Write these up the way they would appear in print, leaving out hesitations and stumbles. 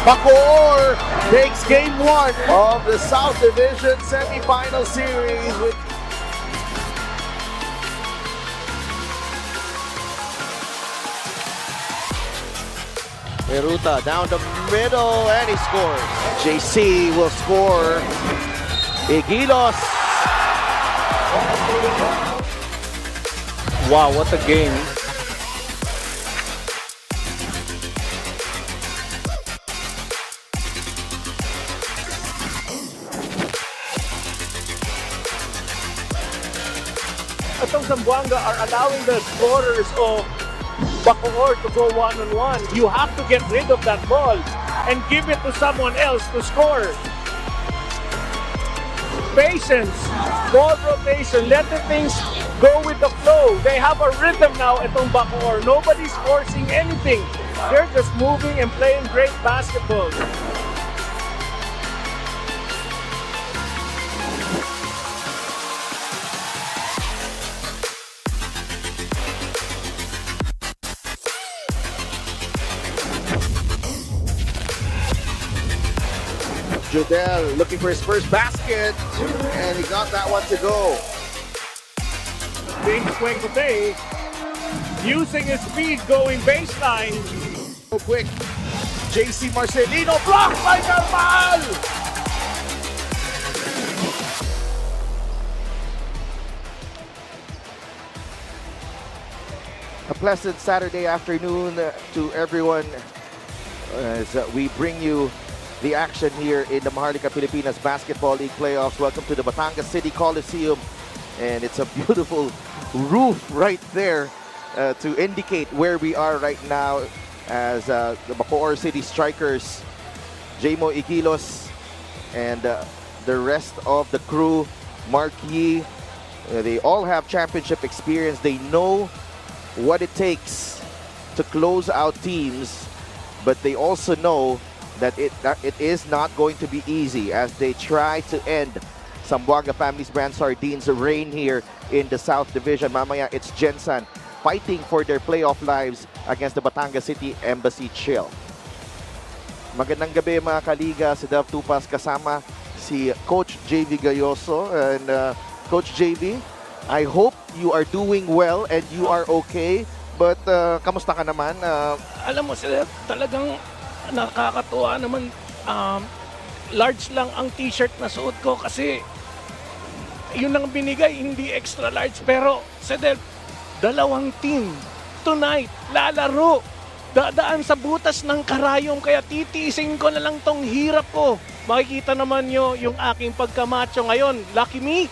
Bacoor takes game 1 of the South Division semifinal series with Peruta down the middle and he scores. JC will score. Igilos. Wow, what a game. Itong Zamboanga are allowing the scorers of Bacoor to go one-on-one. You have to get rid of that ball and give it to someone else to score. Patience, ball rotation, let the things go with the flow. They have a rhythm now itong Bacoor. Nobody's forcing anything. They're just moving and playing great basketball. Jodel looking for his first basket, and he got that one to go. Big swing today, using his speed going baseline. So quick, JC Marcelino blocked by Normal! A pleasant Saturday afternoon to everyone as we bring you the action here in the Maharlika Pilipinas Basketball League Playoffs. Welcome to the Batangas City Coliseum. And it's a beautiful roof right there to indicate where we are right now as the Bacoor City Strikers, Jmo Igilos, and the rest of the crew, Mark Yee. They all have championship experience. They know what it takes to close out teams, but they also know that it is not going to be easy as they try to end Zamboanga Families Brand Sardines' reign here in the South Division. Mamaya, it's Gensan fighting for their playoff lives against the Batangas City Embassy Chill. Magandang gabi mga kaliga, si Dev Tupas kasama si Coach JV Gayoso. And Coach JV, I hope you are doing well and you are okay. But kamusta ka naman? Alam mo sila, talagang nakakatuwa naman. Large lang ang t-shirt na suot ko kasi yun ang binigay, hindi extra large. Pero Sedel, dalawang team tonight lalaro. Dadaan sa butas ng karayom, kaya titiisin ko na lang tong hirap ko. Makikita naman nyo yung aking pagkamacho ngayon. Lucky me,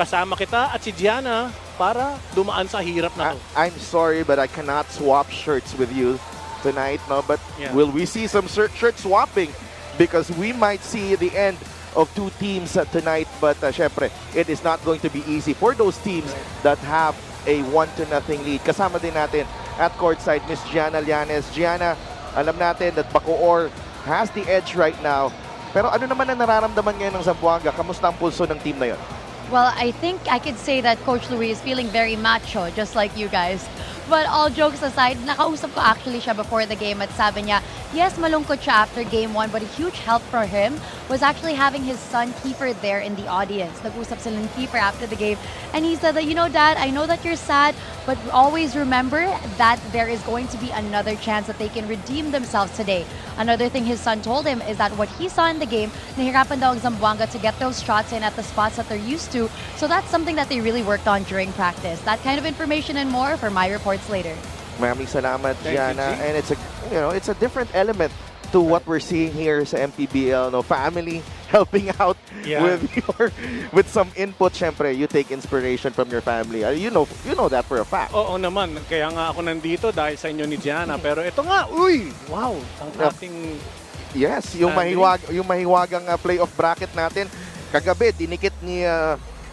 kasama kita at si Gianna para dumaan sa hirap na to. I'm sorry but I cannot swap shirts with you tonight, no? But yeah, will we see some shirt swapping? Because we might see the end of two teams tonight. But syempre, it is not going to be easy for those teams that have a 1-0 lead. Kasama din natin at courtside, Miss Gianna Llanes. Gianna, alam natin that Bacoor has the edge right now. Pero ano naman ang nararamdaman ngayon ng Zamboanga? Kamusta ang pulso ng team na yon? Well, I think I could say that Coach Louis is feeling very macho, just like you guys. But all jokes aside, nakausap ko actually siya before the game at sabi niya, yes, malungkot siya after game 1, but a huge help for him was actually having his son Kiefer there in the audience. Nag-usap sila ng Kiefer after the game. And he said that, you know, Dad, I know that you're sad, but always remember that there is going to be another chance that they can redeem themselves today. Another thing his son told him is that what he saw in the game, nahirapan daw ang Zamboanga to get those shots in at the spots that they're used to. So that's something that they really worked on during practice. That kind of information and more for my reports later. Maraming salamat, Gianna. And it's a, you know, it's a different element to what we're seeing here sa Mpbl, no? Family helping out with some input. Syempre, you take inspiration from your family. You know that for a fact. Oo naman, kaya nga ako nandito dahil sa inyo ni Gianna. Pero ito nga, wow, ang ating yes, yung mahiwagang playoff bracket natin. Kagabi, dinikit ni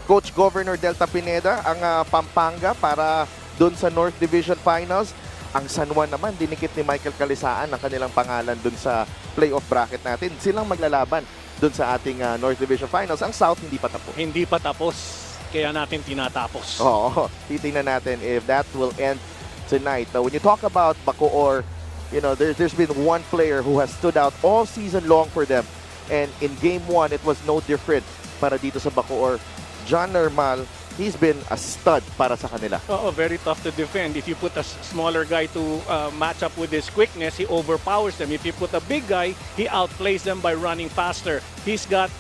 Coach Governor Delta Pineda ang Pampanga para doon sa North Division Finals. Ang San Juan naman, dinikit ni Michael Kalisaan ang kanilang pangalan doon sa playoff bracket natin. Silang maglalaban doon sa ating North Division Finals. Ang South, hindi pa tapos. Hindi pa tapos, kaya natin tinatapos. Oo, titingnan natin if that will end tonight. Now, when you talk about Bacoor, you know, there's been one player who has stood out all season long for them. And in game 1, it was no different para dito sa Bacoor. John Normal, he's been a stud para sa kanila. Very tough to defend. If you put a smaller guy to match up with his quickness, he overpowers them. If you put a big guy, he outplays them by running faster. He's got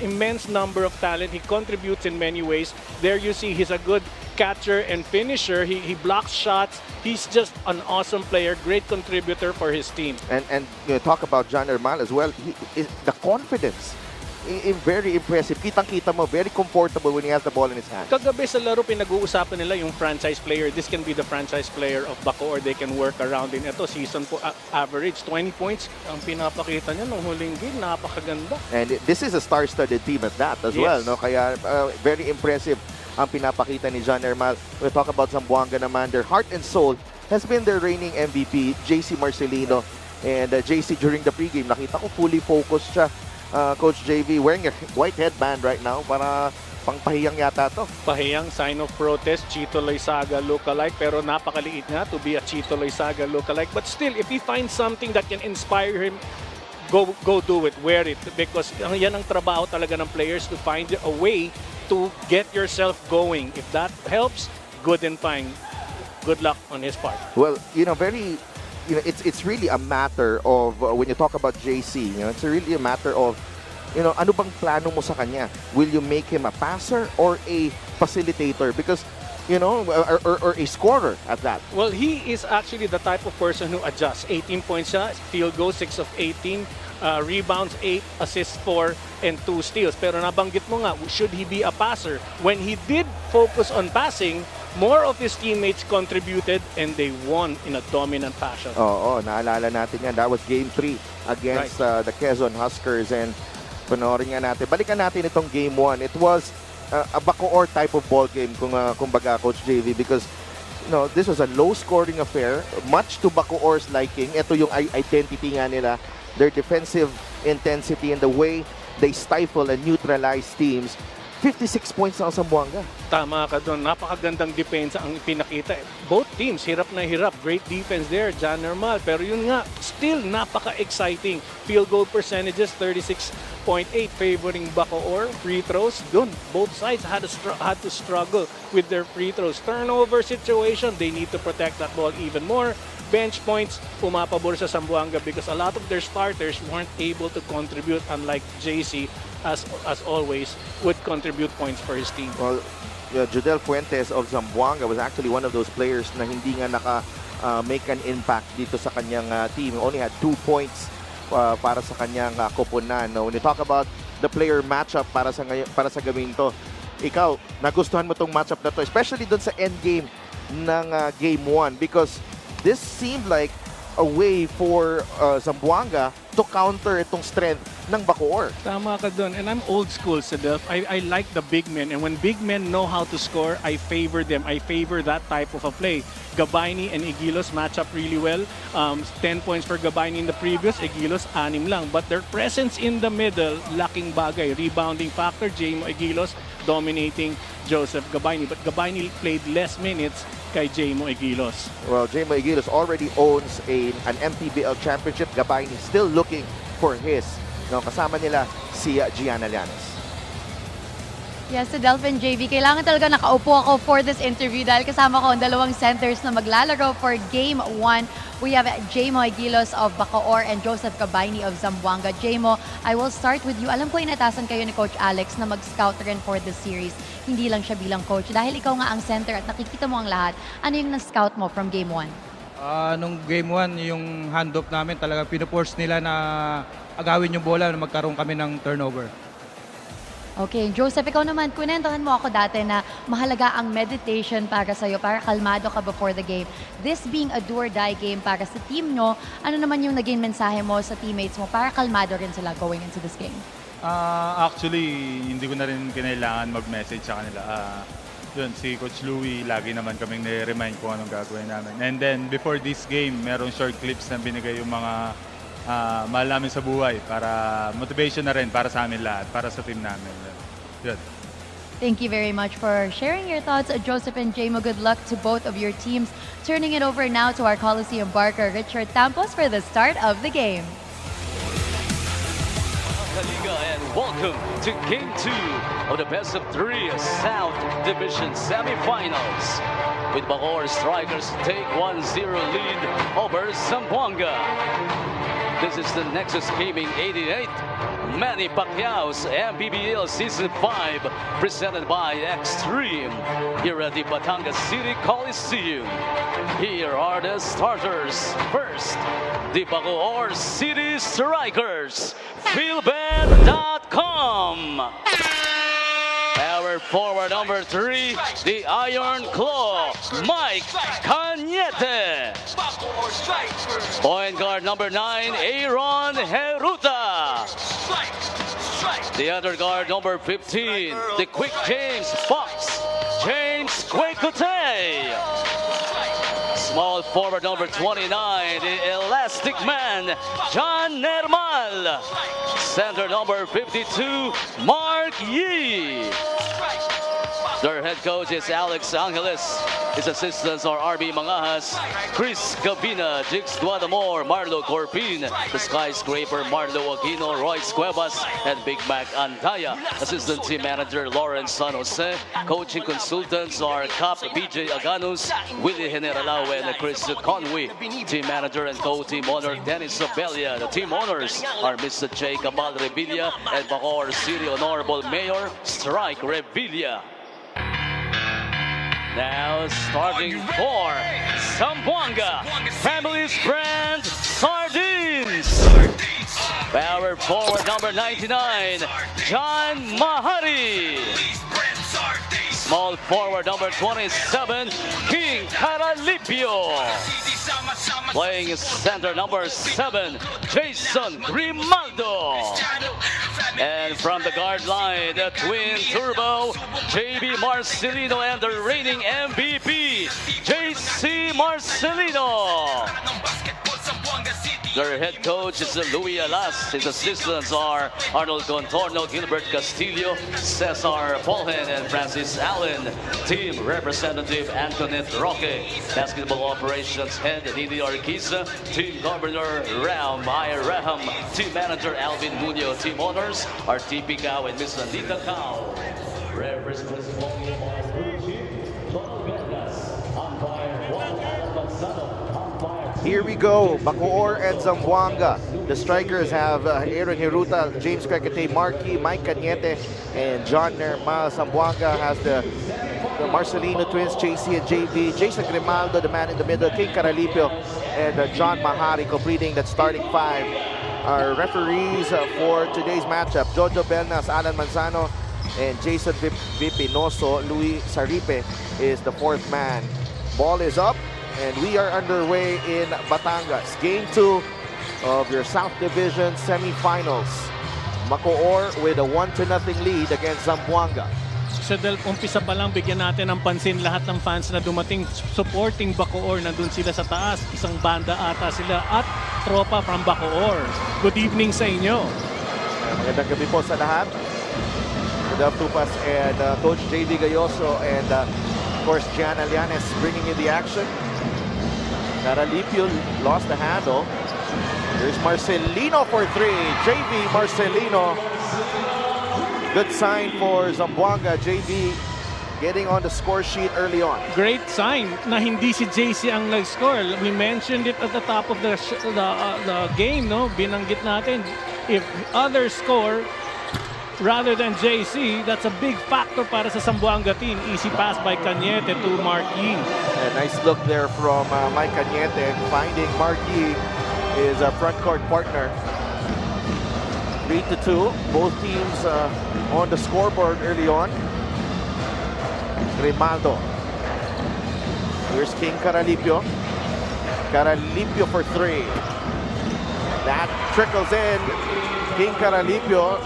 immense number of talent. He contributes in many ways. There you see he's a good catcher and finisher. He blocks shots. He's just an awesome player, great contributor for his team. And you know, talk about John Normal as well. The confidence. Very impressive. Kitang-kita mo, very comfortable when he has the ball in his hand. Kagabi sa laro, pinag-uusapan nila yung franchise player. This can be the franchise player of Bacoor. They can work around in ito. Season po average, 20 points. Ang pinapakita niya nung huling game, napakaganda. And this is a star-studded team at that as well. No? Kaya very impressive ang pinapakita ni John Normal. We talk about Zamboanga naman. Their heart and soul has been their reigning MVP, JC Marcelino. And JC during the pregame, nakita ko fully focused siya. Coach JV wearing a white headband right now para pangpahiyang yata to. Pahiyang, sign of protest, Chito Loizaga lookalike, pero napakaliit nga to be a Chito Loizaga lookalike. But still, if he finds something that can inspire him, go do it, wear it. Because yan ang trabaho talaga ng players, to find a way to get yourself going. If that helps, good and fine. Good luck on his part. Well, you know, it's really a matter of when you talk about JC, you know, it's really a matter of, you know, ano bang plano mo sa kanya? Will you make him a passer or a facilitator? Because, you know, or a scorer at that. Well, he is actually the type of person who adjusts. 18 points siya, field goal 6 of 18, rebounds 8, assists 4, and 2 steals. Pero nabanggit mo nga, should he be a passer? When he did focus on passing, more of his teammates contributed and they won in a dominant fashion. Oo, naalala natin yan. That was game 3 against the Quezon Huskers. And panoorin nga natin. Balikan natin itong game 1. It was a Bacoor type of ball game, kumbaga, Coach JV, because you know, this was a low-scoring affair, much to Bacoor's liking. Ito yung identity nga nila, their defensive intensity and the way they stifle and neutralize teams. 56 points na ang Zamboanga. Tama ka doon. Napakagandang depensa ang pinakita. Both teams, hirap na hirap. Great defense there, John Normal. Pero yun nga, still napaka-exciting. Field goal percentages, 36.8 favoring Bacoor. Free throws, doon. Both sides had to struggle with their free throws. Turnover situation, they need to protect that ball even more. Bench points, pumapabor sa Zamboanga because a lot of their starters weren't able to contribute, unlike JC, as always, would contribute points for his team. Well, Judel Fuentes of Zamboanga was actually one of those players na hindi nga make an impact dito sa kanyang team. He only had 2 points para sa kanyang koponan. When you talk about the player matchup para sa gawin to, ikaw, nagustuhan mo tong matchup na to, especially dun sa end game ng game 1, because this seemed like a way for Zamboanga to counter itong strength ng Bacoor. Tama ka doon. And I'm old school, Sadelf. I like the big men. And when big men know how to score, I favor them. I favor that type of a play. Gabayni and Igilos match up really well. 10 points for Gabayni in the previous, Igilos 6 lang. But their presence in the middle, laking bagay. Rebounding factor, Jamo Igilos dominating Joseph Gabayni. But Gabayni played less minutes kay Jamo Igilos. Well, Jamo Igilos already owns an Mpbl championship. Gabayni still looking for his. No, kasama nila si Gianna Llanes. Yes, si Delphin JV, kailangan talaga nakaupo ako for this interview dahil kasama ko ang dalawang centers na maglalaro for Game 1. We have Jamo Igilos of Bacoor and Joseph Gabayni of Zamboanga. Jamo, I will start with you. Alam ko inatasan kayo ni Coach Alex na mag-scout rin for this series. Hindi lang siya bilang coach. Dahil ikaw nga ang center at nakikita mo ang lahat, ano yung na-scout mo from Game 1? Nung Game 1, yung hand-off namin talaga pinuforce nila na agawin yung bola na magkaroon kami ng turnover. Okay, Joseph, ikaw naman, kunentohan mo ako dati na mahalaga ang meditation para sa'yo, para kalmado ka before the game. This being a do-or-die game para sa team nyo, ano naman yung naging mensahe mo sa teammates mo para kalmado rin sila going into this game? Actually, hindi ko na rin kinailangan mag-message sa kanila. Yun, si Coach Louie, lagi naman kaming nire-remind kung anong gagawin namin. And then, before this game, merong short clips na binigay yung mga mahal namin sa buhay para motivation na rin para sa amin lahat, para sa team namin. Yun. Thank you very much for sharing your thoughts, Joseph and Jamo. Good luck to both of your teams. Turning it over now to our Coliseum barker, Richard Tampos, for the start of the game. Kaliga, and welcome to Game 2 of the Best of 3 South Division Semifinals. With Bacoor Strikers take 1-0 lead over Zamboanga. This is the Nexus Gaming 88 Manny Pacquiao's Mpbl Season 5, presented by Extreme, here at the Batangas City Coliseum. Here are the starters. First, the Bacoor City Strikers, Feelbad.com. Power forward number 3, the Iron Claw, Mike Cañete. Point guard number 9, Aaron Heruta. The other guard number 15, the Quick James Fox, James Quecote. Small forward number 29, the Elastic Man, John Nermal. Center number 52, Mark Yee. Their head coach is Alex Angeles. His assistants are RB Mangajas, Chris Gabina, Jigs Duadamor, Marlo Corpin, the Skyscraper, Marlo Aquino, Royce Cuevas, and Big Mac Andaya. Assistant team manager Lawrence San Jose. Coaching consultants are Cap BJ Aganus, Willie Generalao, and Chris Conway. Team manager and co-team owner Dennis Sabelia. The team owners are Mr. J. Cabal Revilla and Bacoor City Honorable Mayor Strike Revilla. Now starting for Zamboanga, Family's Brand Sardines. Power forward number 99, John Mahari. Small forward number 27, King Caralipio. Playing center number 7, Jason Grimaldo. And from the guard line, the twin turbo, JB Marcelino, and the reigning MVP, JC Marcelino. Their head coach is Louis Alas. His assistants are Arnold Contorno, Gilbert Castillo, Cesar Polhen, and Francis Allen. Team representative Antoinette Roque. Basketball operations head Didi Arquiza. Team governor Ram Raham. Team manager Alvin Muñoz. Team owners are TP Cao and Miss Anita Cao. Representatives Here we go, Bacoor and Zamboanga. The strikers have Aaron Heruta, James Quecote, Marky, Mike Cañete, and John Nermal. Zamboanga has the Marcelino twins, JC and JB, Jason Grimaldo, the man in the middle, King Caralipio, and John Mahari completing that starting 5. Our referees for today's matchup, Jojo Belnas, Alan Manzano, and Jason Vipinoso. Luis Saripe is the 4th man. Ball is up, and we are underway in Batangas. Game 2 of your South Division semifinals. Bacoor with a 1-0 lead against Zamboanga. Sa umpisa pa lang, bigyan natin ng pansin lahat ng fans na dumating supporting Bacoor. Nandun sila sa taas. Isang banda ata sila at tropa from Bacoor. Good evening sa inyo. Magandang gabi po sa lahat. Good Tupas and Coach JD Gayoso and of course Gian Alianes bringing in the action. Caralipio lost the handle. Here's Marcelino for 3. JB Marcelino. Good sign for Zamboanga. JB getting on the score sheet early on. Great sign na hindi si JC ang nag-score. We mentioned it at the top of the game, no? Binanggit natin. If others score rather than JC, that's a big factor para sa Zamboanga team. Easy pass by Cañete to Mark Yee. A nice look there from Mike Cañete, finding Mark Yee, his front court partner. 3-2. Both teams on the scoreboard early on. Grimaldo. Here's King Caralipio. Caralipio for 3. That trickles in. King Caralipio.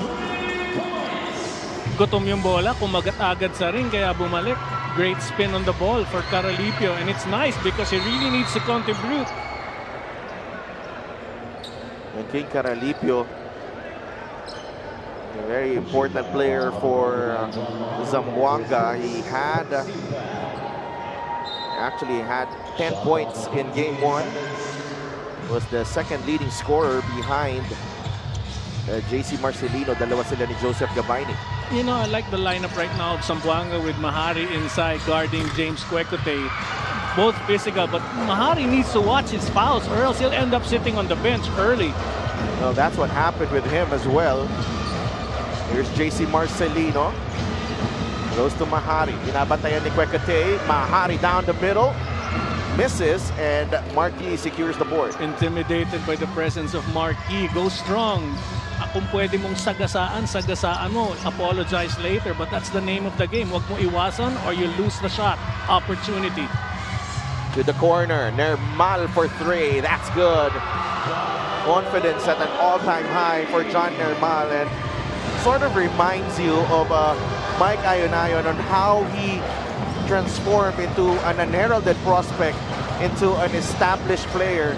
Gutom yung bola, kumagat-agad sa ring, kaya bumalik. Great spin on the ball for Caralipio, and it's nice because he really needs to contribute. And King Caralipio A very important player for Zamboanga. He had actually had 10 points in game 1. Was the second leading scorer behind JC Marcelino. Dalawa sila ni Joseph Gabayni. You know, I like the lineup right now of Zamboanga with Mahari inside guarding James Kwekute. Both physical, but Mahari needs to watch his fouls or else he'll end up sitting on the bench early. Well, that's what happened with him as well. Here's JC Marcelino. Goes to Mahari. Binabantayan ni Kwekute. Mahari down the middle. Misses, and Marquis secures the board. Intimidated by the presence of Marquis. Go strong. Kung pwede mong sagasaan mo. Apologize later, but that's the name of the game. Huwag mo iwasan or you lose the shot. Opportunity. To the corner. Nermal for 3. That's good. Confidence at an all-time high for John Nermal, and sort of reminds you of Mike Ayonayon on how he transformed into an unheralded prospect into an established player.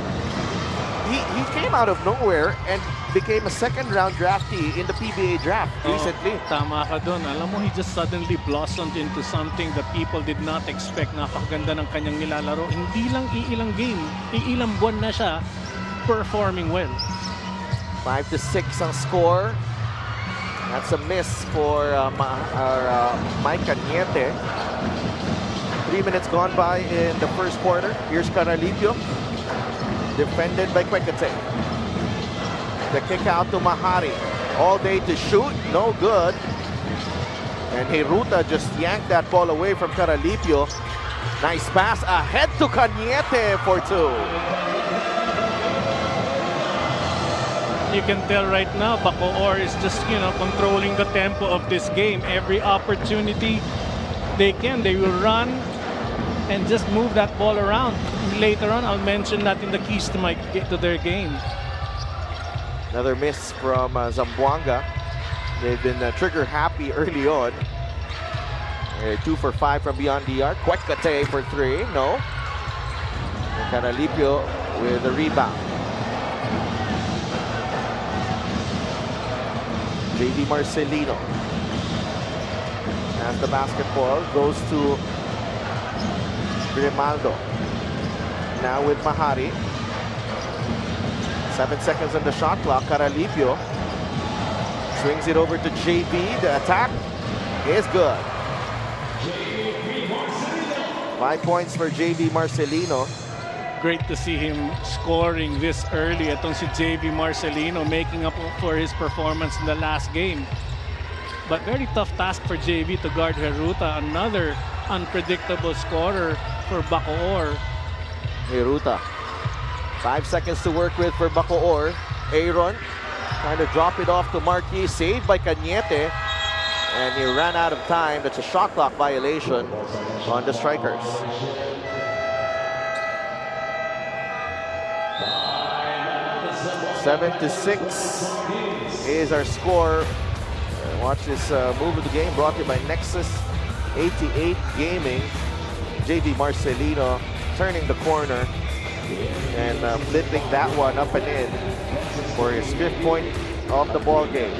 He came out of nowhere and became a second-round draftee in the PBA draft recently. Tama ka dun. Alam mo, he just suddenly blossomed into something that people did not expect. Napakaganda ng kanyang nilalaro. Hindi lang iilang game, iilang buwan na siya performing well. 5-6 ang score. That's a miss for Mike Cañete. 3 minutes gone by in the first quarter. Here's Caralipio. Defended by Kwekute. The kick out to Mahari. All day to shoot. No good. And Hiruta just yanked that ball away from Caralipio. Nice pass ahead to Cañete for 2. You can tell right now, Bacoor is just, controlling the tempo of this game. Every opportunity they will run and just move that ball around. Later on, I'll mention that in the keys to their game. Another miss from Zamboanga. They've been trigger happy early on. 2 for 5 from beyond the arc. Kwekate for 3. No. And Caralipio with the rebound. JD Marcelino has the basketball, goes to Grimaldo. Now with Mahari. 7 seconds on the shot clock. Caralipio swings it over to JB. The attack is good. 5 points for JB Marcelino. Great to see him scoring this early. Itong si JV Marcelino making up for his performance in the last game. But very tough task for JV to guard Hiruta, another unpredictable scorer for Bacoor. Hiruta. 5 seconds to work with for Bacoor. Aaron trying to drop it off to Marquis. Saved by Cañete. And he ran out of time. That's a shot clock violation on the Strikers. 7-6 is our score. Watch this move of the game brought to you by Nexus 88 Gaming. JV Marcelino turning the corner and flipping that one up and in for his 5th point of the ball game.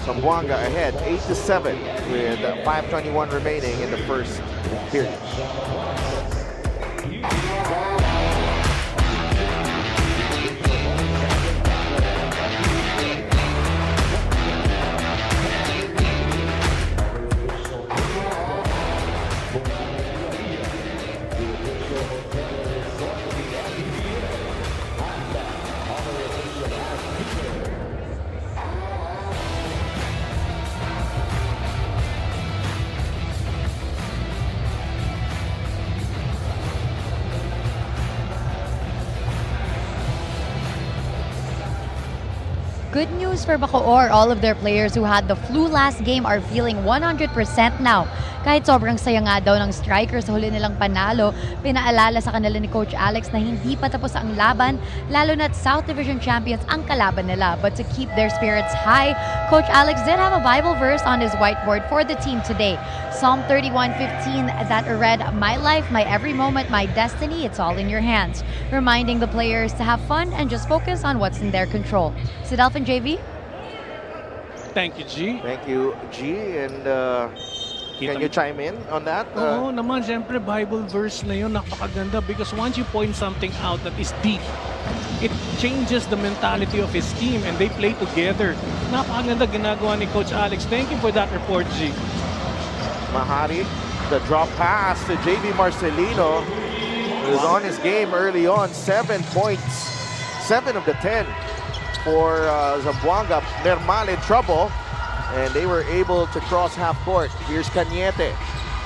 Zamboanga ahead 8-7 with 5:21 remaining in the first period. Good news for Bacoor. All of their players who had the flu last game are feeling 100% now. Kahit sobrang saya nga daw ng Strikers sa huli nilang panalo, pinaalala sa kanila ni Coach Alex na hindi pa tapos ang laban, lalo na't South Division champions ang kalaban nila. But to keep their spirits high, Coach Alex did have a Bible verse on his whiteboard for the team today. Psalm 31:15 that read, "My life, my every moment, my destiny, it's all in your hands." Reminding the players to have fun and just focus on what's in their control. Sidelph and JV? Thank you, G. Thank you, G. And can Kita you mo- chime in on that? Oo naman, syempre Bible verse na yun, napakaganda because once you point something out that is deep, it changes the mentality of his team and they play together. Napakaganda ginagawa ni Coach Alex. Thank you for that report, G. Mahari, the drop pass to JV Marcelino. He was on his game early on. 7 points, 7 of the 10 for Zamboanga. Nermal in trouble, and they were able to cross half court. Here's Cañete.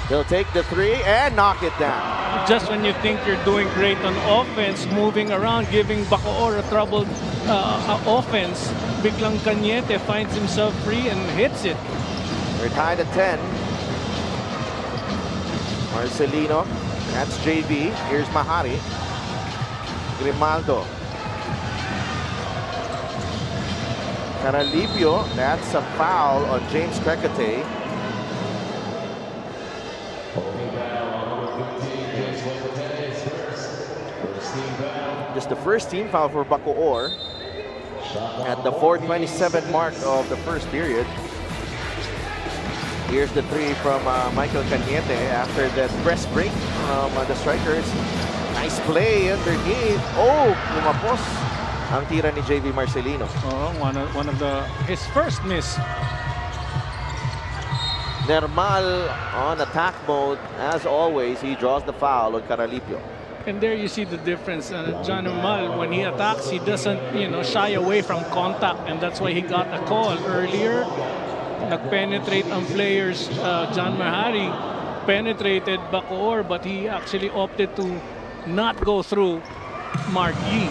He'll take the 3 and knock it down. Just when you think you're doing great on offense, moving around, giving Bacoor a troubled offense, biglang Cañete finds himself free and hits it. They're tied at 10. Marcelino, that's JV. Here's Mahari. Grimaldo. Caralipio, that's a foul on James Crecate. Just the first team foul for Bacoor at the 4:27 mark of the first period. Here's the 3 from Michael Cañete after that press break from the strikers. Nice play underneath. Oh, lumapos ang tira ni JV Marcelino. One of his first miss. Nermal on attack mode. As always, he draws the foul on Caralipio. And there you see the difference. John Mal, when he attacks, he doesn't, shy away from contact, and that's why he got a call earlier. Nag-penetrate ang players. John Mahari penetrated Bacoor, but he actually opted to not go through Mark Yee.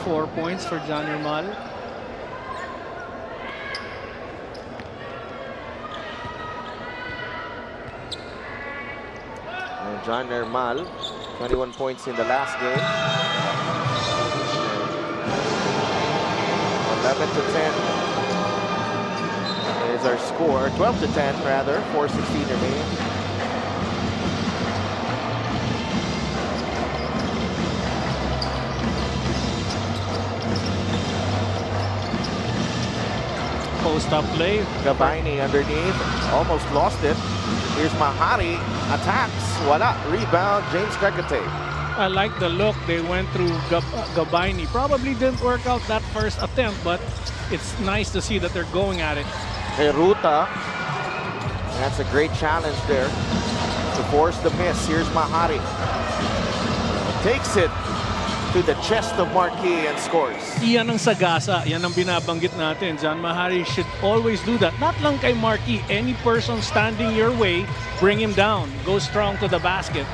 4 points for John Mal. John Nermal, 21 points in the last game. 11 to 10 is our score. 12 to 10 rather. 4:16 remaining. Post-up play. Gabaini underneath, almost lost it. Here's Mahari, attacks, wala, rebound, James Crecate. I like the look they went through Gabaini. Probably didn't work out that first attempt, but it's nice to see that they're going at it. Heruta, that's a great challenge there to force the miss. Here's Mahari. Takes it to the chest of Marquis and scores. Iyan ang sagasa, yan ang binabanggit natin. John Mahari should always do that. Not lang kay Marquis, any person standing your way, bring him down. Go strong to the basket.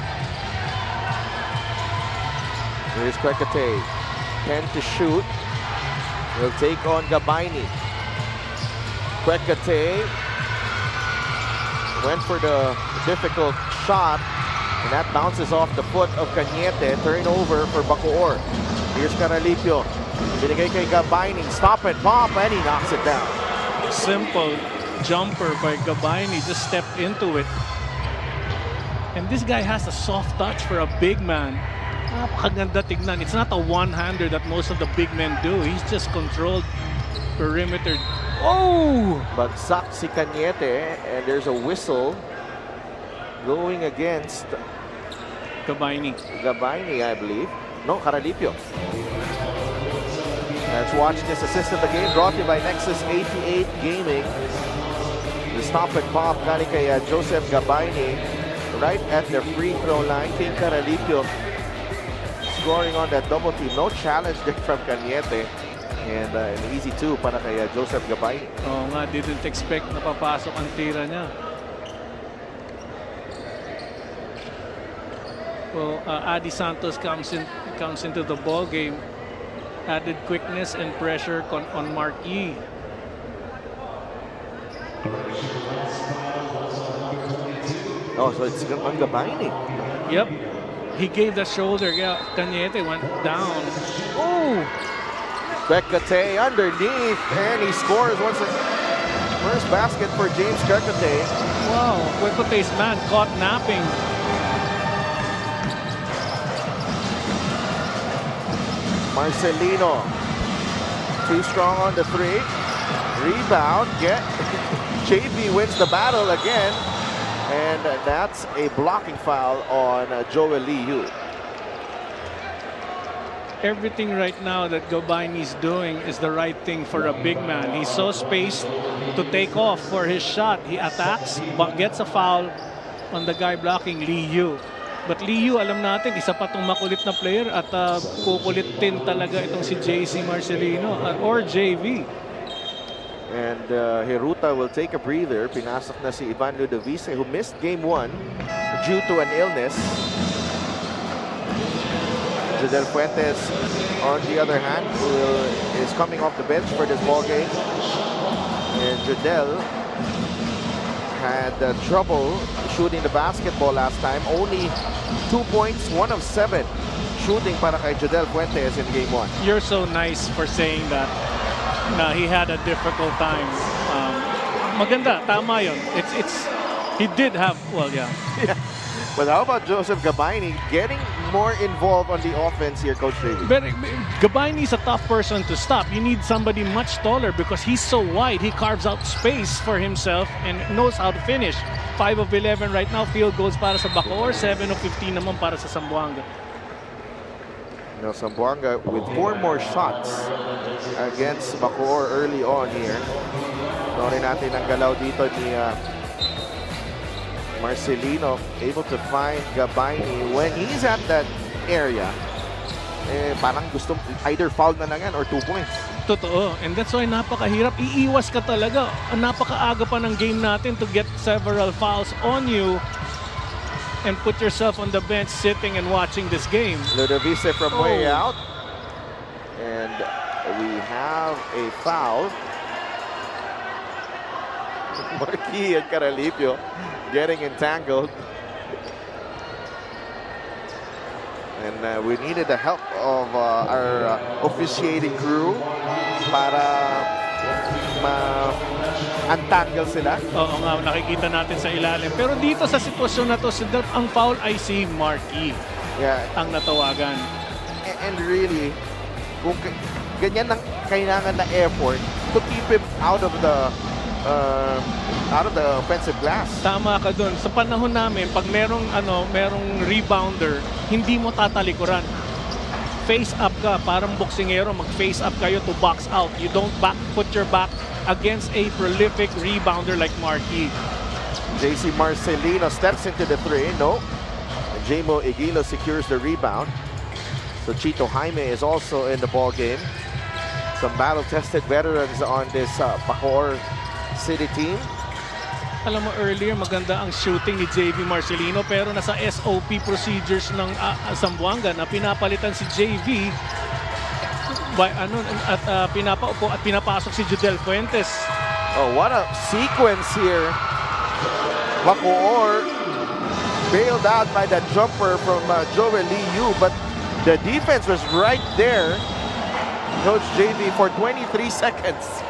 Here's Crecate, 10 to shoot. He'll take on Gabaini. Crecate went for the difficult shot, and that bounces off the foot of Cañete. Turnover for Bacoor. Here's Caralipio. Binigay kay Gabaini. Stop and pop, and he knocks it down. Simple jumper by Gabaini. Just stepped into it. And this guy has a soft touch for a big man. Napakaganda tignan. It's not a one-hander that most of the big men do. He's just controlled perimeter. Oh! Bagsak si Cañete, and there's a whistle going against Gabaini. Gabaini, I believe. No, Caralipio. Let's watch this assist of the game brought to you by Nexus 88 Gaming. The stop and pop galing kay Joseph Gabaini right at the free throw line. King Caralipio scoring on that double team. No challenge there from Cañete. And an easy 2 para kay Joseph Gabaini. Oo nga, didn't expect na papasok ang tira niya. Well, Adi Santos comes into the ball game. Added quickness and pressure on Marquis. Oh, so it's on Gabaini. Yep. He gave the shoulder. Yeah, Cañete went down. Oh! Crecate underneath, and he scores once again. First basket for James Crecate. Wow, Cecate's man caught napping. Marcelino. Too strong on the three. Rebound. JV wins the battle again. And that's a blocking foul on Joel Liu. Everything right now that Gabini is doing is the right thing for a big man. He's so spaced to take off for his shot. He attacks, but gets a foul on the guy blocking Liu. But Liu, alam natin, isa pa tong makulit na player at kukulit din talaga itong si JC Marcelino or JV. And Hiruta will take a breather. Pinasok na si Ivan Ludovice who missed game 1 due to an illness. Jodel Fuentes, on the other hand, is coming off the bench for this ball game. And Jodel had trouble shooting the basketball last time. Only 2 points, 1 of 7 shooting para kay Jodel Fuentes in game 1. You're so nice for saying that. Na he had a difficult time. Maganda, tama yun. He did have, well, yeah. Yeah. But how about Joseph Gabini getting more involved on the offense here, Coach David? But Gabini is a tough person to stop. You need somebody much taller because he's so wide. He carves out space for himself and knows how to finish. 5 of 11 right now, field goals para sa Bacoor, 7 of 15 naman para sa Zamboanga. Now Zamboanga with 4 more shots against Bacoor early on here. Norin natin ang galaw dito ni Marcelino, able to find Gabini when he's at that area. Parang gusto either foul na lang yan or 2 points. Totoo. And that's why napakahirap. Iiwas ka talaga. Napakaaga pa ng game natin to get several fouls on you and put yourself on the bench sitting and watching this game. Ludovice from way out. And we have a foul. Marquis and Caralipio getting entangled. And we needed the help of our officiating crew para ma-untangle sila. Oo nga, nakikita natin sa ilalim. Pero dito sa sitwasyon na to, ang foul ay si Marquis. Yeah. Ang natawagan. And really, kung ganyan ang kailangan na effort to keep him out of the offensive glass. Tama ka dun. Sa panahon namin, pag merong rebounder, hindi mo tatalikuran. Face up ka, parang boksingero, mag-face up kayo to box out. You don't put your back against a prolific rebounder like Marquis. JC Marcelino steps into the 3. No. Jamo Iguilo secures the rebound. So Chito Jaime is also in the ball game. Some battle-tested veterans on this Bacoor City team. Alam mo, earlier maganda ang shooting ni JV Marcelino pero nasa SOP procedures ng Zamboanga na pinapalitan si JV at pinapaupo at pinapasok si Jodel Fuentes. Oh, what a sequence here. Bacoor bailed out by that jumper from Joel Liu, but the defense was right there. Coach JV for 23 seconds.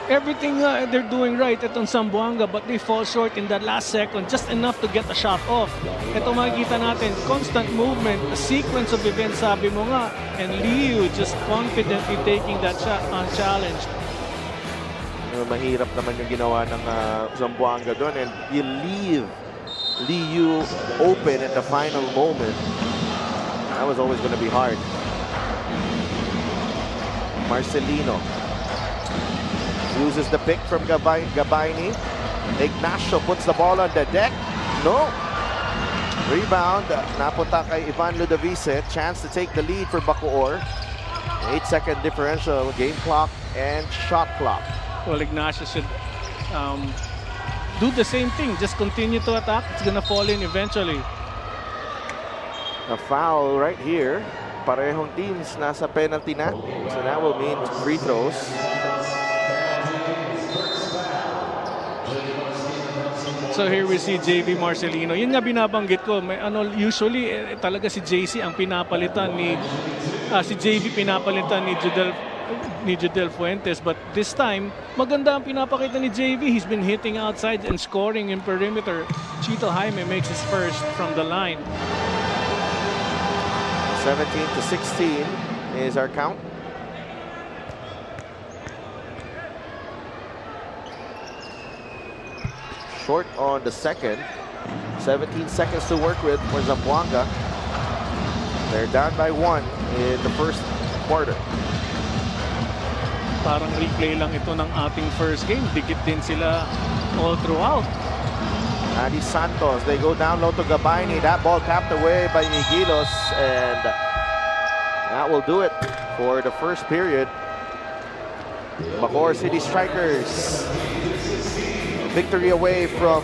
Everything they're doing right itong Zamboanga, but they fall short in that last second, just enough to get a shot off. Ito makikita natin, constant movement, a sequence of events, sabi mo nga, and Liu just confidently taking that shot unchallenged. Mahirap naman yung ginawa ng Zamboanga doon, and you leave Liu open at the final moment. That was always going to be hard. Marcelino uses the pick from Gabini. Ignacio puts the ball on the deck. No. Rebound. Napunta kay Ivan Ludovice. Chance to take the lead for Bacoor. 8-second differential. Game clock and shot clock. Well, Ignacio should do the same thing. Just continue to attack. It's gonna fall in eventually. A foul right here. Parehong teams nasa penalty na. So that will mean free throws. So here we see JV Marcelino. Yun nga binabanggit ko. Usually talaga si JC ang pinapalitan ni si JV pinapalitan ni Jodel Fuentes, but this time maganda ang pinapakita ni JV. He's been hitting outside and scoring in perimeter. Chito Jaime makes his first from the line. 17-16 is our count. short on the second. 17 seconds to work with for Zamboanga. They're down by 1 in the first quarter. Parang replay lang ito ng ating first game. Dikit din sila all throughout. Andy Santos, they go down low to Gabayni. That ball tapped away by Miguelos, and that will do it for the first period. Bacoor City Strikers, victory away from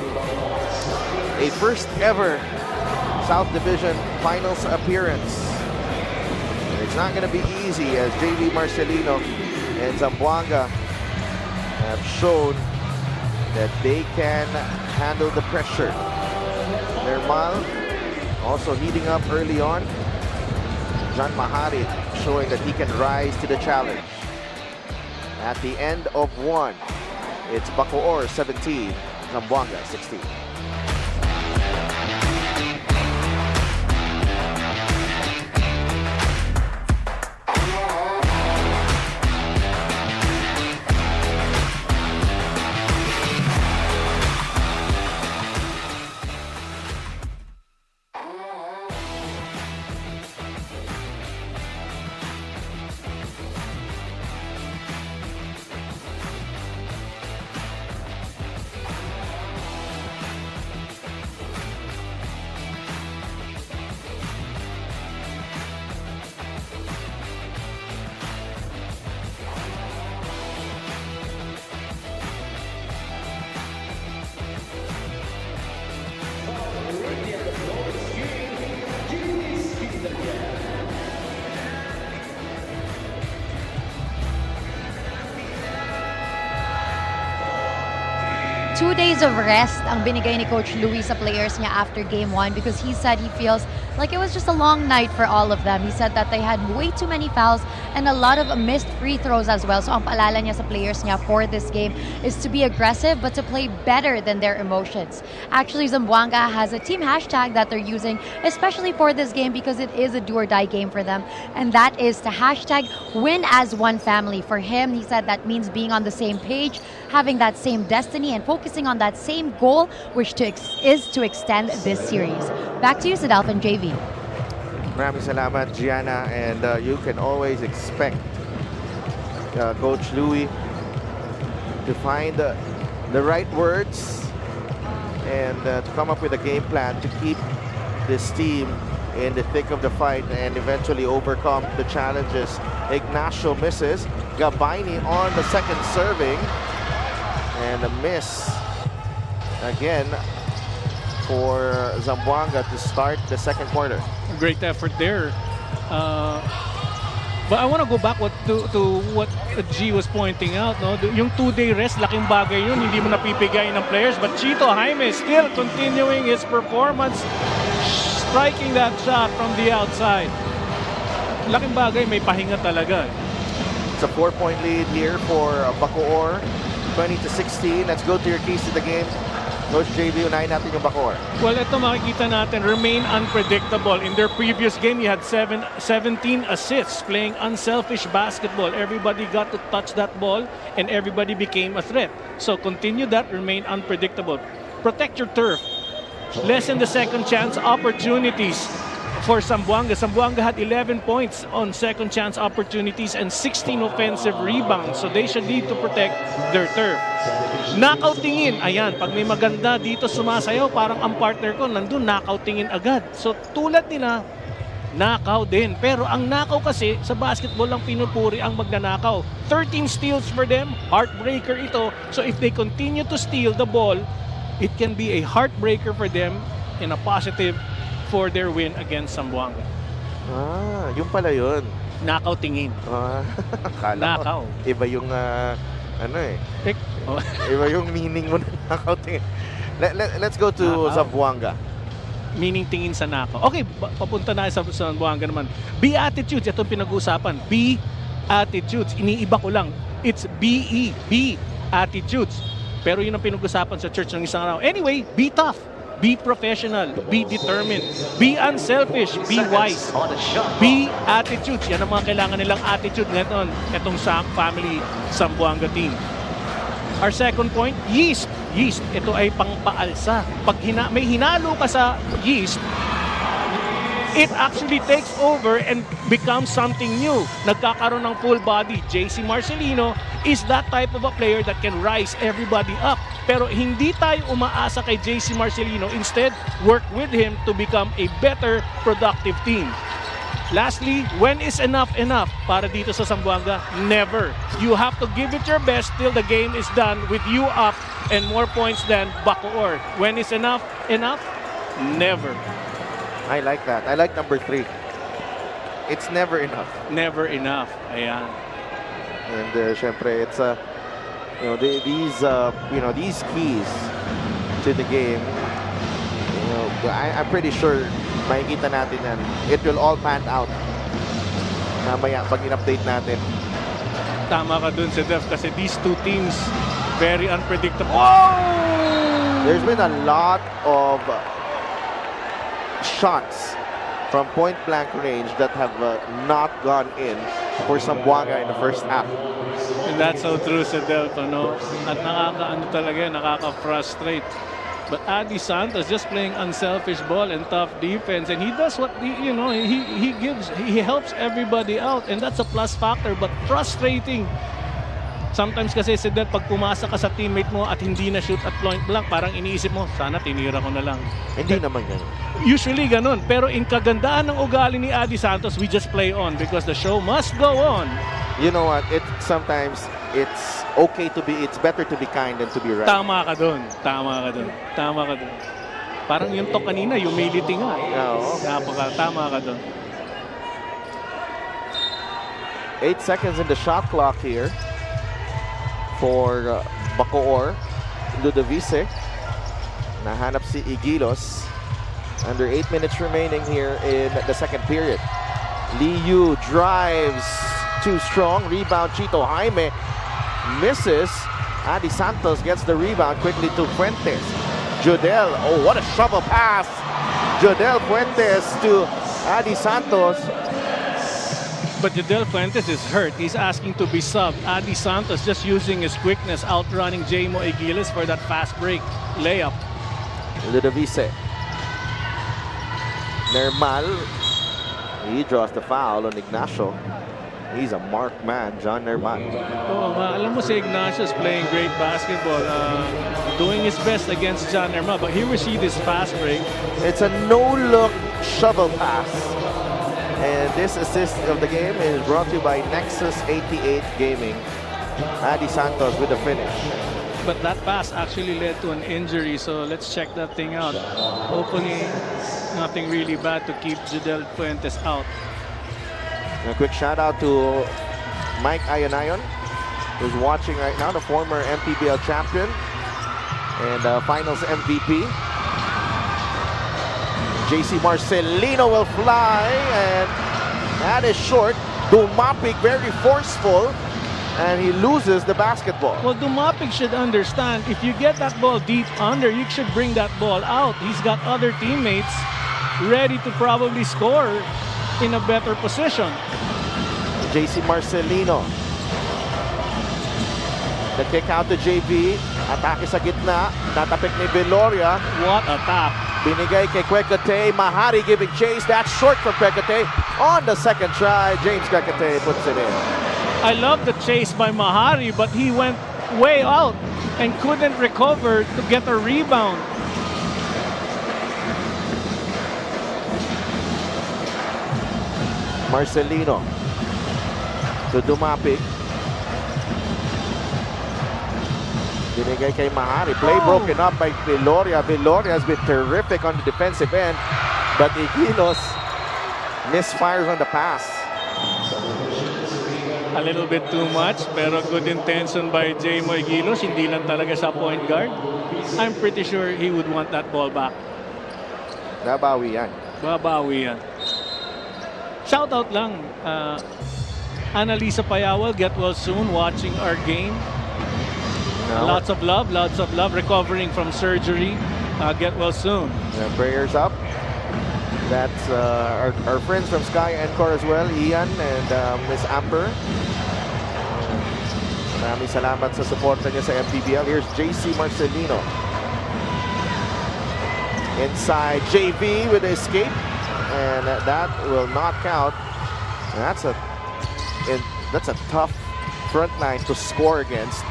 a first ever South Division Finals appearance. And it's not going to be easy, as JV Marcelino and Zamboanga have shown that they can handle the pressure. Nermal also heating up early on. John Mahari showing that he can rise to the challenge. At the end of 1, it's Bacoor 17, Zamboanga 16. 2 days of rest ang binigay ni Coach Louie sa players niya after Game 1 because he said he feels like it was just a long night for all of them. He said that they had way too many fouls and a lot of missed free throws as well. So ang paalala niya sa players niya for this game is to be aggressive but to play better than their emotions. Actually, Zamboanga has a team hashtag that they're using, especially for this game because it is a do-or-die game for them. And that is to hashtag win as one family. For him, he said that means being on the same page, having that same destiny, and focusing on that same goal, which is to extend this series. Back to you, Sadalf and JV. Maraming salamat, Gianna, and you can always expect Coach Louie to find the right words and to come up with a game plan to keep this team in the thick of the fight and eventually overcome the challenges. Ignacio misses. Gabayni on the second serving. And a miss again for Zamboanga to start the second quarter. Great effort there. But I want to go back to what G was pointing out. No? Yung 2-day rest, laking bagay yun. Hindi mo napipigay ng players. But Chito Jaime still continuing his performance, striking that shot from the outside. Laking bagay, may pahinga talaga. It's a 4-point lead here for Bacoor. 20-16. Let's go to your keys to the game. Coach JV, unahin natin yung Bacoor. Well, ito makikita natin, remain unpredictable. In their previous game, you had 17 assists, playing unselfish basketball. Everybody got to touch that ball, and everybody became a threat. So continue that, remain unpredictable. Protect your turf. Lessen the second chance opportunities for Zamboanga. Zamboanga had 11 points on second chance opportunities and 16 offensive rebounds. So they should need to protect their turf. Knockout tingin. Ayan, pag may maganda dito sumasayaw, parang ang partner ko nandun, knockout tingin agad. So tulad nila, knockout din. Pero ang knockout kasi, sa basketball lang pinupuri ang magnanakaw. 13 steals for them. Heartbreaker ito. So if they continue to steal the ball, it can be a heartbreaker for them in a positive for their win against Zamboanga. Ah, yung pala yun. Knockout tingin. Kala ko, Knockout. iba yung ano eh. Oh. Iba yung meaning mo na knockout tingin. Let's go to Zamboanga. Meaning tingin sa knockout. Okay, papunta na sa Zamboanga naman. B attitudes, itong pinag-uusapan. B attitudes. Iniiba ko lang. It's B-E. B attitudes. Pero yun ang pinag-usapan sa church ng isang araw. Anyway, be tough. Be professional, be determined, be unselfish, be wise, be attitudes. Yan ang mga kailangan nilang attitude ngayon, itong family Zamboanga team. Our second point, yeast. yeast. Ito ay pangpaalsa. Pag may hinalo ka sa yeast, it actually takes over and becomes something new. Nagkakaroon ng full body. JC Marcelino is that type of a player that can rise everybody up. Pero hindi tayo umaasa kay JC Marcelino. Instead, work with him to become a better, productive team. Lastly, when is enough para dito sa Zamboanga? Never. You have to give it your best till the game is done with you up and more points than Bacoor. When is enough? Never. I like that. I like number 3. It's never enough. Never enough. Ayan. And syempre, it's these keys to the game. I'm pretty sure makikita natin yan. It will all pan out. Mamaya pag in-update natin. Tama ka dun si Def kasi these two teams very unpredictable. Oh! There's been a lot of shots from point-blank range that have not gone in for Zamboanga in the first half. And that's so true sa Delta, no? At nakaka-frustrate. But Adi Santos just playing unselfish ball and tough defense, and he does what he helps everybody out, and that's a plus factor. But frustrating. Sometimes kasi si Del, pag pumasa ka sa teammate mo at hindi na shoot at point blank, parang iniisip mo, sana tinira ko na lang. Hindi naman ganun. Usually ganun. Pero in kagandaan ng ugali ni Adi Santos, we just play on because the show must go on. You know what? Sometimes it's okay to be, it's better to be kind than to be right. Tama ka dun. Parang yung to kanina, humility nga. Oo. Tama ka dun. 8 seconds in the shot clock here for Bacoor. Ludovice. Nahanap si Igilos. Under 8 minutes remaining here in the second period. Liu drives too strong. Rebound, Chito Jaime misses. Adi Santos gets the rebound quickly to Fuentes. Jodel, oh, what a shovel pass. Jodel Fuentes to Adi Santos. But Jodel Fuentes is hurt. He's asking to be subbed. Adi Santos just using his quickness, outrunning Jamo Igiles for that fast break layup. Ludovice. Nermal. He draws the foul on Ignacio. He's a marked man, John Nermal. Oh, alam mo si Ignacio's playing great basketball. Doing his best against John Nermal. But here we see this fast break. It's a no-look shovel pass. And this assist of the game is brought to you by Nexus 88 Gaming. Adi Santos with the finish. But that pass actually led to an injury, so let's check that thing out. Hopefully, nothing really bad to keep Jodel Fuentes out. A quick shout out to Mike Ayonayon, who's watching right now, the former Mpbl champion and finals MVP. JC Marcelino will fly, and that is short. Dumapig very forceful, and he loses the basketball. Well, Dumapig should understand, if you get that ball deep under, you should bring that ball out. He's got other teammates ready to probably score in a better position. JC Marcelino. The kick out to JV. Atake sa gitna. Natapik ni Veloria. What a tap. Binigay kay Kwekate. Mahari giving chase. That's short from Kwekate. On the second try, James Kwekate puts it in. I love the chase by Mahari, but he went way out and couldn't recover to get a rebound. Marcelino to Dumapig. Binigay kay Mahari. Play broken up by Veloria. Veloria has been terrific on the defensive end, but Igilos misfires on the pass. A little bit too much, pero good intention by Jamo Igilos. Hindi lang talaga sa point guard. I'm pretty sure he would want that ball back. Nabawi yan. Babawi yan. Shout out lang. Annalisa Payawal, get well soon, watching our game. No. Lots of love, recovering from surgery. Get well soon. Prayers up. That's our friends from Sky Encore as well, Ian and Miss Amber. Maraming salamat sa suporta niya sa Mpbl. Here's JC Marcelino. Inside JV with the escape. And that will not count. That's a tough front line to score against.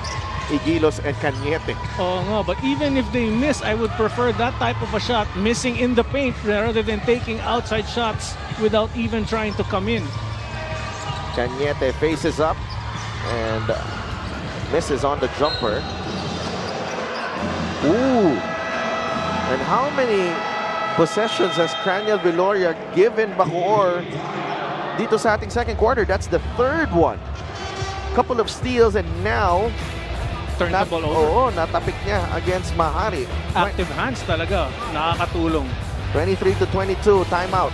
Igilos and Cañete. Oh no, but even if they miss, I would prefer that type of a shot, missing in the paint rather than taking outside shots without even trying to come in. Cañete faces up and misses on the jumper. Ooh! And how many possessions has Craniel Viloria given Bacoor dito sa ating second quarter? That's the third one. Couple of steals and now Turn the ball over. natapik niya against Mahari. Active hands talaga, nakakatulong. 23-22, timeout.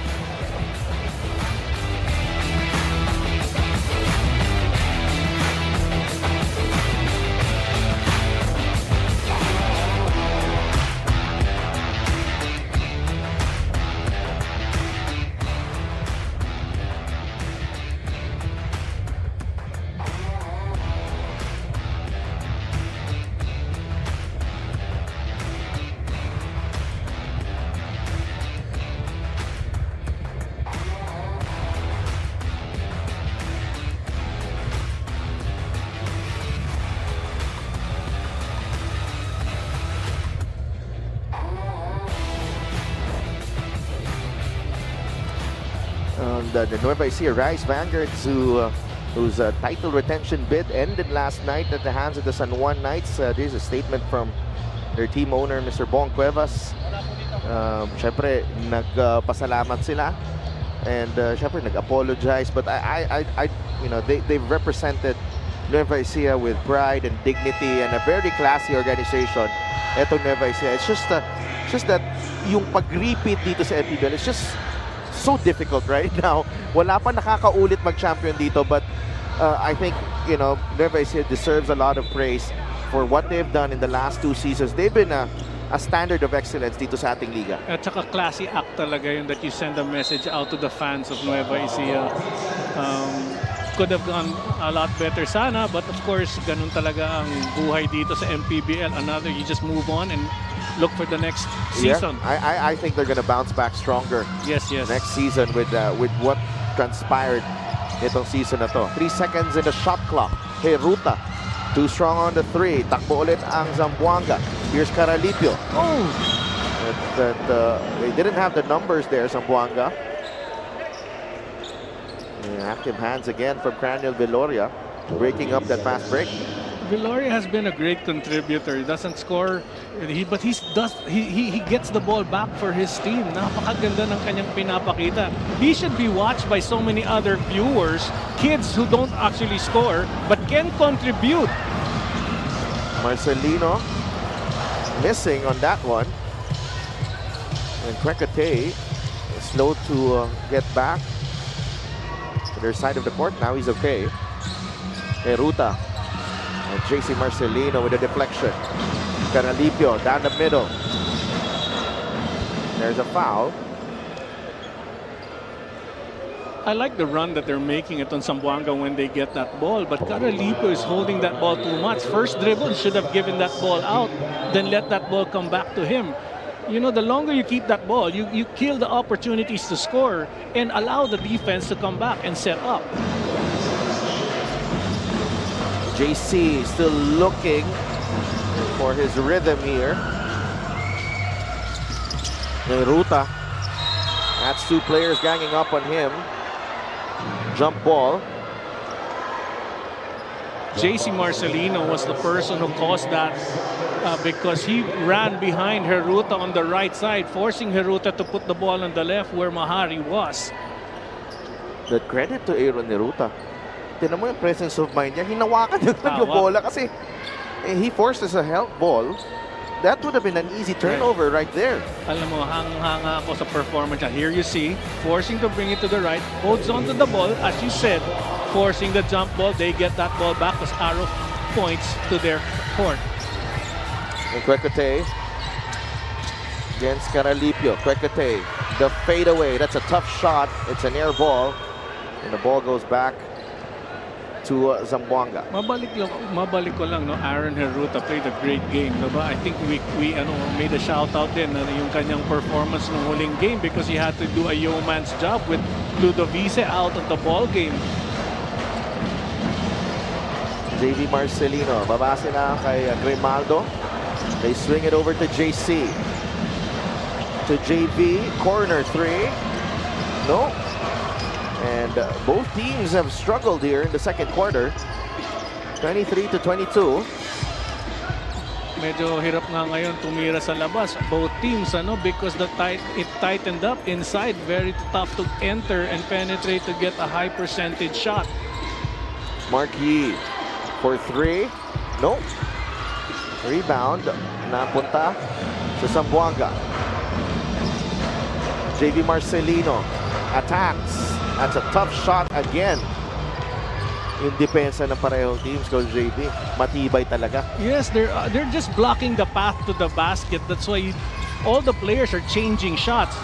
The Nueva Ecija Rice Vanguards, whose title retention bid ended last night at the hands of the San Juan Knights. This is a statement from their team owner, Mr. Bong Cuevas. Syempre, nagpasalamat sila and syempre nag-apologize, but they've represented Nueva Ecija with pride and dignity and a very classy organization. Etong Nueva Ecija, it's just that yung pag-repeat dito sa Mpbl, it's just so difficult right now. Wala pa nakakaulit mag-champion dito, but I think, Nueva Ecija deserves a lot of praise for what they've done in the last 2 seasons. They've been a standard of excellence dito sa ating liga. At saka classy act talaga yun, that you send a message out to the fans of Nueva Ecija. Could have gone a lot better sana, but of course, ganun talaga ang buhay dito sa MPBL. You just move on and look for the next season. Yeah, I think they're gonna bounce back stronger. Yes. Next season with what transpired itong season na to. 3 seconds in the shot clock. Heruta, too strong on the 3. Takbo ulit ang Zamboanga. Here's Caralipio. Oh! They didn't have the numbers there, Zamboanga. Active hands again from Craniel Viloria, breaking up that fast break. Viloria has been a great contributor. He doesn't score, but he gets the ball back for his team. Napakaganda ng kanyang pinapakita. He should be watched by so many other viewers, kids who don't actually score but can contribute. Marcelino missing on that one. And Kwekate is slow to get back to their side of the court. Now he's okay. Heruta. And JC Marcelino with a deflection. Caralipio down the middle. There's a foul. I like the run that they're making it on Zamboanga when they get that ball, but Caralipio is holding that ball too much. First dribble, should have given that ball out, then let that ball come back to him. The longer you keep that ball, you kill the opportunities to score and allow the defense to come back and set up. JC still looking for his rhythm here. Ruta. That's 2 players ganging up on him. Jump ball. JC Marcelino was the person who caused that because he ran behind Heruta on the right side, forcing Heruta to put the ball on the left where Mahari was. The credit to Aaron Heruta. Tinan mo yung presence of mind niya. Hinawakan niya yung bola kasi he forced us a help ball. That would have been an easy turnover right there. Alam mo, hanga ako sa performance. Here you see, forcing to bring it to the right, holds on to the ball, as you said, forcing the jump ball. They get that ball back as arrow points to their court. And Kwekate against Caralipio. Kwekate, the fadeaway. That's a tough shot. It's an air ball. And the ball goes back to Zamboanga. Mabalik ko lang, no? Aaron Heruta played a great game, no ba? I think we made a shout out din na yung kanyang performance ng huling game because he had to do a yeoman's job with Ludovice out of the ball game. JV Marcelino, babase na kay Grimaldo. They swing it over to JC. To JV, corner 3. No. And both teams have struggled here in the second quarter. 23 to 22. Medyo hirap nga ngayon tumira sa labas. Both teams, because it tightened up inside. Very tough to enter and penetrate to get a high percentage shot. Marquis for 3. No. Rebound. Napunta sa Zamboanga. JV Marcelino attacks. That's a tough shot again. Yung depensa ng parehong teams, Coach JV, matibay talaga. Yes, they're just blocking the path to the basket. That's why all the players are changing shots.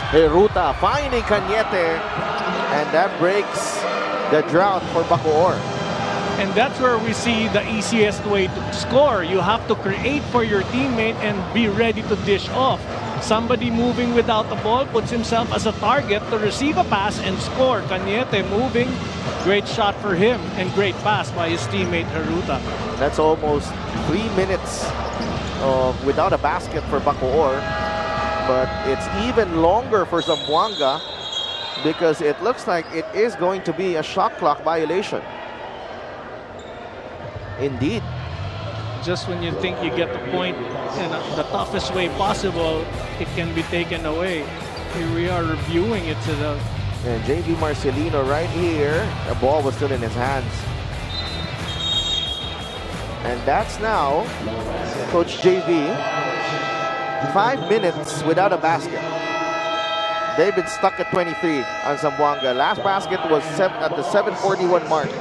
Heruta finding Cañete, and that breaks the drought for Bacoor. And that's where we see the easiest way to score. You have to create for your teammate and be ready to dish off. Somebody moving without the ball puts himself as a target to receive a pass and score. Cañete moving, great shot for him and great pass by his teammate Heruta. That's almost 3 minutes without a basket for Bacoor. But it's even longer for Zamboanga because it looks like it is going to be a shot clock violation. Indeed. Just when you think you get the point in the toughest way possible, it can be taken away. Here we are reviewing it to the... And JV Marcelino right here. The ball was still in his hands. And that's now Coach JV. 5 minutes without a basket. They've been stuck at 23 on Zamboanga. Last basket was at the 7:41 mark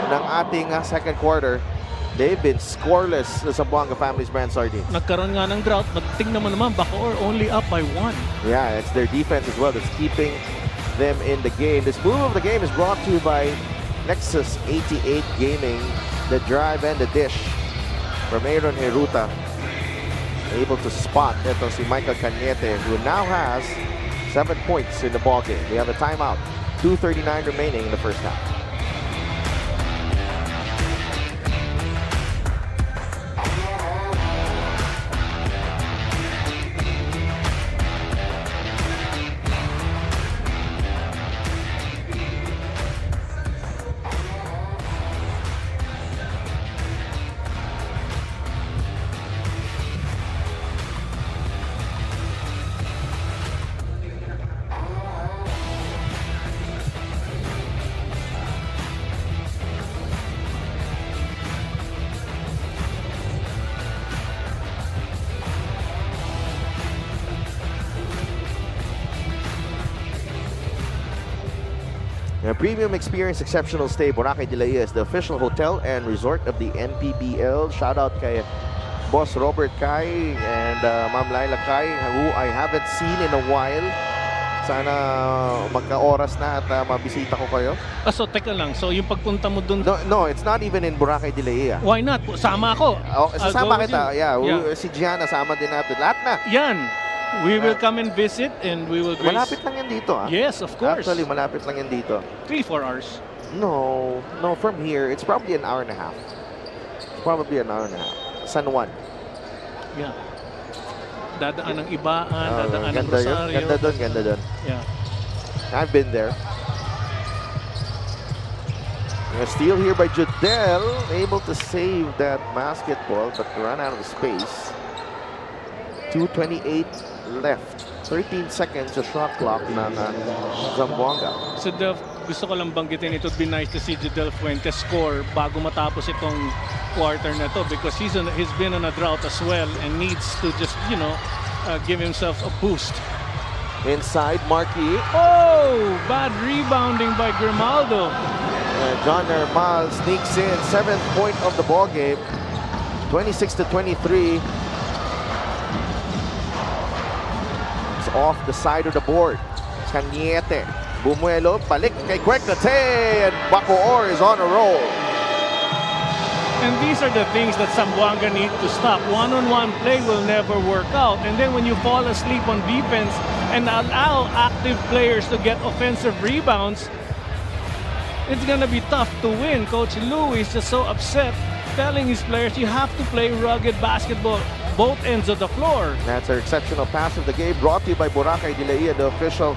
ng ating second quarter. They've been scoreless, the Zamboanga Family's Brand Sardines. Nagkaroon nga ng drought. Tingnan mo naman, Bacoor only up by 1. Yeah, it's their defense as well that's keeping them in the game. This move of the game is brought to you by Nexus 88 Gaming. The drive and the dish from Aaron Heruta. Able to spot ito si Michael Cañete, who now has 7 points in the ball game. We have a timeout. 2:39 remaining in the first half. A premium experience, exceptional stay. Boracay de la Isla is the official hotel and resort of the Mpbl. Shout out kay Boss Robert Kai and Ma'am Laila Kai, who I haven't seen in a while. Sana magka-oras na at mabisita ko kayo. So teka lang, so yung pagpunta mo dun... No, it's not even in Boracay de la Isla. Why not? Sama ako. Oh, sasama I'll go with kita. you. Yeah, si Gianna, sama din natin. Lahat na. Yan. We will come and visit and we will grace... Malapit lang yan dito. Yes, of course. Actually, malapit lang yan dito. 3-4 hours. No, from here, it's probably an hour and a half. It's probably an hour and a half. San Juan. Yeah. Dadaan ng Ibaan, dadaan ng Rosario. Ganda doon. Yeah. I've been there. A steal here by Judel, able to save that basketball, but run out of space. 2:28 left. 13 seconds sa shot clock ng Zamboanga. So gusto ko lang banggitin, it would be nice to see Judel Fuentes score bago matapos itong quarter na to because he's been on a drought as well and needs to just, give himself a boost. Inside, Marquis. Oh! Bad rebounding by Grimaldo. John Hermal sneaks in. 7th point of the ball game. 26-23. It's off the side of the board. Cañete Bumuelo, balik kay Quecate, and Bacoor is on a roll. And these are the things that Zamboanga need to stop. One-on-one play will never work out. And then when you fall asleep on defense and allow active players to get offensive rebounds, it's going to be tough to win. Coach Louis is just so upset, telling his players, you have to play rugged basketball, both ends of the floor. That's our exceptional pass of the game, brought to you by Boracay Dilaia, the official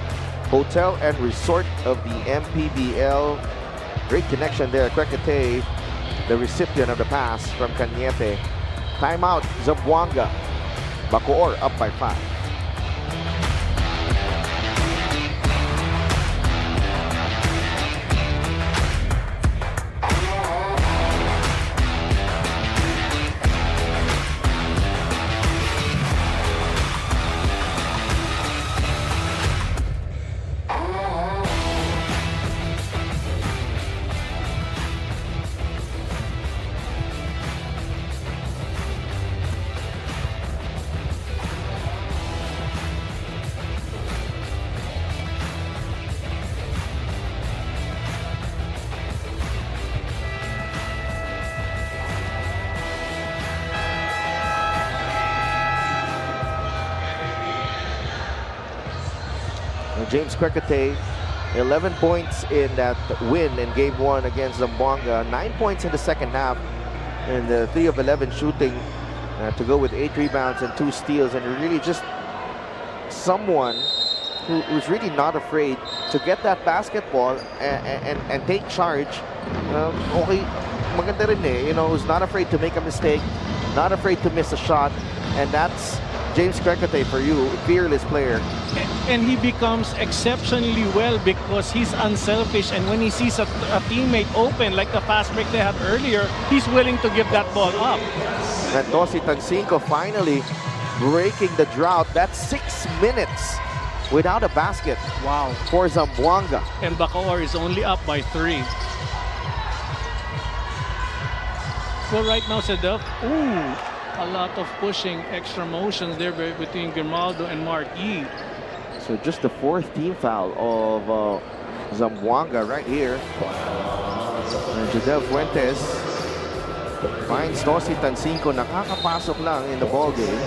hotel and resort of the Mpbl. Great connection there. Quecate, the recipient of the pass from Cañete. Timeout, Zamboanga. Bacoor up by 5. James Quecate, 11 points in that win in Game 1 against Zamboanga. 9 points in the second half, and 3 of 11 shooting to go with 8 rebounds and 2 steals. And really just someone who's really not afraid to get that basketball and take charge. Okay, maganda rin eh. You know, who's not afraid to make a mistake, not afraid to miss a shot. And that's James Quecate for you, fearless player. And he becomes exceptionally well because he's unselfish, and when he sees a teammate open, like the fast break they had earlier, he's willing to give that ball up. And Tosi Tansinko finally breaking the drought. That's 6 minutes without a basket. Wow. For Zamboanga. And Bacoor is only up by 3. Well, right now, Sedef, a lot of pushing, extra motions there between Grimaldo and Marquis. So just the 4th team foul of Zamboanga right here. And Jadel Fuentes finds Tosi Tansinko, nakakapasok lang in the ball game.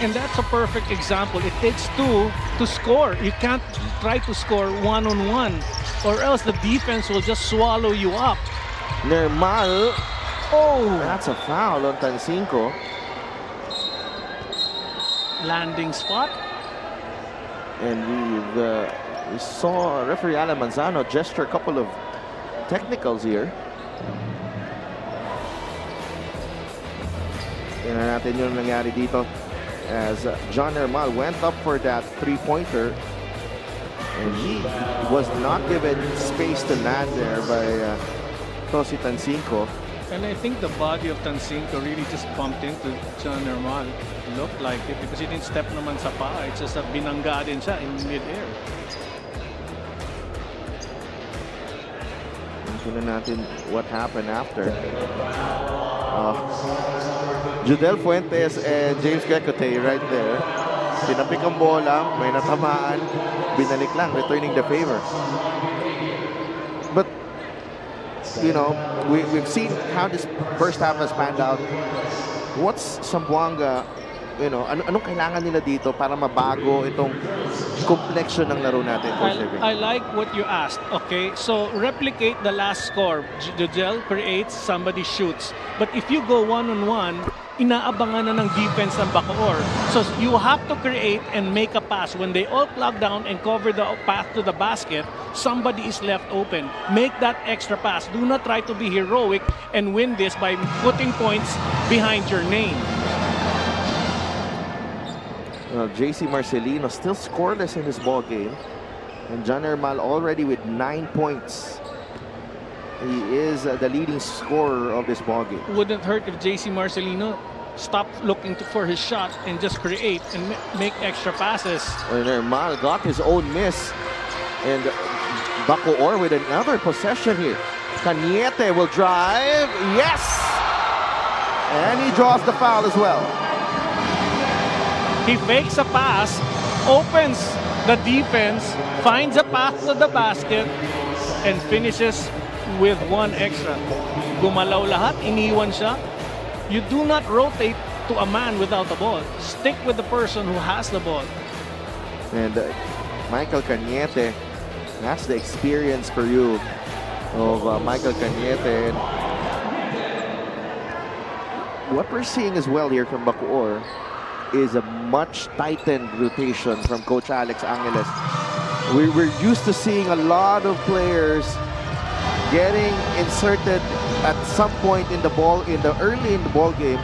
And that's a perfect example. It takes 2 to score. You can't try to score one-on-one, or else the defense will just swallow you up. Nermal. Oh! That's a foul on Tansinko. Landing spot. And we saw referee Alan Manzano gesture a couple of technicals here. Tingnan natin yung nangyari dito as John Nermal went up for that three-pointer, and he was not given space to land there by Tosi Tansinko. And I think the body of Tansinko really just bumped into John Nermal. Looked like it because he didn't step naman sa paa. It's just that binangga din siya in mid-air. Tingnan natin what happened after. Judel Fuentes and James Quecate right there. Pinapik ang bola, may natamaan, binalik lang, returning the favor. But, you know, we've seen how this first half has panned out. What's Zamboanga, you know, anong kailangan nila dito para mabago itong complexion ng laro natin? I like what you asked, okay? So, replicate the last score. Judel creates, somebody shoots. But if you go one-on-one, inaabangan na ng defense ng Bacoor. So, you have to create and make a pass. When they all plug down and cover the path to the basket, somebody is left open. Make that extra pass. Do not try to be heroic and win this by putting points behind your name. Well, JC Marcelino still scoreless in this ball game. And John Nermal already with 9 points. He is the leading scorer of this ball game. Wouldn't hurt if JC Marcelino stopped looking for his shot and just create and make extra passes. Well, Nermal got his own miss. And Bacoor with another possession here. Cañete will drive. Yes! And he draws the foul as well. He fakes a pass, opens the defense finds a path to the basket and finishes with one extra. Gumalaw lahat, iniwan siya. You do not rotate to a man without the ball. Stick with the person who has the ball. And Michael Cañete, that's the experience for you of Michael Cañete. And what we're seeing as well here from Bacoor is a much tightened rotation from Coach Alex Angeles. We're used to seeing a lot of players getting inserted at some point in the early in the ball game.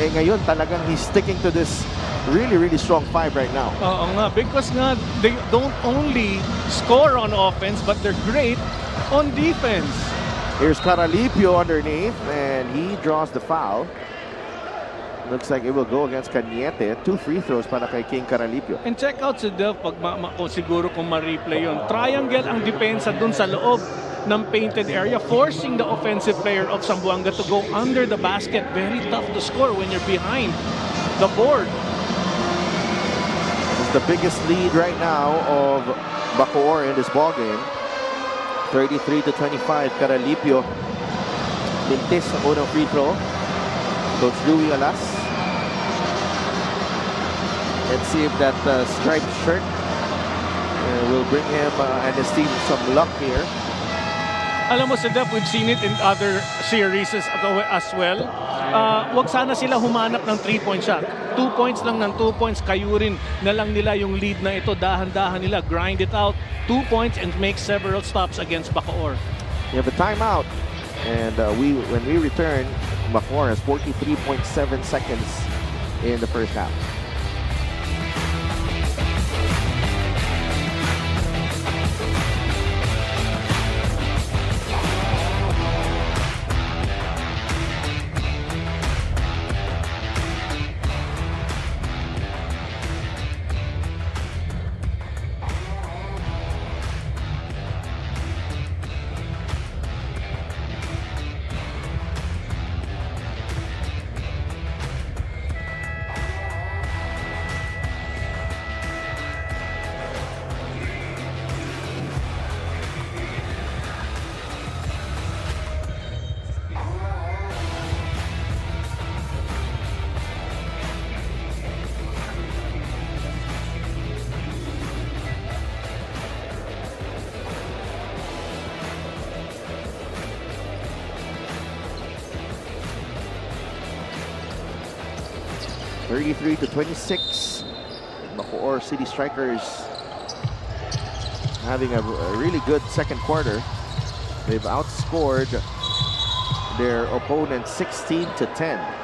Eh ngayon talagang he's sticking to this really strong five right now. Oo nga, because nga they don't only score on offense but they're great on defense. Here's Caralipio underneath and he draws the foul. Looks like it will go against Cañete. 2 free throws para kay King Caralipio. And check out si Dev pag siguro kung ma-replay yun. Triangle ang depensa dun sa loob ng painted area, forcing the offensive player of Zamboanga to go under the basket. Very tough to score when you're behind the board. It's the biggest lead right now of Bacoor in this ball game. 33-25. Caralipio mintis ang unang free throw. Coach Louie Alas. Let's see if that striped shirt will bring him and his team some luck here. Alam mo, Sedef, we've seen it in other series as well. Wag sana sila humanap ng 3-point shot. 2 points lang ng 2 points, kayurin na lang nila yung lead na ito. Dahan-dahan nila, grind it out. 2 points and make several stops against Bacoor. We have a timeout. And when we return, Bacoor has 43.7 seconds in the first half. to 26. Bacoor City Strikers having a really good second quarter. They've outscored their opponent 16-10.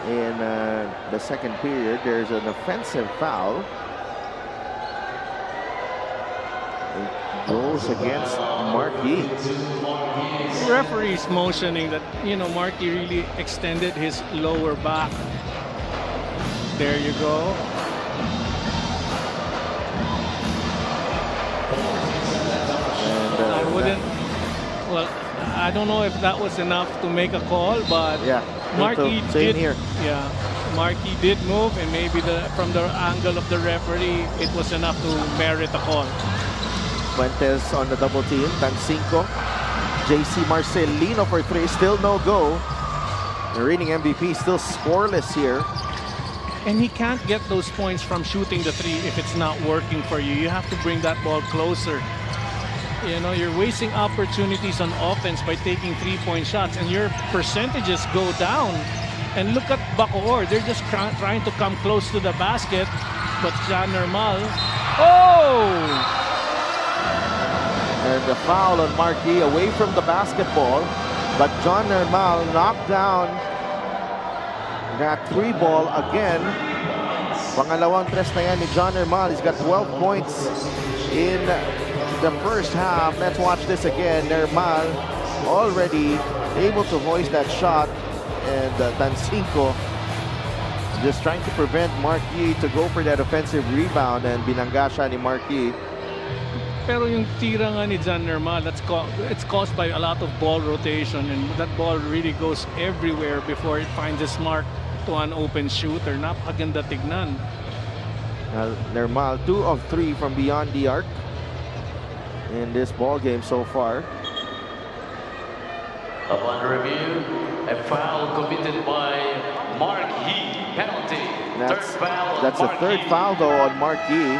In the second period, there's an offensive foul. It goes against Marquis. Referee's motioning that, Marquis really extended his lower back. There you go. And, I wouldn't. Well, I don't know if that was enough to make a call, but yeah, Marquis same did. Here. Yeah, Marquis did move, and maybe from the angle of the referee, it was enough to merit a call. Fuentes on the double team. Tancinco. JC Marcelino for 3. Still no go. The reigning MVP still scoreless here. And he can't get those points from shooting the 3 if it's not working for you. You have to bring that ball closer. You're wasting opportunities on offense by taking 3-point shots, and your percentages go down. And look at Bacoor. They're just trying to come close to the basket. But John Normal. Oh! And the foul on Marquis away from the basketball. But John Normal knocked down that 3 ball again. Pangalawang tres na yan ni John Normal. He's got 12 points in the first half. Let's watch this again. Normal already able to voice that shot. And Tancinco just trying to prevent Marquis to go for that offensive rebound. And binangga siya ni Marquis. Pero yung tira nga ni John Normal, it's caused by a lot of ball rotation, and that ball really goes everywhere before it finds its mark to an open shooter. Napakaganda tignan. Nermal, 2 of 3 from beyond the arc in this ball game so far. Upon review, a foul committed by Mark He. Penalty. That's a third foul though on Mark Yee.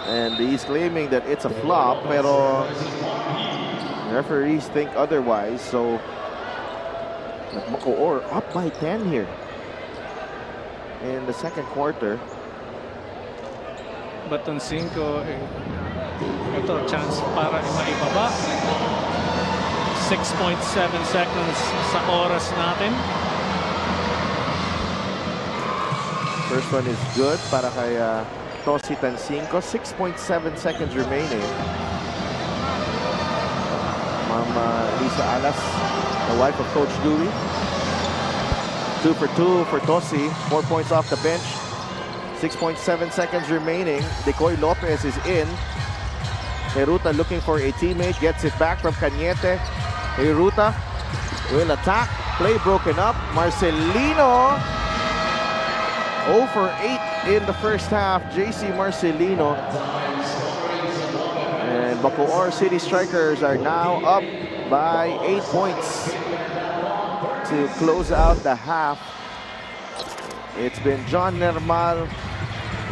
And he's claiming that it's a flop, pero referees think otherwise. So Bacoor up by 10 here in the second quarter. Baton 5, ito chance para maibaba. 6.7 seconds sa oras natin. First one is good para kay Tosi Tancinco. 6.7 seconds remaining. Mama Lisa Alas, the wife of Coach Dewey. 2 for 2 for Tosi. 4 points off the bench. 6.7 seconds remaining. Decoy Lopez is in. Heruta looking for a teammate. Gets it back from Cañete. Heruta will attack. Play broken up. Marcelino. 0 for 8 in the first half. JC Marcelino. And Bacoor City Strikers are now up by 8 points to close out the half. It's been John Nermal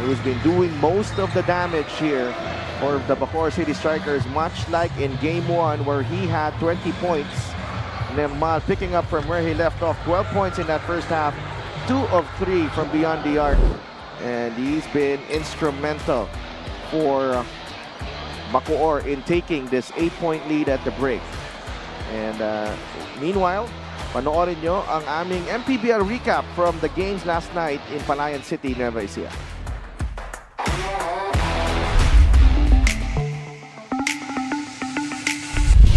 who's been doing most of the damage here for the Bacoor City Strikers, much like in Game 1 where he had 20 points. Nermal picking up from where he left off, 12 points in that first half, 2 of 3 from beyond the arc. And he's been instrumental for Bacoor in taking this 8-point lead at the break. And meanwhile, panoorin nyo ang aming Mpbl recap from the games last night in Palayan City, Nueva Ecija.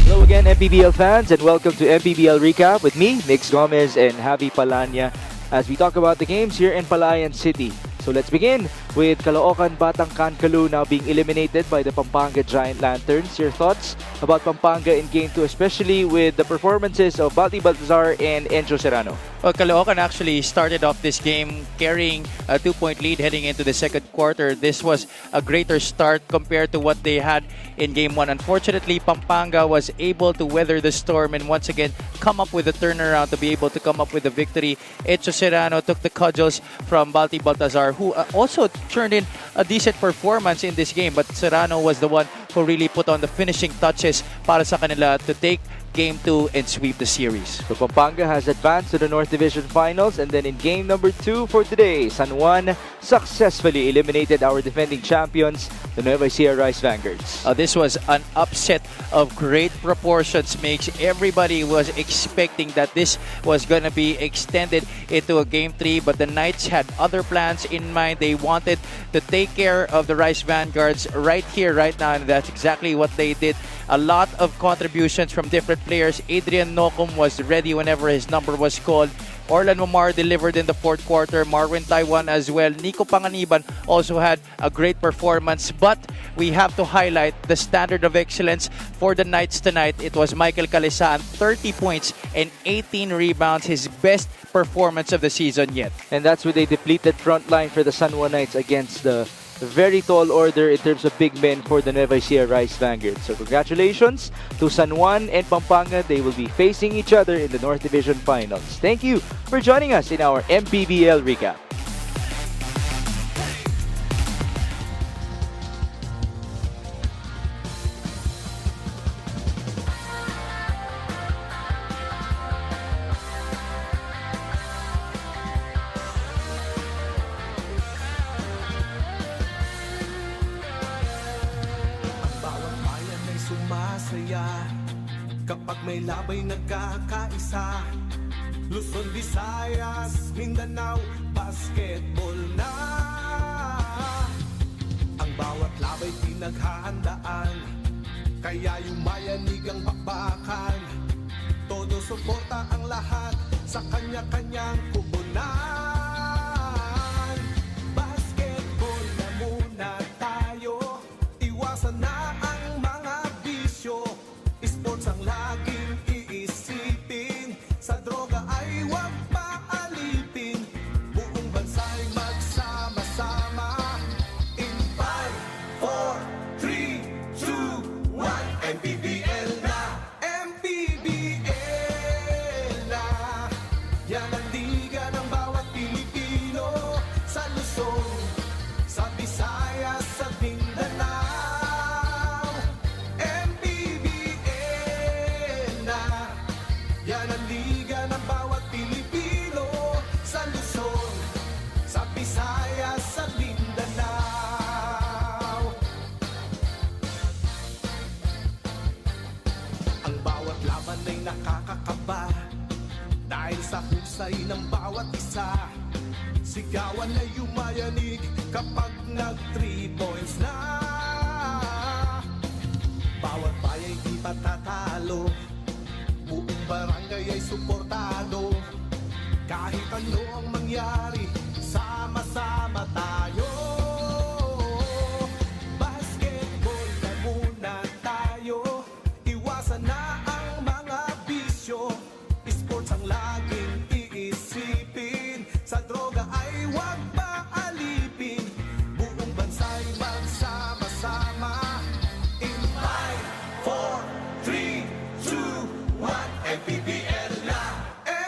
Hello again, Mpbl fans, and welcome to Mpbl Recap with me, Mix Gomez and Javi Palanya, as we talk about the games here in Palayan City. So let's begin with Caloocan Batang Kankalu now being eliminated by the Pampanga Giant Lanterns. Your thoughts about Pampanga in Game 2, especially with the performances of Balti Baltazar and Enzo Serrano? Well, Caloocan actually started off this game carrying a 2-point lead heading into the second quarter. This was a greater start compared to what they had in Game 1. Unfortunately, Pampanga was able to weather the storm and once again come up with a turnaround to be able to come up with a victory. Enzo Serrano took the cudgels from Balti Baltazar, who also turned in a decent performance in this game, but Serrano was the one who really put on the finishing touches para sa kanila to take Game 2 and sweep the series. So Pampanga has advanced to the North Division Finals, and then in game number 2 for today, San Juan successfully eliminated our defending champions, the Nueva Ecija Rice Vanguards. This was an upset of great proportions. Makes everybody was expecting that this was going to be extended into a Game 3, but the Knights had other plans in mind. They wanted to take care of the Rice Vanguards right here, right now, and that's exactly what they did. A lot of contributions from different players. Adrian Nocum was ready whenever his number was called. Orlan Momar delivered in the fourth quarter. Marwin Taiwan as well. Nico Panganiban also had a great performance. But we have to highlight the standard of excellence for the Knights tonight. It was Michael Calisan, 30 points and 18 rebounds. His best performance of the season yet. And that's with a depleted front line for the San Juan Knights against the very tall order in terms of big men for the Nueva Ecija Rice Vanguard. So congratulations to San Juan and Pampanga. They will be facing each other in the North Division Finals. Thank you for joining us in our Mpbl Recap. Kapag may labay nagkakaisa, Luzon, Visayas, Mindanao, basketball na. Ang bawat labay pinaghahandaan, kaya yumayanig ang bakbakan. Todo suporta ang lahat sa kanya-kanyang kubunan. Basketball na muna tayo, iwasan na ang mga bisyo. Sports ang laging iisipin, sa droga ay huwag paalipin. Buong bansa'y magsama-sama, husay ng bawat isa. Sigawan ay yumayanig kapag nag 3 points na. Bawat bayay di patatalo, buong barangay ay suportado. Kahit ano ang mangyari, sama-sama tayo. Basketball na muna tayo, iwasan na ang mga bisyo. Sports ang laging iisipin, sa droga ay huwag paalipin. Buong bansa'y magsama-sama. In 5, 4, 3, 2, 1, MPBL na!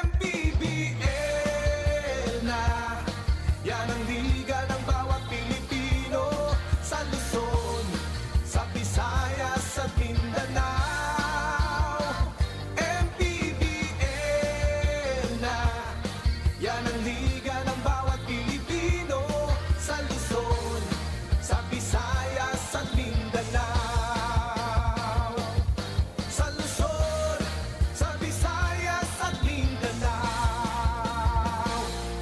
MPBL na! Yan ang liga ng bawat Pilipino, sa Luzon, sa Visayas at Mindanao. MPBL na! Yan ang liga ng bawat Pilipino, sa Luzon, sa Visayas at Mindanao. Sa Luzon, sa Visayas at Mindanao.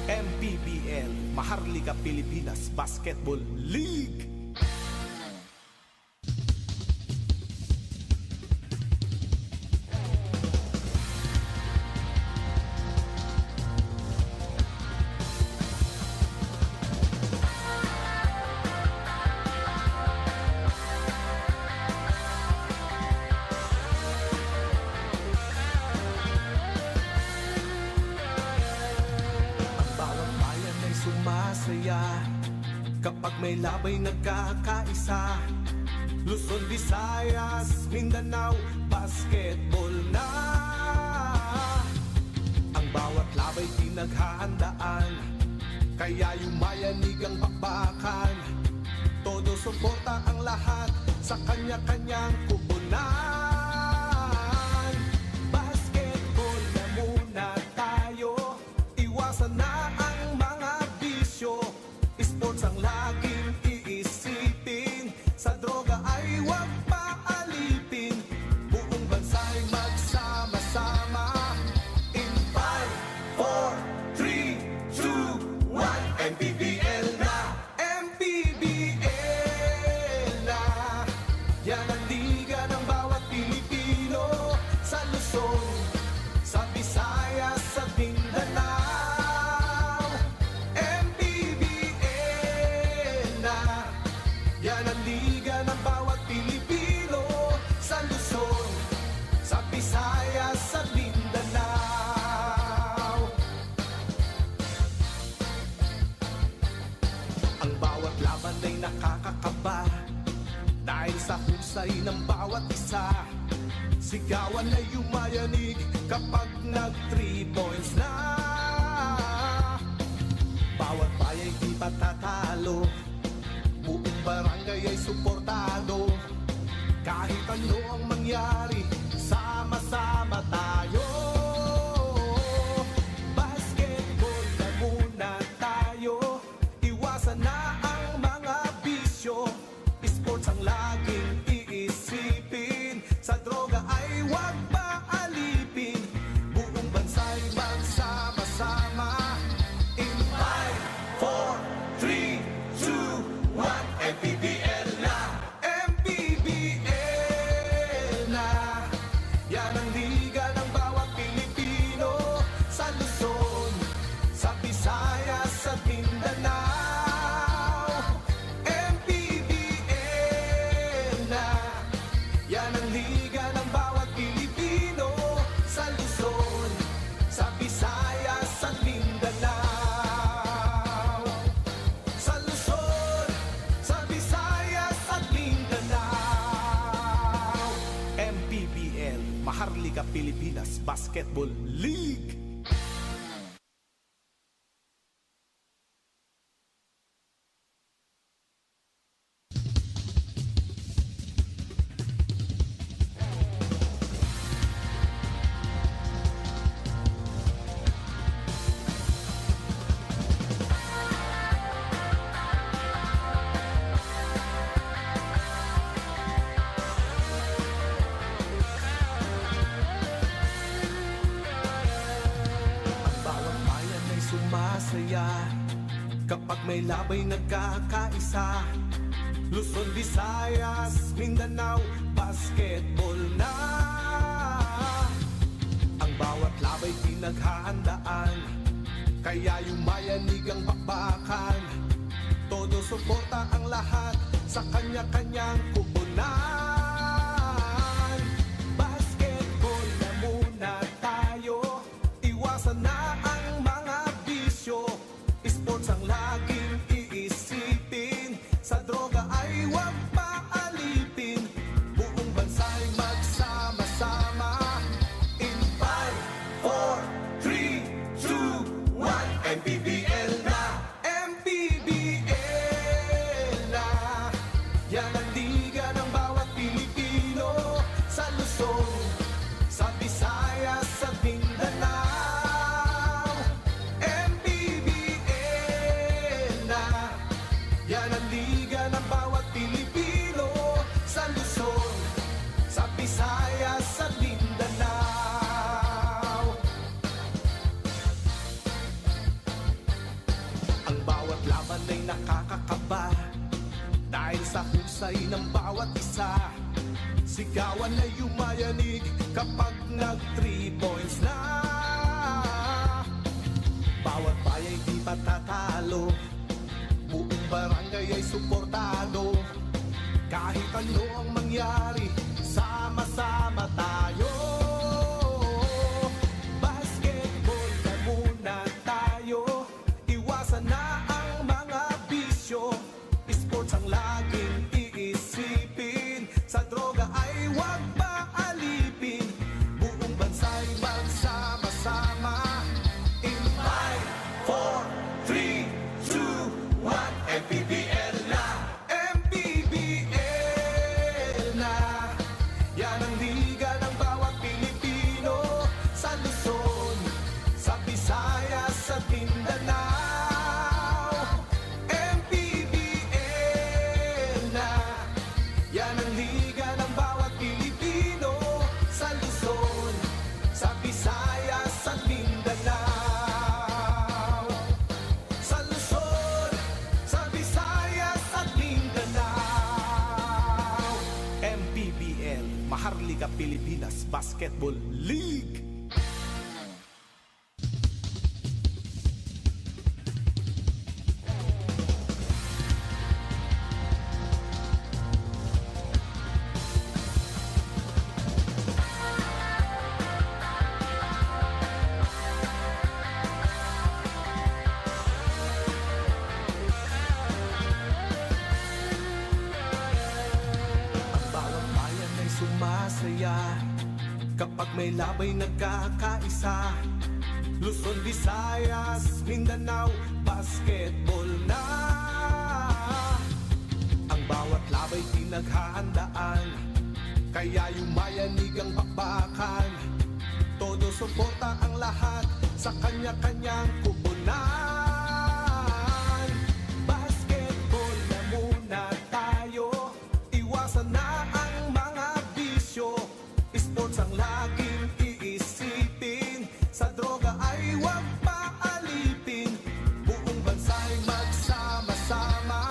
MPBL, Maharlika Pilipinas Basketball League. Ang bawat bayan ay sumasaya kapag may labay nagkakaisa. Luzon, Visayas, Mindanao, basketball na. Ang bawat labay pinaghahandaan, kaya yumayanig ang bakbakan. Todo suporta ang lahat sa kanya-kanyang kubunan. Basketball na muna tayo, iwasan na ang mga bisyo. Sports ang laging iisipin, sa droga ay huwag paalipin. Buong bansa'y magsama-sama. In 5, 4, 3, 2, 1, MPBL na! MPBL na! Yan ang liga ng bawat Pilipino, sa Luzon, sa Visayas at Mindanao. MPBL na! Yan ang liga ng bawat Pilipino, sa Luzon, sa Visayas at Mindanao. Ang bawat laban ay nakakakaba, dahil sa husay ng bawat isa. Sigawan ay yumayanig kapag nag 3 points na. Bawat bayay di patatalo, buong barangay ay suportado. Kahit ano ang mangyari, sama-sama tayo. Basketball na muna tayo, iwasan na ang mga bisyo. Sports ang laging iisipin, sa droga ay huwag paalipin. Buong bansa'y magsama-sama. In 5, 4, 3, 2, 1, MPBL na! MPBL na! Yan ang liga ng bawat Pilipino, sa Luzon, sa Visayas at Mindanao. MPBL na! Yan ang liga ng bawat Pilipino, sa Luzon, sa Visayas at Mindanao. Sa Luzon, sa Visayas at Mindanao. MPBL, Maharlika Pilipinas Basketball League. may labay nagkakaisa, Luzon, Visayas, Mindanao, basketball na. Ang bawat labay pinaghahandaan, kaya yumayanig ang bakbakan. Todo suporta ang lahat sa kanya-kanyang kupunan. Basketball na muna tayo, iwasan na ang mga bisyo. Sports ang laging iisipin, sa droga ay huwag paalipin. Buong bansa'y magsama-sama. In 5, 4, 3, 2, 1, MPBL na, MPBL na. Yan ang liga ng bawat Pilipino, sa Luzon, sa Visayas, sa Mindanao. MPBL na. Yan ang liga ng bawat Pilipino, sa Luzon, sa Visayas, sa Mindanao. Ang bawat laban ay nakakakaba, dahil sa husay ng bawat isa. Sigawan ay yumayanig kapag nag-3 points na. Bawat bayay di patatalo, buong barangay ay suportado. Kahit ano ang mangyari, sama-sama tayo. Basketball na muna tayo, iwasan na ang mga bisyo. Sports ang laging iisipin, sa droga ay huwag paalipin. Buong bansa'y magsama-sama. In 5, 4, 3, 2, 1, MPBL na, MPBL na. Yan ang liga ng bawat Pilipino, sa Luzon, sa Visayas, sa Mindanao. MPBL na. Yan ang liga ng bawat Pilipino, sa Luzon, sa Visayas, sa Mindanao. Sa Luzon, sa Visayas, at Mindanao. MPBL, Maharlika Pilipinas Basketball League. Ang bawat bayan ay sumasaya kapag may labay nagkakaisa. Luzon, Visayas, Mindanao, basketball na. Ang bawat labay pinaghahandaan, kaya yumayanig ang bakbakan. Todo suporta ang lahat sa kanya-kanyang kupunan. Basketball na muna tayo, iwasan na ang mga bisyo. Sports ang laging iisipin, sa droga ay huwag paalipin. Buong bansa'y magsama-sama.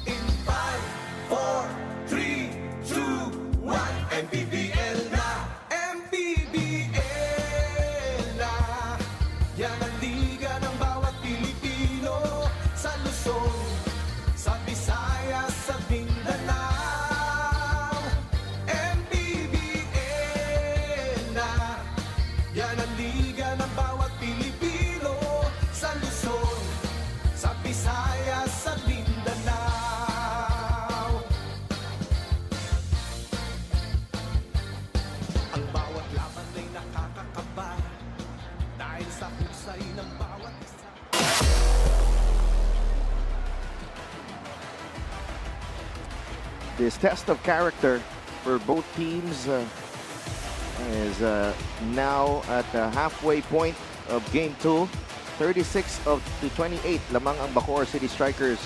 In 5, 4, 3, 2, 1, MPBL na, MPBL na. Yan ang liga ng bawat Pilipino, sa Luzon, sa Visayas, sa Mindanao. MPBL na. Yan ang liga ng bawat Pilipino, sa Luzon, sa Visayas, sa Mindanao. Ang bawat laban ay nakakakaba, dahil sa husay ng bawat isa. This test of character for both teams is now at the halfway point of Game 2. 36 to 28 lamang ang Bacoor City Strikers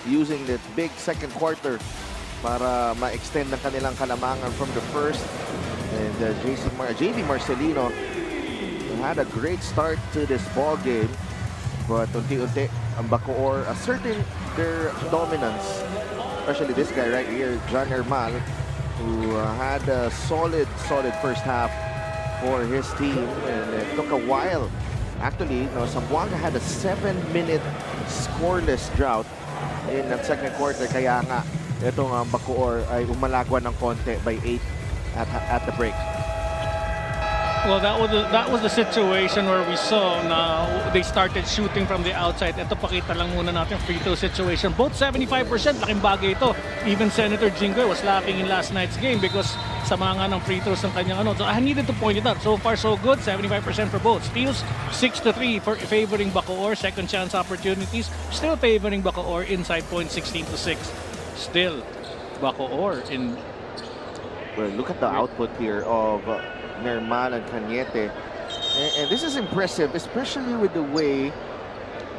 using that big second quarter para ma-extend ang kanilang kalamangan from the first. And JV Marcelino had a great start to this ball game, but unti-unti ang Bacoor asserting their dominance, especially this guy right here, John Hermal, who had a solid first half for his team, and it took a while. Actually, no, Zamboanga had a 7-minute scoreless drought in the second quarter, kaya nga itong Bacoor ay umalagwan ng konti by 8 at the break. Well, that was the situation where we saw na they started shooting from the outside. Ito, pakita lang muna natin free throw situation. Both 75%, laking bagay ito. Even Senator Jinggoy was laughing in last night's game because sama nga ng free throws ng kanyang ano. So I needed to point it out. So far, so good. 75% for both. Steals 6-3 for favoring Bacoor. Second chance opportunities still favoring Bacoor inside point 16-6. Still Bacoor in. Well, look at the output here of Nermal and Cañete. And this is impressive, especially with the way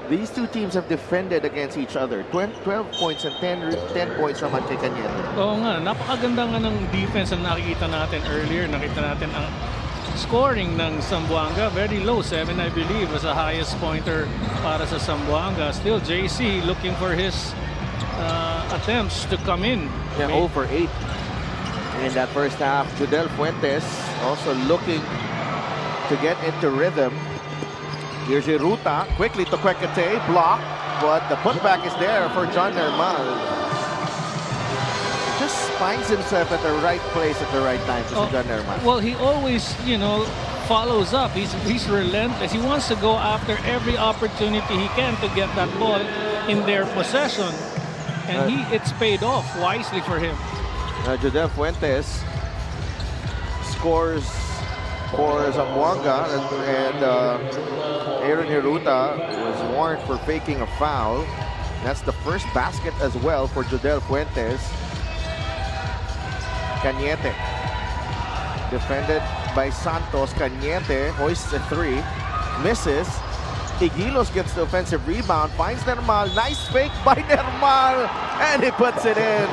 these two teams have defended against each other. 12 points and 10 points naman kay Cañete. Oo nga, napakaganda nga ng defense na nakikita natin earlier. Nakita natin ang scoring ng Zamboanga. Very low, 7 I believe was the highest pointer para sa Zamboanga. Still, JC looking for his attempts to come in. Yeah, 0 for 8. In that first half, Judel Fuentes also looking to get into rhythm. Here's Iruta, quickly to Kwekete, block, but the putback is there for John Nermal. Just finds himself at the right place at the right time, John Nermal. Well, he always, follows up. He's relentless. He wants to go after every opportunity he can to get that ball in their possession. And it's paid off wisely for him. Judel Fuentes scores for Zamboanga, and Aaron Hiruta was warned for faking a foul. That's the first basket as well for Judel Fuentes. Cañete defended by Santos. Cañete hoists a 3, misses. Igilos gets the offensive rebound, finds Nermal. Nice fake by Nermal, and he puts it in.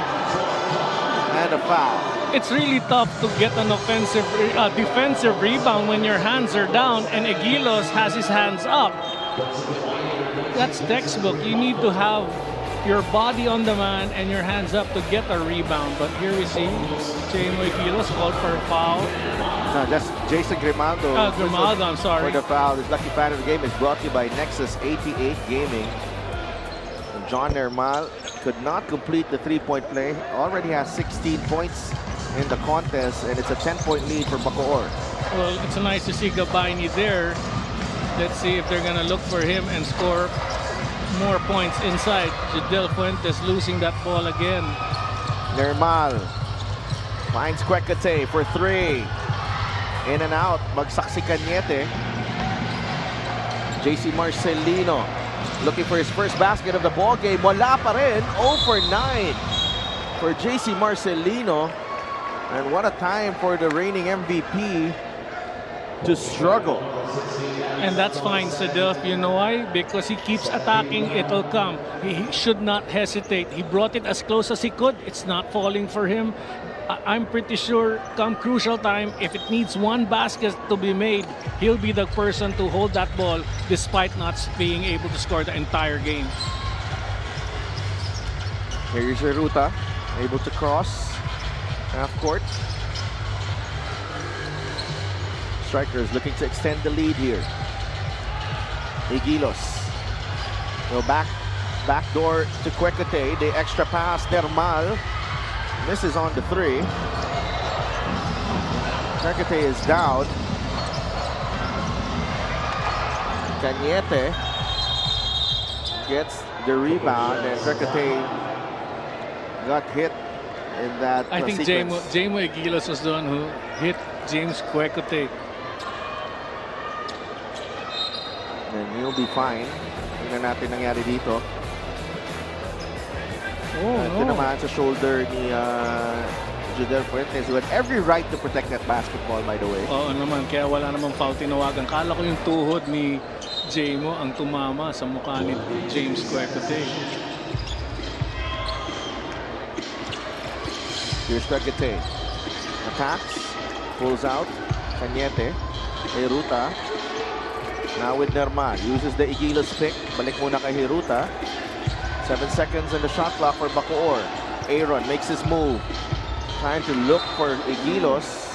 And a foul. It's really tough to get an defensive rebound when your hands are down and Igilos has his hands up. That's textbook. You need to have your body on the man and your hands up to get a rebound. But here we see Jamo Igilos called for a foul. No, that's Jason Grimaldo. Grimaldo, I'm sorry. For the foul. This lucky fan of the game is brought to you by Nexus 88 Gaming. And John Nermal could not complete the three-point play. Already has 16 points in the contest, and it's a 10-point lead for Bacoor. Well, it's nice to see Gabayni there. Let's see if they're gonna look for him and score more points inside. Judel Fuentes losing that ball again. Nermal finds Kwekete for 3. In and out. Bagsak si Cañete. JC Marcelino looking for his first basket of the ball game. Wala pa rin. 0 for 9 for JC Marcelino. And what a time for the reigning MVP to struggle. And that's fine, Sedef. You know why? Because he keeps attacking, it'll come. He should not hesitate. He brought it as close as he could. It's not falling for him. I'm pretty sure come crucial time, if it needs one basket to be made, he'll be the person to hold that ball despite not being able to score the entire game. Here's Ruta, able to cross half court. Strikers looking to extend the lead here. Igilos. Go backdoor to Kwekete. The extra pass, Nermal. Misses on the 3. Kwekete is down. Cañete gets the rebound, and Kwekete got hit in that I think sequence. Jamo Igilos was the one who hit James Kwekete. And he'll be fine. Tingnan natin nangyari dito. Ito naman sa shoulder ni Judel Fuentes, who had every right to protect that basketball, by the way. Oo naman, kaya wala namang foul tinawagan. Kala ko yung tuhod ni Jamo ang tumama sa mukha ni James Kwekete. Here's Kwekete. Attacks. Pulls out. Cañete. Ruta. Now with Nerman, uses the Igilos pick. Balik muna kay Hiruta. 7 seconds in the shot clock for Bacoor. Aaron makes his move. Trying to look for Igilos.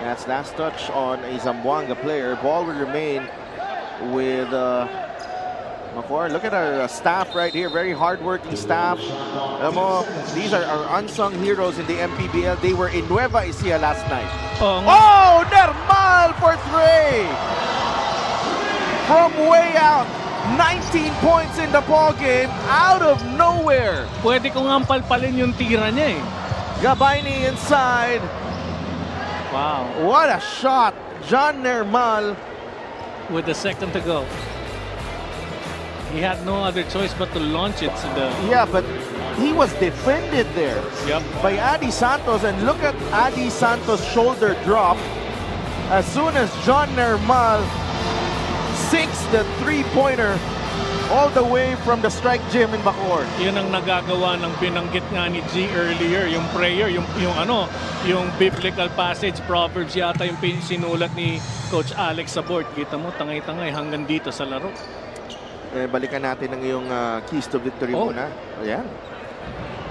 That's last touch on a Zamboanga player. Ball will remain with Bacoor. Look at our staff right here. Very hardworking staff. These are our unsung heroes in the Mpbl. They were in Nueva Ecija last night. Oh, Nermal for 3! From way out. 19 points in the ball game out of nowhere. Pwede kong ampalpalin yung tira niya eh. Gabayni inside. Wow. What a shot. John Nermal. With a second to go. He had no other choice but to launch it to the... Yeah, but he was defended there by Adi Santos. And look at Adi Santos' shoulder drop. As soon as John Nermal sinks the three-pointer all the way from the strike gym in Bacoor. Yun ang nagagawa ng binanggit nga ni G earlier, yung prayer, yung biblical passage, Proverbs yata yung sinulat ni Coach Alex sa board. Kita mo, tangay-tangay hanggang dito sa laro. Balikan natin ang iyong keys to victory muna. Ayan.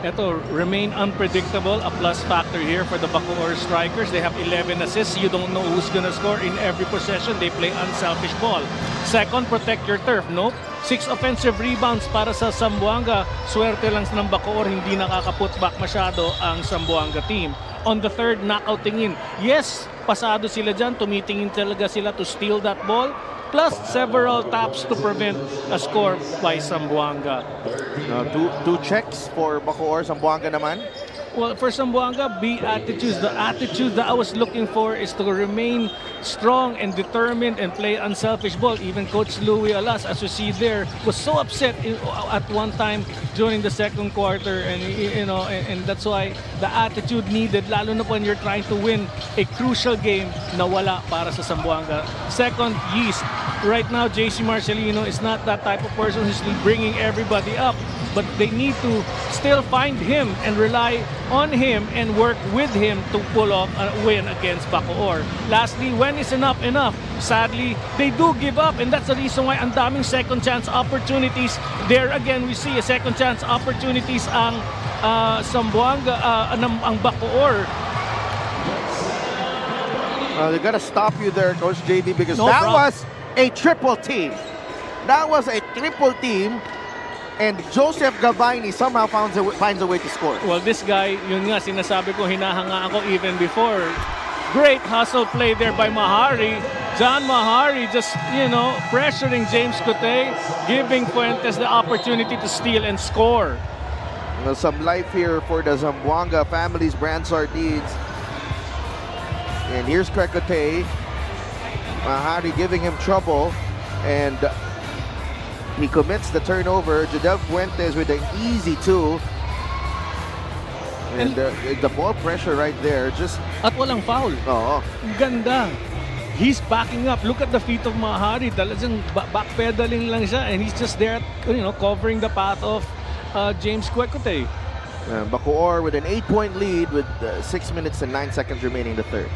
Ito, remain unpredictable, a plus factor here for the Bacoor strikers. They have 11 assists. You don't know who's gonna score in every possession. They play unselfish ball. Second, protect your turf. Nope. 6 offensive rebounds para sa Zamboanga. Swerte lang ng Bacoor, hindi nakaka-put back masyado ang Zamboanga team. On the third, knockout tingin. Yes, pasado sila dyan. Tumitingin talaga sila to steal that ball. Plus several taps to prevent a score by Zamboanga. Two checks for Bacoor. Zamboanga naman. Well, for Zamboanga, B attitudes. The attitude that I was looking for is to remain strong and determined and play unselfish ball. Even Coach Louie Alas, as you see there, was so upset at one time during the second quarter, and and that's why the attitude needed, lalo na when you're trying to win a crucial game, na wala para sa Zamboanga. Second, Yeast. Right now, JC Marcelino is not that type of person who's bringing everybody up, but they need to still find him and rely on him and work with him to pull off a win against Bacoor. Lastly, when is enough? Sadly, they do give up, and that's the reason why ang daming second chance opportunities. There again, we see a second chance opportunities ang Zamboanga, ang Bacoor. They gotta stop you there, Coach JB, because that was a triple team. That was a triple team. And Joseph Gabayni somehow finds a way to score. Well, this guy, yun nga, sinasabi ko, hinahanga ako even before. Great hustle play there by Mahari. John Mahari just, pressuring James Cote, giving Fuentes the opportunity to steal and score. Some life here for the Zamboanga family's brand sardines. And here's Cote. Mahari giving him trouble. And he commits the turnover. Jadel Fuentes with an easy 2. And the ball pressure right there. At walang foul. Oo. Ganda. He's backing up. Look at the feet of Mahari. Talagang backpedaling lang siya. And he's just there, covering the path of James Kwekute. Bacoor with an 8-point lead with 6 minutes and 9 seconds remaining in the third.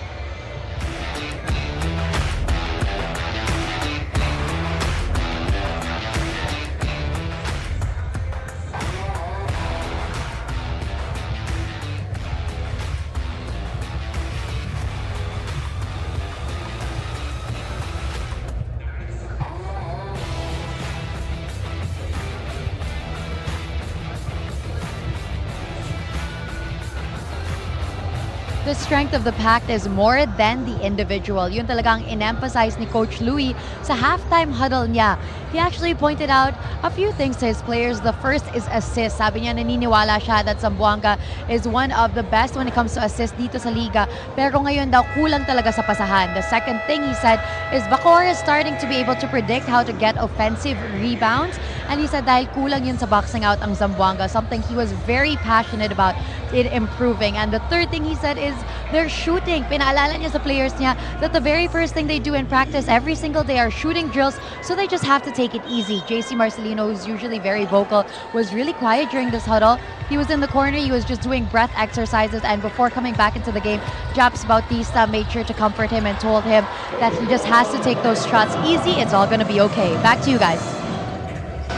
The strength of the pact is more than the individual. Yun talagang in-emphasize ni Coach Louie sa halftime huddle niya. He actually pointed out a few things to his players. The first is assist. Sabi niya naniniwala siya that Zamboanga is one of the best when it comes to assist dito sa liga. Pero ngayon daw kulang talaga sa pasahan. The second thing he said is Bacoor is starting to be able to predict how to get offensive rebounds And he said dahil kulang yun sa boxing out ang Zamboanga, something he was very passionate about it improving. And the third thing he said is their shooting. Pinaalala niya sa players niya that the very first thing they do in practice every single day are shooting drills, so they just have to take it easy. JC Marcelino, who's usually very vocal, was really quiet during this huddle. He was in the corner, he was just doing breath exercises, and before coming back into the game, Japs Bautista made sure to comfort him and told him that he just has to take those shots easy. It's all going to be okay. Back to you guys.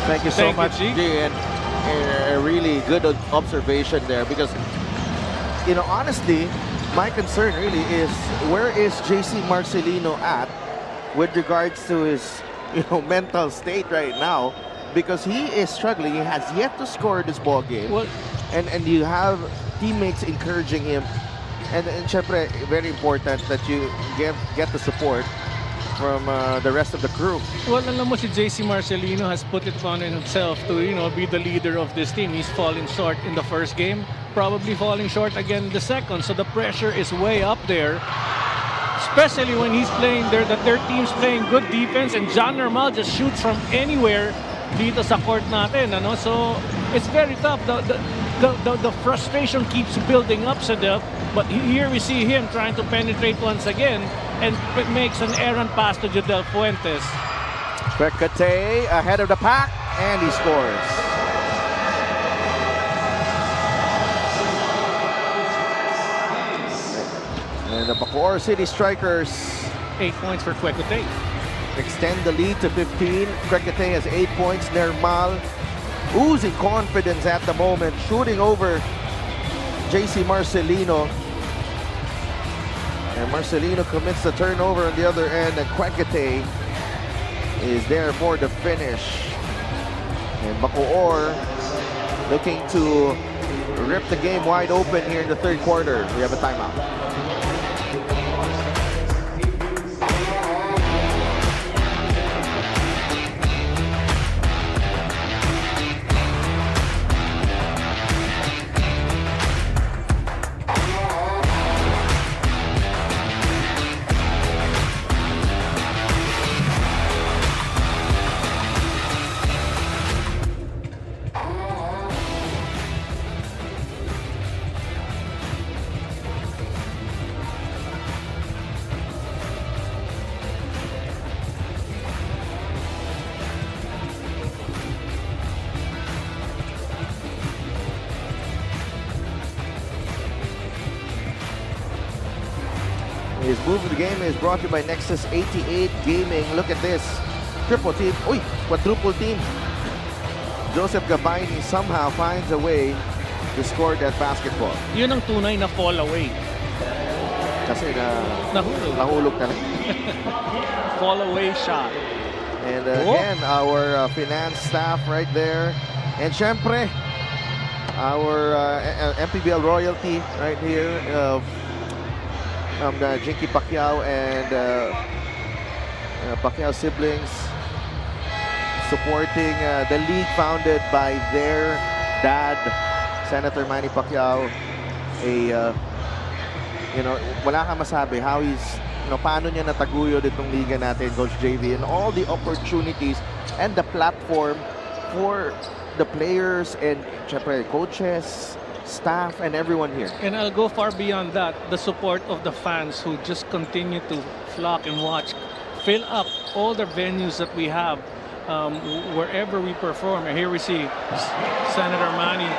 Thank you so Thank you, much, G. G. And a really good observation there because, you know, honestly, my concern really is where is JC Marcelino at with regards to his, you know, mental state right now, because he is struggling. He has yet to score this ball game. Well, and you have teammates encouraging him. And syempre, very important that you get the support from the rest of the crew. well, alam mo si JC Marcelino has put it upon himself to, you know, be the leader of this team. He's fallen short in the first game, probably falling short again in the second. So the pressure is way up there, especially when he's playing there, that their team's playing good defense, and John Normal just shoots from anywhere dito sa court natin, ano? So it's very tough. The frustration keeps building up sa depth, but here we see him trying to penetrate once again and makes an errant pass to Jodel Fuentes. Pekate ahead of the pack, and he scores. And the Bacoor City Strikers 8 points for Kwekute. extend the lead to 15. Pekate has 8 points. Nermal oozing confidence at the moment, shooting over JC Marcelino. And Marcelino commits the turnover on the other end, and Kwekate is there for the finish. And Bacoor looking to rip the game wide open here in the third quarter. We have a timeout. His move of the game is brought to you by Nexus 88 Gaming. Look at this. Triple team. Uy, quadruple team. Joseph Gabayni somehow finds a way to score that basketball. Yun ang tunay na fall away. Kasi Nahulog. nahulog talaga. Fall away shot. And again, our finance staff right there. And syempre, our Mpbl royalty right here. The Jinky Pacquiao and Pacquiao siblings supporting the league founded by their dad, Senator Manny Pacquiao. Wala kang masabi how he's, paano niya nataguyod itong liga natin, Coach JV, and all the opportunities and the platform for the players and syempre coaches, staff, and everyone here. And I'll go far beyond that. The support of the fans who just continue to flock and watch, fill up all the venues that we have wherever we perform. And here we see Senator Manny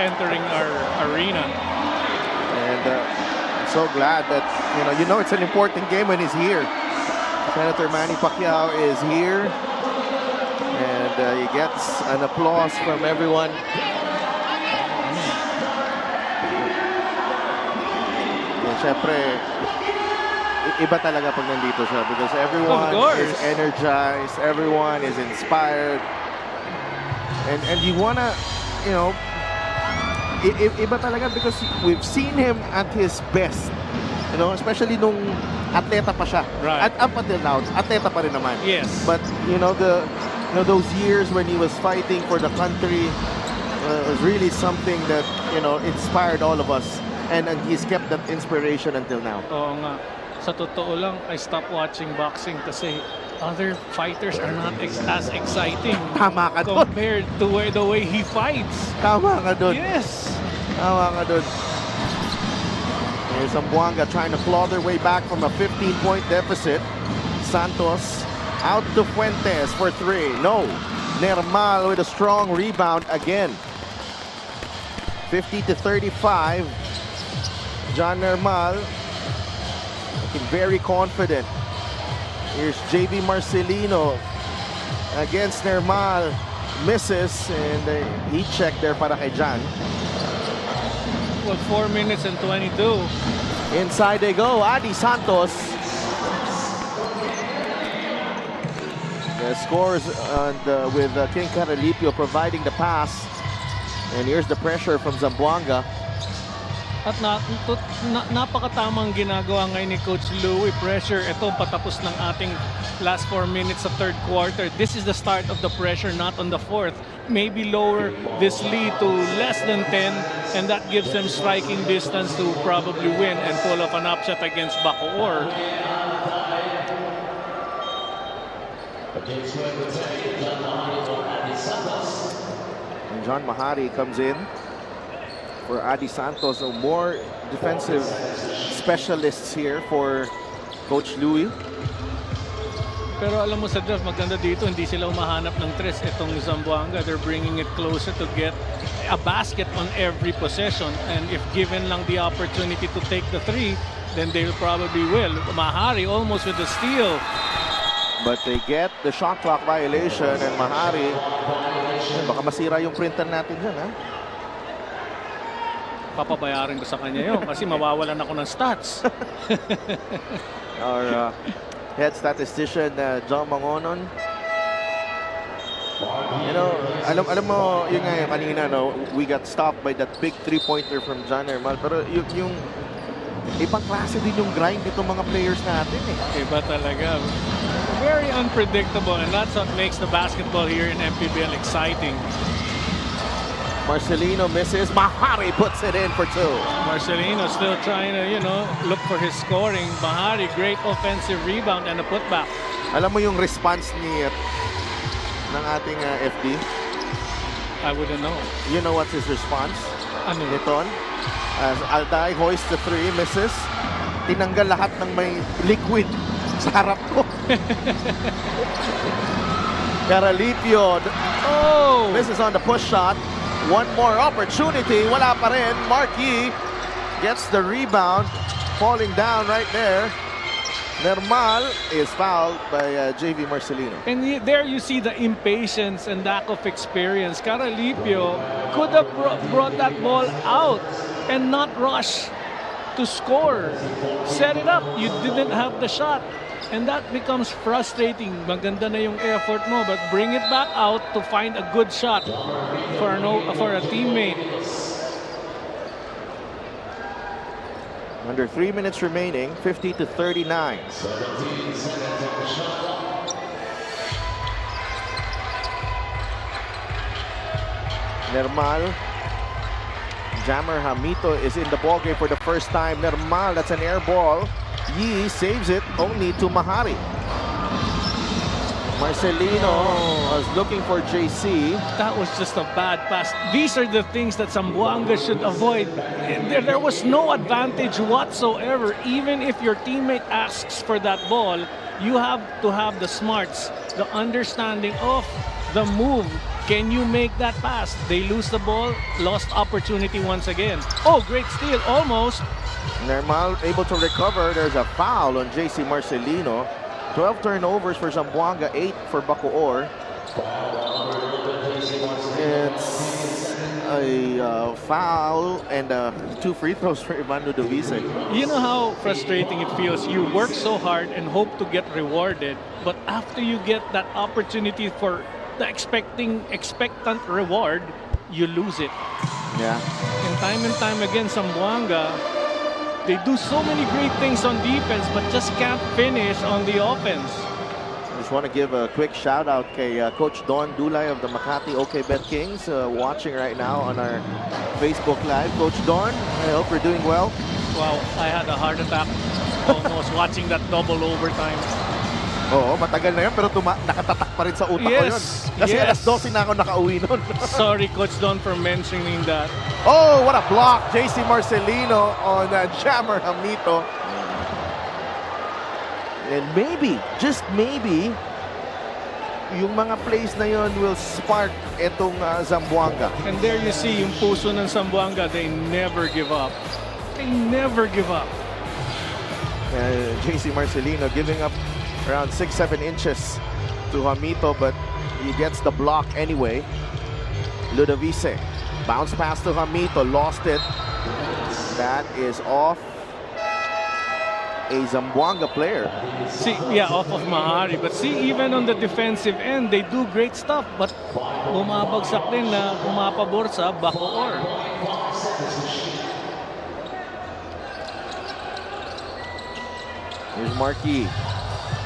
entering our arena. And I'm so glad that, it's an important game when he's here. Senator Manny Pacquiao is here. And he gets an applause from everyone. Siyempre, iba talaga pag nandito siya because everyone is energized, everyone is inspired, and you wanna, iba talaga because we've seen him at his best, especially nung atleta pa siya. Right. At up until now, atleta pa rin naman. Yes. But those years when he was fighting for the country was really something that inspired all of us. And he's kept that inspiration until now. Oo nga. Sa totoo lang, I stopped watching boxing kasi other fighters are not as exciting Tama ka dun. compared to the way he fights. Tama ka dun. Yes. Tama ka dun. Here's Zamboanga trying to claw their way back from a 15-point deficit. Santos out to Fuentes for 3. No. Nermal with a strong rebound again. 50-35. John Nermal looking very confident. Here's JV Marcelino against Nermal. Misses, and heat check there para kay John. Well, 4 minutes and 22. Inside they go. Adi Santos. The scores with King Caralipio providing the pass. And here's the pressure from Zamboanga. At napakatamang ginagawa ngayon ni Coach Louie. Pressure. Ito patapos ng ating last 4 minutes sa third quarter. This is the start of the pressure, not on the fourth. Maybe lower this lead to less than 10, and that gives them striking distance to probably win and pull off an upset against Bacoor. And John Mahari comes in for Adi Santos. So more defensive specialists here for Coach Louie. Pero alam mo sa draft, maganda dito, hindi sila umahanap ng tres. Itong Zamboanga, they're bringing it closer to get a basket on every possession. And if given lang the opportunity to take the three, then they'll probably will. Mahari almost with the steal. But they get the shot clock violation, and Mahari, baka masira yung printer natin dyan, ha? Papabayarin ko sa kanya yun kasi mawawalan ako ng stats. Our head statistician, John Mangonon. You know, alam mo, yun nga yung kanina, no, we got stopped by that big three-pointer from John Hermal. Pero yung ibang klase din yung grind itong mga players natin, eh. Iba talaga. Very unpredictable, and that's what makes the basketball here in Mpbl exciting. Marcelino misses. Mahari puts it in for 2. Marcelino still trying to, you know, look for his scoring. Mahari, great offensive rebound and a putback. Alam mo yung response ng ating FD? I wouldn't know. You know what's his response? Ano? Niton, as Alday hoists the 3, misses. Tinanggal lahat ng may liquid sa harap ko. Caralipio. Oh! Misses on the push shot. One more opportunity. Wala pa rin. Marquis gets the rebound. Falling down right there. Nermal is fouled by JV Marcelino. And there you see the impatience and lack of experience. Caralipio could have brought that ball out and not rush to score. Set it up. You didn't have the shot. And that becomes frustrating. Maganda na yung effort mo, but bring it back out to find a good shot for a teammate. Under 3 minutes remaining, 50-39. Nermal. Jammer Hamito is in the ballgame for the first time. Nermal, that's an air ball. Yi saves it only to Mahari. Marcelino was looking for JC. That was just a bad pass. These are the things that Zamboanga should avoid. There was no advantage whatsoever. Even if your teammate asks for that ball, you have to have the smarts, the understanding of the move. Can you make that pass? They lose the ball, lost opportunity once again. Oh, great steal, almost. Nermal able to recover. There's a foul on JC Marcelino. 12 turnovers for Zamboanga, 8 for Bacoor. It's a foul and 2 free throws for Ivan Ludovice. You know how frustrating it feels? You work so hard and hope to get rewarded, but after you get that opportunity for the expectant reward, you lose it. Yeah. And time again, Zamboanga, they do so many great things on defense, but just can't finish on the offense. I just want to give a quick shout out to Coach Don Dulay of the Makati OK Bet Kings watching right now on our Facebook Live. Coach Don, I hope you're doing well. Wow, I had a heart attack almost watching that double overtime. Oo, matagal na yun, pero nakatatak pa rin sa utak ko yun. Yes, Kasi yes. alas 12 na ako nakauwi nun. Sorry, Coach Don, for mentioning that. Oh, what a block! JC Marcelino on Jammer Hamito. And maybe, just maybe, yung mga plays na yon will spark itong Zamboanga. And there you see yung puso ng Zamboanga, they never give up. They never give up. JC Marcelino giving up around 6-7 inches to Hamito, but he gets the block anyway. Ludovice, bounce pass to Hamito, lost it. That is off a Zamboanga player. See, yeah, off of Mahari. But see, even on the defensive end, they do great stuff. But bumabagsak din na pumapabor sa Bacoor. Here's Marquis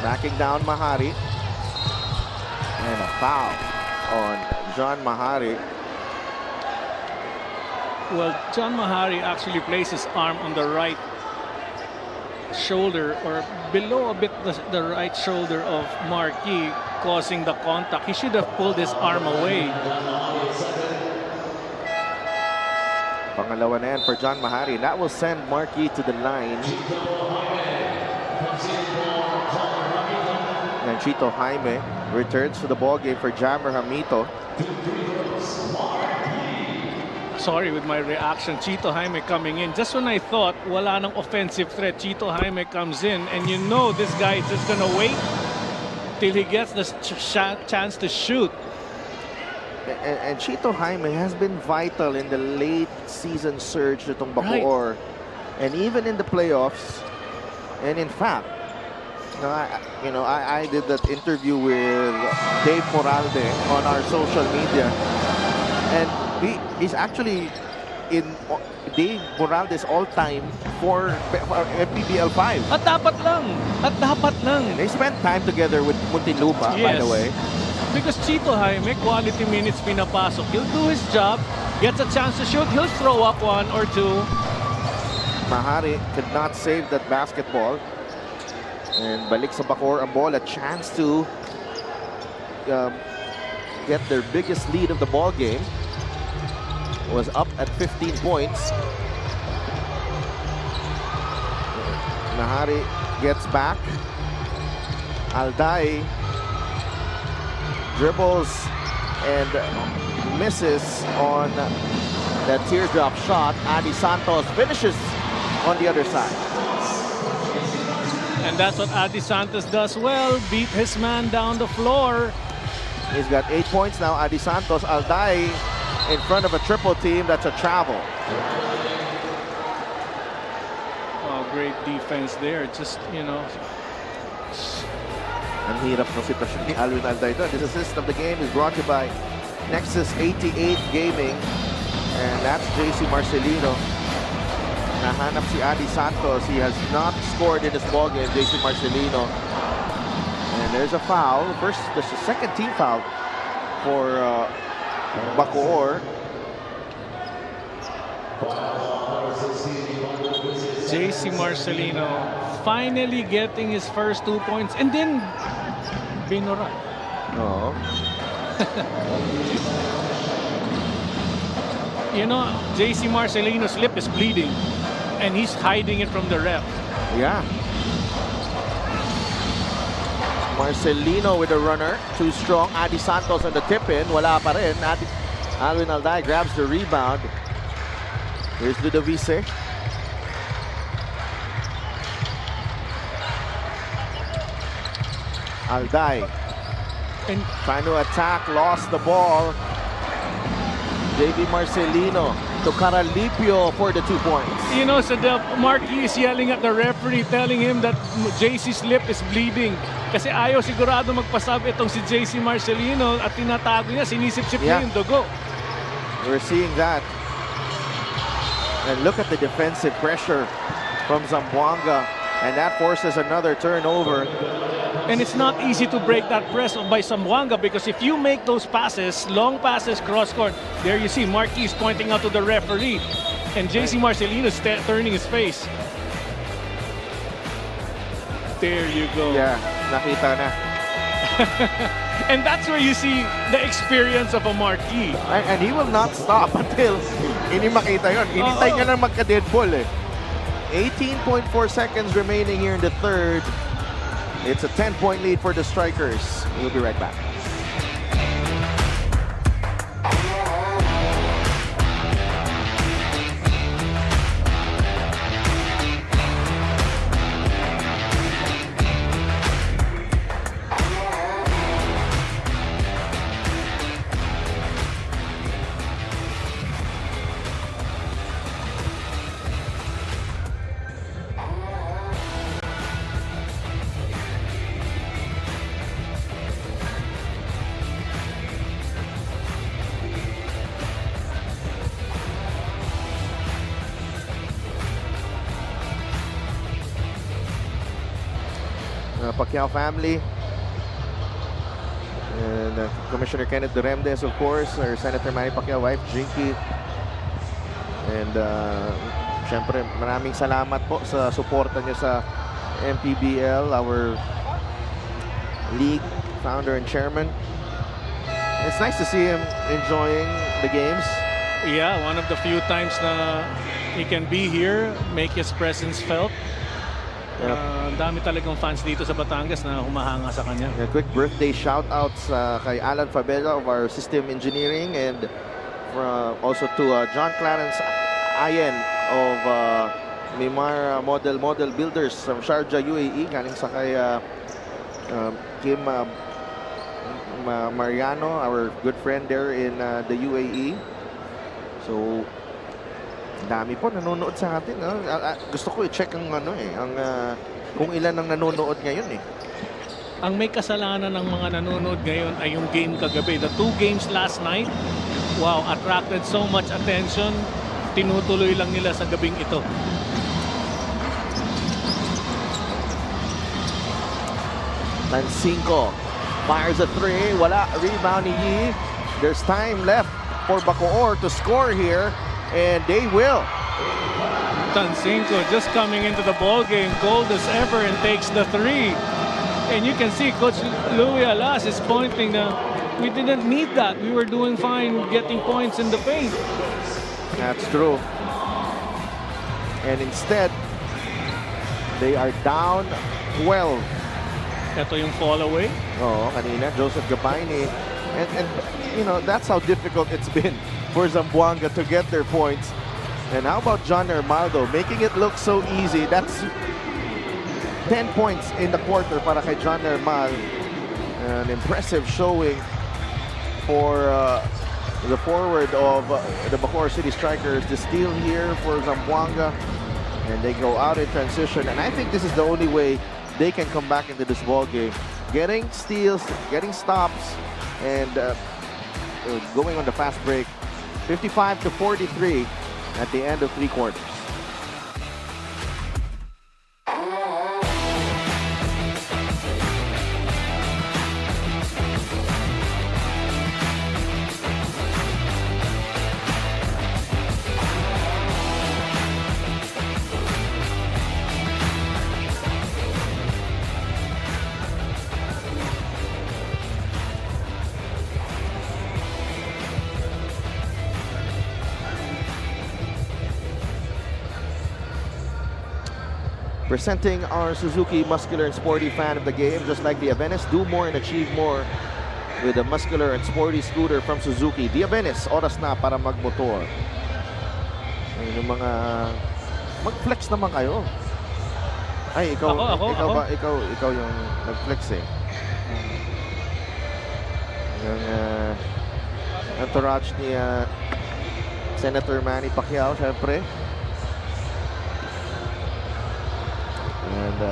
backing down Mahari. And a foul on John Mahari. Well, John Mahari actually placed his arm on the right shoulder or below a bit the right shoulder of Marquis, causing the contact. He should have pulled his arm away. Pangalawa na yan for John Mahari. That will send Marquis to the line. And Chito Jaime returns to the ballgame for Jammer Hamito. Sorry with my reaction. Chito Jaime coming in. Just when I thought wala nang offensive threat, Chito Jaime comes in. And you know this guy is just gonna wait till he gets the chance to shoot. And Chito Jaime has been vital in the late season surge nitong Bacoor. Right. And even in the playoffs. And in fact, I did that interview with Dave Moralde on our social media. And he's actually in Dave Moralde's all-time for Mpbl 5. At dapat lang. At dapat lang. And they spent time together with Muntinlupa, yes. By the way. Because Chito Jaime, quality minutes pinapasok. He'll do his job, gets a chance to shoot, he'll throw up one or two. Mahari could not save that basketball. And balik sa Bacoor ang ball, a chance to get their biggest lead of the ball game. Was up at 15 points. Mahari gets back. Alday dribbles and misses on that teardrop shot. Adi Santos finishes on the other side. And that's what Adi Santos does well. Beat his man down the floor. He's got 8 points now. Adi Santos, Alday in front of a triple team. That's a travel. Oh, great defense there. Just, Ang hirap ng sitwasyon ni Alwin Alday. This assist of the game is brought to you by Nexus 88 Gaming. And that's JC Marcelino. Nahanap si Adi Santos. He has not scored in this ballgame, JC Marcelino. And there's a foul. There's the second team foul for Bacoor. JC Marcelino finally getting his first 2 points and then binura. Oh. JC Marcelino's lip is bleeding and he's hiding it from the ref. Yeah. Marcelino with a runner. Too strong. Adi Santos on the tip-in. Wala pa rin. Alwin Alday grabs the rebound. Here's Ludovice. Alday. And trying to attack. Lost the ball. JB Marcelino to Caralipio for the 2 points. Marquis is yelling at the referee, telling him that JC's lip is bleeding. Kasi ayaw sigurado magpasab itong si JC Marcelino at tinatago niya, sinisip-sip niya yung dugo. We're seeing that. And look at the defensive pressure from Zamboanga. And that forces another turnover. And it's not easy to break that press by Zamboanga because if you make those passes, long passes, cross-court, there you see Marquis pointing out to the referee. And JC Marcelino is turning his face. There you go. Yeah. nakita na. And that's where you see the experience of a marquee. And he will not stop until hindi makita yun. Hinintay niya lang magka-dead ball eh. 18.4 seconds remaining here in the third. It's a 10-point lead for the Strikers. We'll be right back. Pacquiao family and Commissioner Kenneth Duremdes, of course, or Senator Manny Pacquiao wife Jinky, and syempre maraming salamat po sa suporta niyo sa Mpbl, our league founder and chairman. It's nice to see him enjoying the games. Yeah, one of the few times na he can be here, make his presence felt. Dami talagang fans dito sa Batangas na humahanga sa kanya. Quick birthday shout-outs kay Alan Fabella of our system engineering, and also to John Clarence Ayen of Mimar Model Builders from Sharjah, UAE. Galing sa kay Kim Mariano, our good friend there in the UAE. So, dami po nanonood sa atin. Gusto ko i-check ang kung ilan ang nanonood ngayon eh. Ang may kasalanan ng mga nanonood ngayon ay yung game kagabi. The 2 games last night, wow, attracted so much attention. Tinutuloy lang nila sa gabing ito. Tancinco fires a 3. Wala. Rebound ni Yi. There's time left for Bacoor to score here. And they will. Tancinco just coming into the ball game, cold as ever, and takes the 3. And you can see Coach Louis Alas is pointing na we didn't need that. We were doing fine getting points in the paint. That's true. And instead, they are down 12. Ito yung fall away. Oh, kanina, Joseph Gabayni. And you know, that's how difficult it's been for Zamboanga to get their points. And how about John Armaldo making it look so easy? That's 10 points in the quarter para kay John Armal. An impressive showing for the forward of the Bacoor City Strikers. The steal here for Zamboanga, and they go out in transition. And I think this is the only way they can come back into this ball game. Getting steals, getting stops, and going on the fast break. 55-43 at the end of 3 quarters. Presenting our Suzuki muscular and sporty fan of the game, just like the Avenis, do more and achieve more with a muscular and sporty scooter from Suzuki. The Avenis, oras na para magmotor. Yung mga mag-flex naman kayo. Ay, ikaw yung nag-flex eh. Yung entourage ni Senator Manny Pacquiao, syempre. And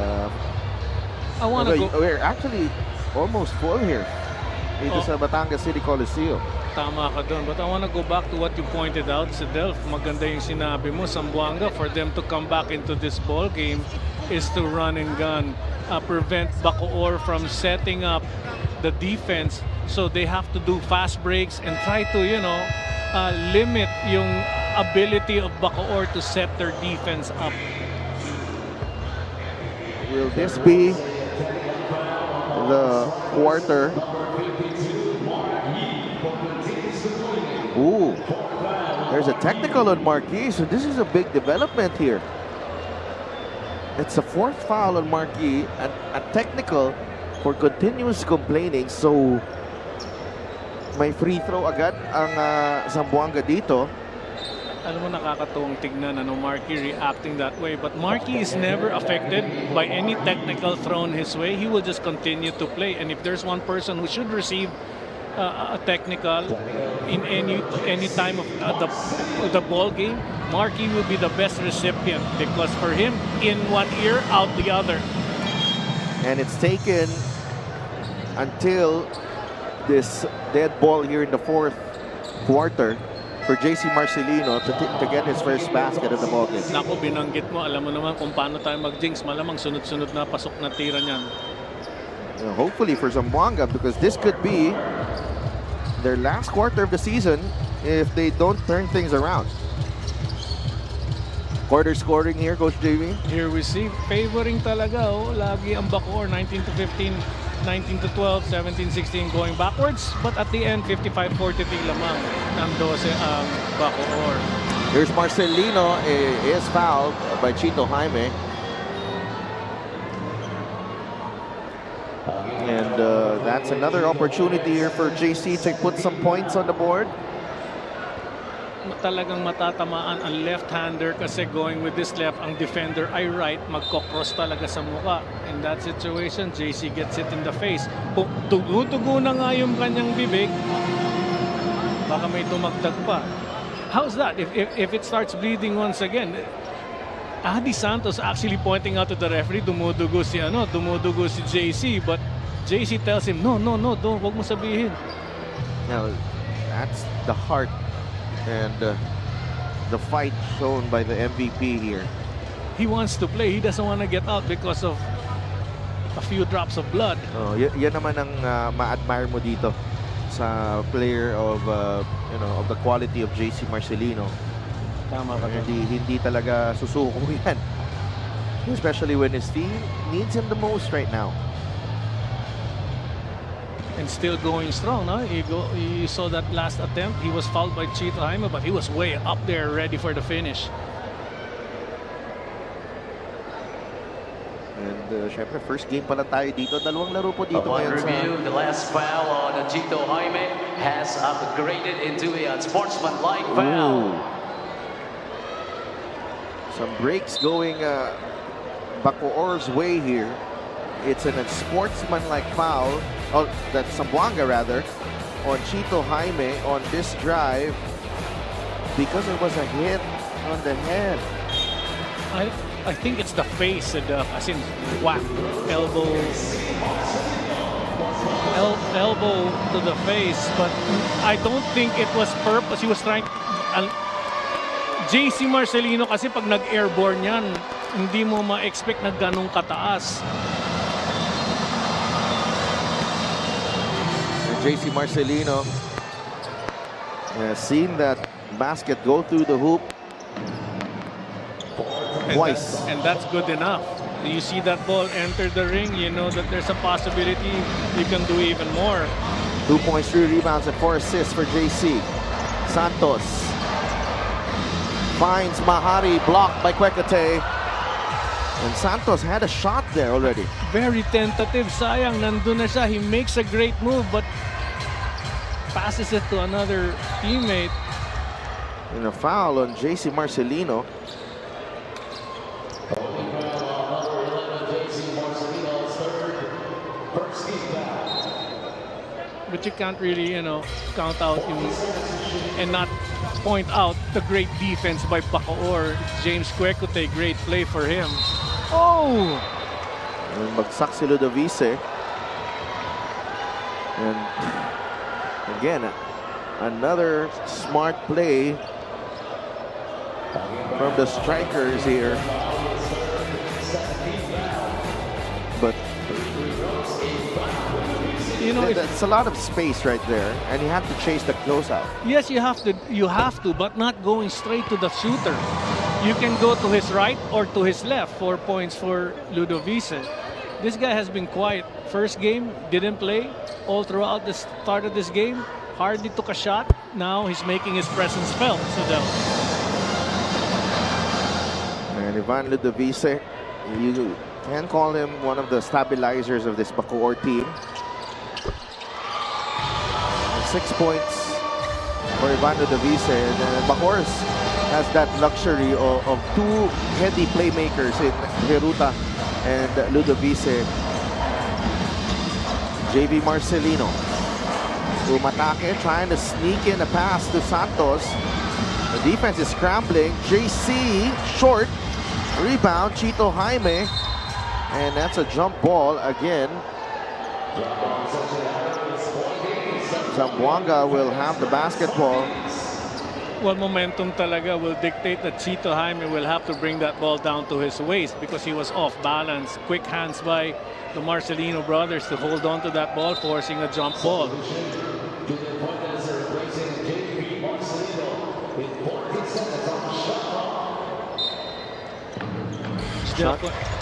I want to go. We're actually almost full here dito sa Batangas City Coliseum. Tama ka doon. But I want to go back to what you pointed out, Delph. Maganda yung sinabi mo, Zamboanga, for them to come back into this ball game is to run and gun. Prevent Bacoor from setting up the defense. So they have to do fast breaks and try to, limit yung ability of Bacoor to set their defense up. Will this be the quarter. Ooh, there's a technical on Marquis, so this is a big development here. It's a fourth foul on Marquis, and a technical for continuous complaining. So may free throw agad ang Zamboanga dito. Alam mo, nakakatuwang tignan, Marquis reacting that way. But Marquis is never affected by any technical thrown his way. He will just continue to play. And if there's one person who should receive a technical in any time of the ball game, Marquis will be the best recipient, because for him, in one ear, out the other. And it's taken until this dead ball here in the fourth quarter for JC Marcelino to get his first basket of the ballgame. Naku, binanggit mo. Alam mo naman kung paano tayo mag-jinx. Malamang sunod-sunod na pasok na tira niyan. Hopefully for Zamboanga, because this could be their last quarter of the season if they don't turn things around. Quarter scoring here, Coach JV. Here we see, favoring talaga. Lagi ang Bacoor, 19-15. 19-12, 17-16 going backwards, but at the end 55-43 lamang ng 12 ang Bacoor. Here's Marcelino, is fouled by Chito Jaime. And that's another opportunity here for JC to put some points on the board. Talagang matatamaan ang left-hander kasi going with this left, ang defender ay right, magkocross talaga sa muka. In that situation, JC gets it in the face. Tugo-tugo na nga yung kanyang bibig, baka may tumagdag pa. How's that? If it starts bleeding once again, Adi Santos actually pointing out to the referee, dumudugo si JC, but JC tells him, no, don't, wag mo sabihin. Now, that's the heart and the fight shown by the MVP here. He wants to play. He doesn't want to get out because of a few drops of blood. Oh, yan naman ang ma-admire mo dito sa player of of the quality of JC Marcelino. Tama ba? Hindi talaga susuko yan. Especially when his team needs him the most right now. And still going strong, no? You saw that last attempt. He was fouled by Chito Jaime, but he was way up there ready for the finish. And syempre, first game pala tayo dito. Dalawang laro po dito Upon ngayon review, the last foul on Chito Jaime has upgraded into a unsportsmanlike foul. Some breaks going Bacoor's way here. It's an unsportsmanlike foul, that's Zamboanga rather, on Chito Jaime on this drive because it was a hit on the head. I think it's the face, as in whack, elbow to the face, but I don't think it was purpose. He was trying. JC Marcelino kasi pag nag-airborne yan, hindi mo ma-expect na ganong kataas. JC Marcelino has seen that basket go through the hoop twice. And that's good enough. You see that ball enter the ring, you know that there's a possibility you can do even more. 2 points, 3 rebounds, and 4 assists for JC. Santos finds Mahari, blocked by Kwekate. And Santos had a shot there already. Very tentative, sayang, nandun na siya. He makes a great move, but passes it to another teammate. And a foul on JC Marcelino. But you can't really, count out and not point out the great defense by Bacoor. James Kwekute, great play for him. Oh! And bagsak si Ludovice. And again, another smart play from the strikers here. But it's a lot of space right there, and you have to chase the closeout. Yes, you have to, but not going straight to the shooter. You can go to his right or to his left. 4 points for Ludovice. This guy has been quiet. First game, didn't play. All throughout the start of this game, hardly took a shot. Now he's making his presence felt. So And Ivan Ludovice, you can call him one of the stabilizers of this Bacoor team. 6 points for Ivan Ludovice. And Bacoor has that luxury of two heady playmakers in Heruta and Ludovice. JV Marcelino umatake, trying to sneak in a pass to Santos. The defense is scrambling. JC short. Rebound, Chito Jaime. And that's a jump ball again. Zamboanga will have the basketball. well, momentum talaga will dictate that Chito Jaime will have to bring that ball down to his waist because he was off balance. Quick hands by the Marcelino brothers to hold on to that ball, forcing a jump ball.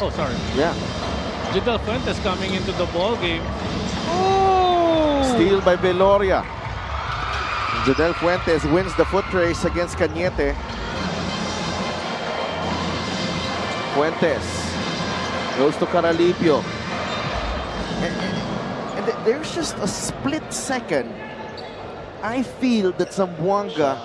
Oh, sorry. Yeah. Jidel Fuentes coming into the ball game. Oh! Steal by Veloria. Jidel Fuentes wins the foot race against Cañete. Fuentes goes to Caralipio. And there's just a split second I feel that Zamboanga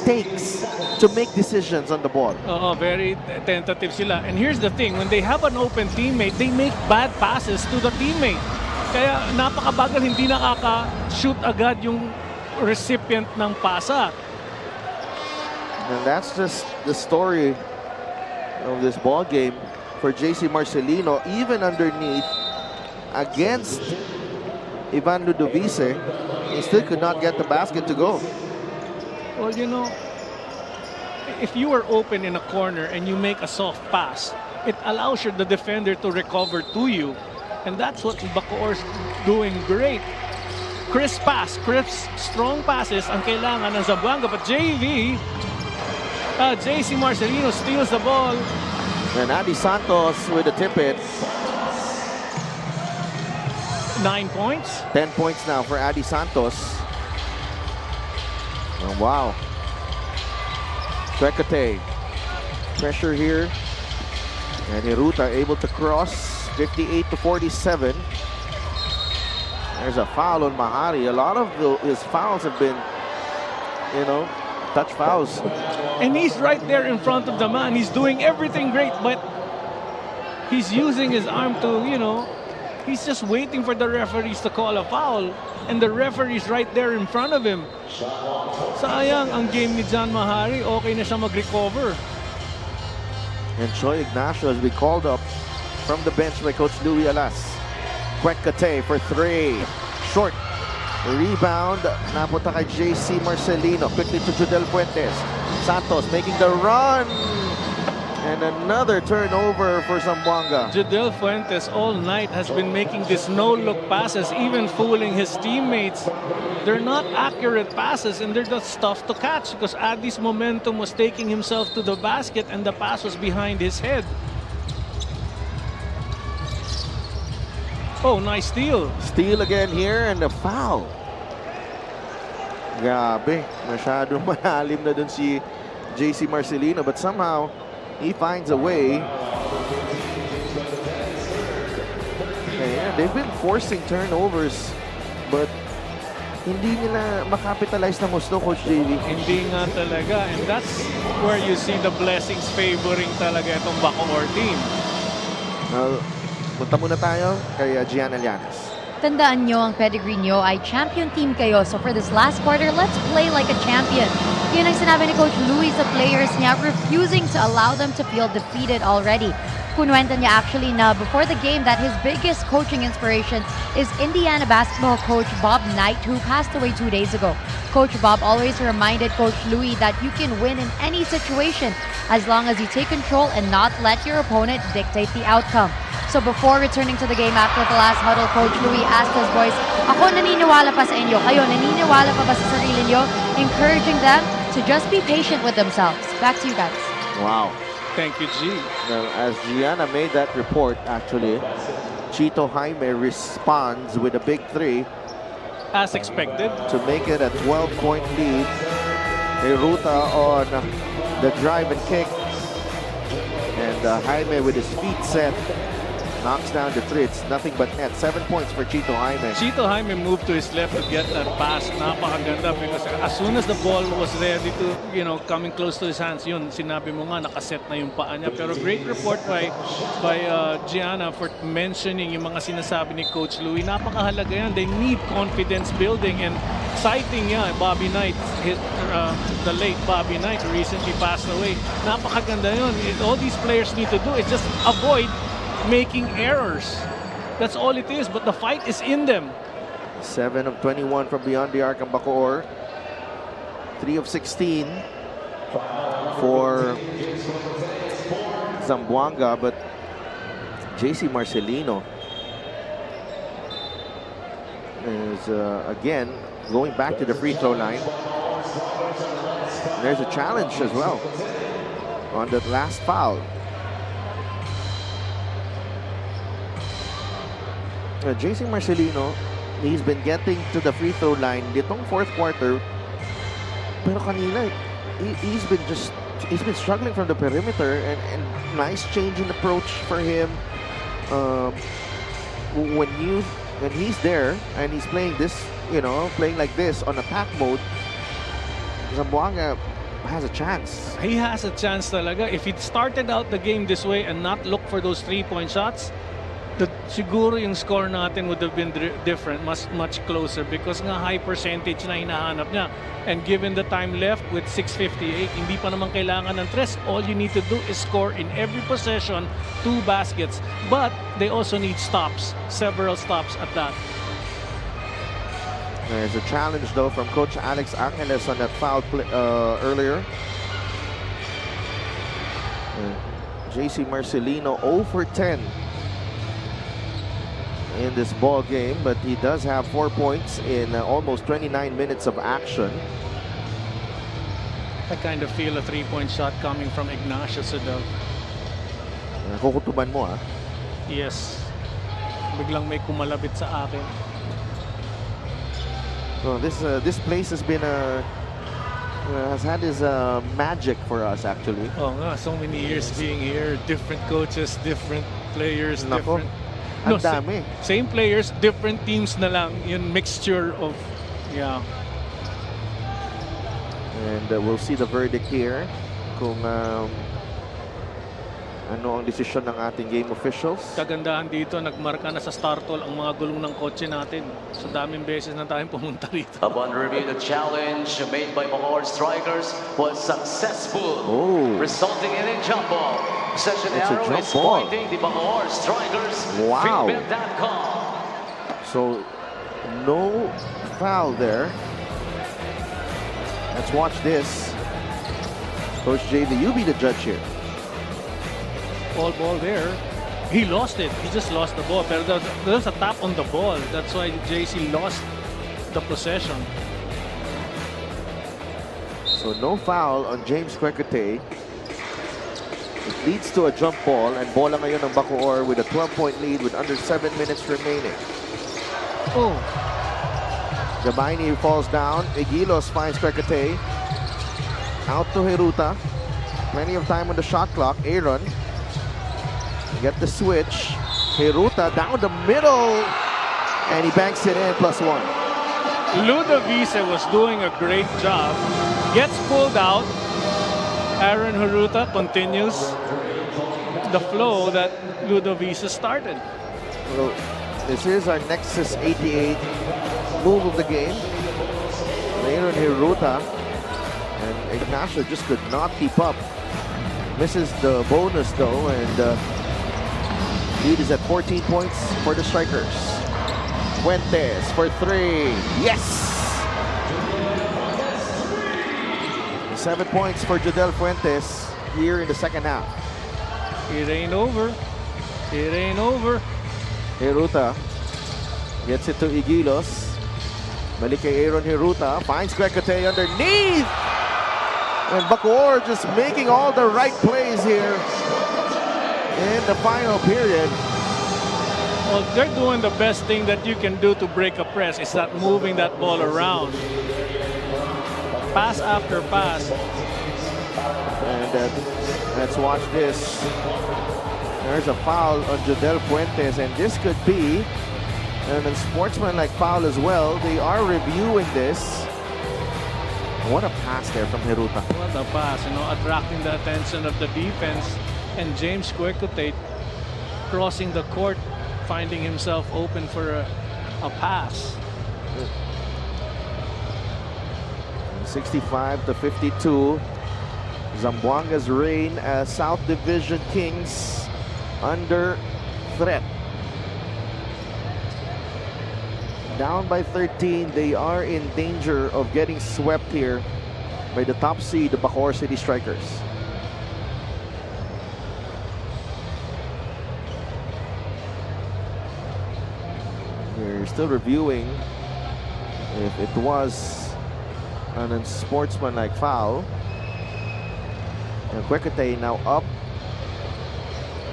takes to make decisions on the ball. Very tentative sila. And here's the thing, when they have an open teammate, they make bad passes to the teammate. Kaya napakabagal, hindi nakaka-shoot agad yung recipient ng pasa. And that's just the story of this ball game for JC Marcelino, even underneath against Ivan Ludovice. He still could not get the basket to go. Well, you know, if you are open in a corner and you make a soft pass, it allows the defender to recover to you. And that's what Bacoor's doing great. Crisp pass, crisp, strong passes ang kailangan ng Zamboanga. But JC Marcelino steals the ball. And Adi Santos with the tip-in. 9 points. 10 points now for Adi Santos. Oh, wow. Trecate. Pressure here. And Heruta able to cross 58-47. There's a foul on Mahari. A lot of his fouls have been, you know, touch fouls. And he's right there in front of the man. He's doing everything great, but he's using his arm to, you know, he's just waiting for the referees to call a foul. And the referee's right there in front of him. Sayang ang game ni John Mahari. Okay na siya mag-recover. And Choi Ignacio has been called up from the bench by Coach Louis Alas. Trecate for three. Short. Rebound. Napunta kay JC Marcelino. Quickly to Judel Fuentes. Santos making the run. And another turnover for Zamboanga. Jidel Fuentes all night has been making these no-look passes, even fooling his teammates. They're not accurate passes and they're just tough to catch because Adi's momentum was taking himself to the basket and the pass was behind his head. Oh, nice steal. Steal again here and a foul. Grabe, masyadong malalim na dun si JC Marcelino, but somehow he finds a way. Okay, they've been forcing turnovers, but hindi nila makapitalize ng gusto, Coach JV. Hindi nga talaga. And that's where you see the blessings favoring talaga itong Bacoor team. Punta muna tayo kay Gian Alianes. Tandaan nyo, ang pedigree nyo ay champion team kayo. So for this last quarter, let's play like a champion. Yun ang sinabi ni Coach Louis sa players niya, refusing to allow them to feel defeated already. Kunuwenta niya actually na before the game that his biggest coaching inspiration is Indiana basketball coach Bob Knight, who passed away 2 days ago. Coach Bob always reminded Coach Louis that you can win in any situation as long as you take control and not let your opponent dictate the outcome. So before returning to the game after the last huddle, Coach Louis asked his boys, ako naniniwala pa sa inyo, kayo naniniwala pa ba sa sarili nyo? Encouraging them to just be patient with themselves. Back to you guys. Wow. Thank you, G. Now, as Gianna made that report, actually, Chito Jaime responds with a big 3 As expected. to make it a 12-point lead. Heruta on the drive and kick. And Jaime with his feet set knocks down the 3. It's nothing but net. 7 points for Chito Jaime. Chito Jaime moved to his left to get that pass. Napakaganda because as soon as the ball was ready to, coming close to his hands, yun, sinabi mo nga, nakaset na yung paa niya. Pero great report by Gianna for mentioning yung mga sinasabi ni Coach Louie. Napakahalaga yan. They need confidence building and citing Bobby Knight, the late Bobby Knight who recently passed away. Napakaganda yun. All these players need to do is just avoid making errors. That's all it is, but the fight is in them. 7 of 21 from beyond the arc ang Bacoor. 3 of 16 for Zamboanga, but JC Marcelino is again going back to the free throw line. And there's a challenge as well on that last foul. JC Marcelino, he's been getting to the free throw line ditong fourth quarter, pero kanina he's been struggling from the perimeter, and nice change in approach for him. When he's there and he's playing this, playing like this on attack mode, Zamboanga has a chance. He has a chance talaga. If he started out the game this way and not look for those 3-point shots, siguro yung score natin would have been different, much closer, because nga high percentage na hinahanap niya. And given the time left with 6:58, hindi pa naman kailangan ng tres. All you need to do is score in every possession 2 baskets. But they also need stops, several stops at that. There's a challenge though from Coach Alex Angeles on that foul play, earlier. JC Marcelino 0 for 10 in this ball game, but he does have 4 points in almost 29 minutes of action. I kind of feel a 3-point shot coming from Ignacio Sedel. Kukutuban mo, ah. Yes. Biglang may kumalabit sa akin. So this place has been has had his magic for us actually. Oh nga, so many years being here, different coaches, different players, Nako. different. Ang dami. Same players, different teams na lang. Yung mixture of, And we'll see the verdict here kung ano ang desisyon ng ating game officials. Kagandahan dito, nagmarka na sa startol ang mga gulong ng kotse natin. So daming beses na tayong pumunta rito. Upon review, the challenge made by Bacoor strikers was successful, resulting in a jump ball. Session It's a arrow jump is ball. pointing the Bacoor strikers. Wow. Feedback that call. So no foul there. Let's watch this. Coach JV, you be the judge here. All ball there. He lost it. He just lost the ball. Pero there's a tap on the ball. That's why JC lost the possession. So no foul on James Kwekute. It leads to a jump ball, and bola ngayon ng Bacoor with a 12-point lead with under 7 minutes remaining. Oh. Gabaini falls down. Igilos finds Kwekute. Out to Heruta. Plenty of time on the shot clock. Aaron. Get the switch. Heruta down the middle. And he banks it in, +1. Ludovice was doing a great job. Gets pulled out. Aaron Heruta continues the flow that Ludovice started. Well, this is our Nexus 88 move of the game. Aaron Heruta and Ignacio just could not keep up. Misses the bonus though, and lead is at 14 points for the strikers. Fuentes for 3. Yes! 7 points for Jodel Fuentes here in the second half. It ain't over. It ain't over. Heruta gets it to Igilos. Balik kay Aaron Heruta. Finds Kwekute underneath. And Bacoor just making all the right plays here in the final period. Well, they're doing the best thing that you can do to break a press. Is that moving that ball around. Pass after pass. And let's watch this. There's a foul on Jodel Fuentes, and this could be an unsportsmanlike foul as well. They are reviewing this. What a pass there from Hiruta. What a pass, attracting the attention of the defense. And James Kwekutay crossing the court, finding himself open for a pass. 65-52. Zamboanga's reign as South Division Kings under threat. Down by 13, they are in danger of getting swept here by the top seed, the Bacoor City Strikers. We're still reviewing if it was an unsportsmanlike foul. And Kwekutay now up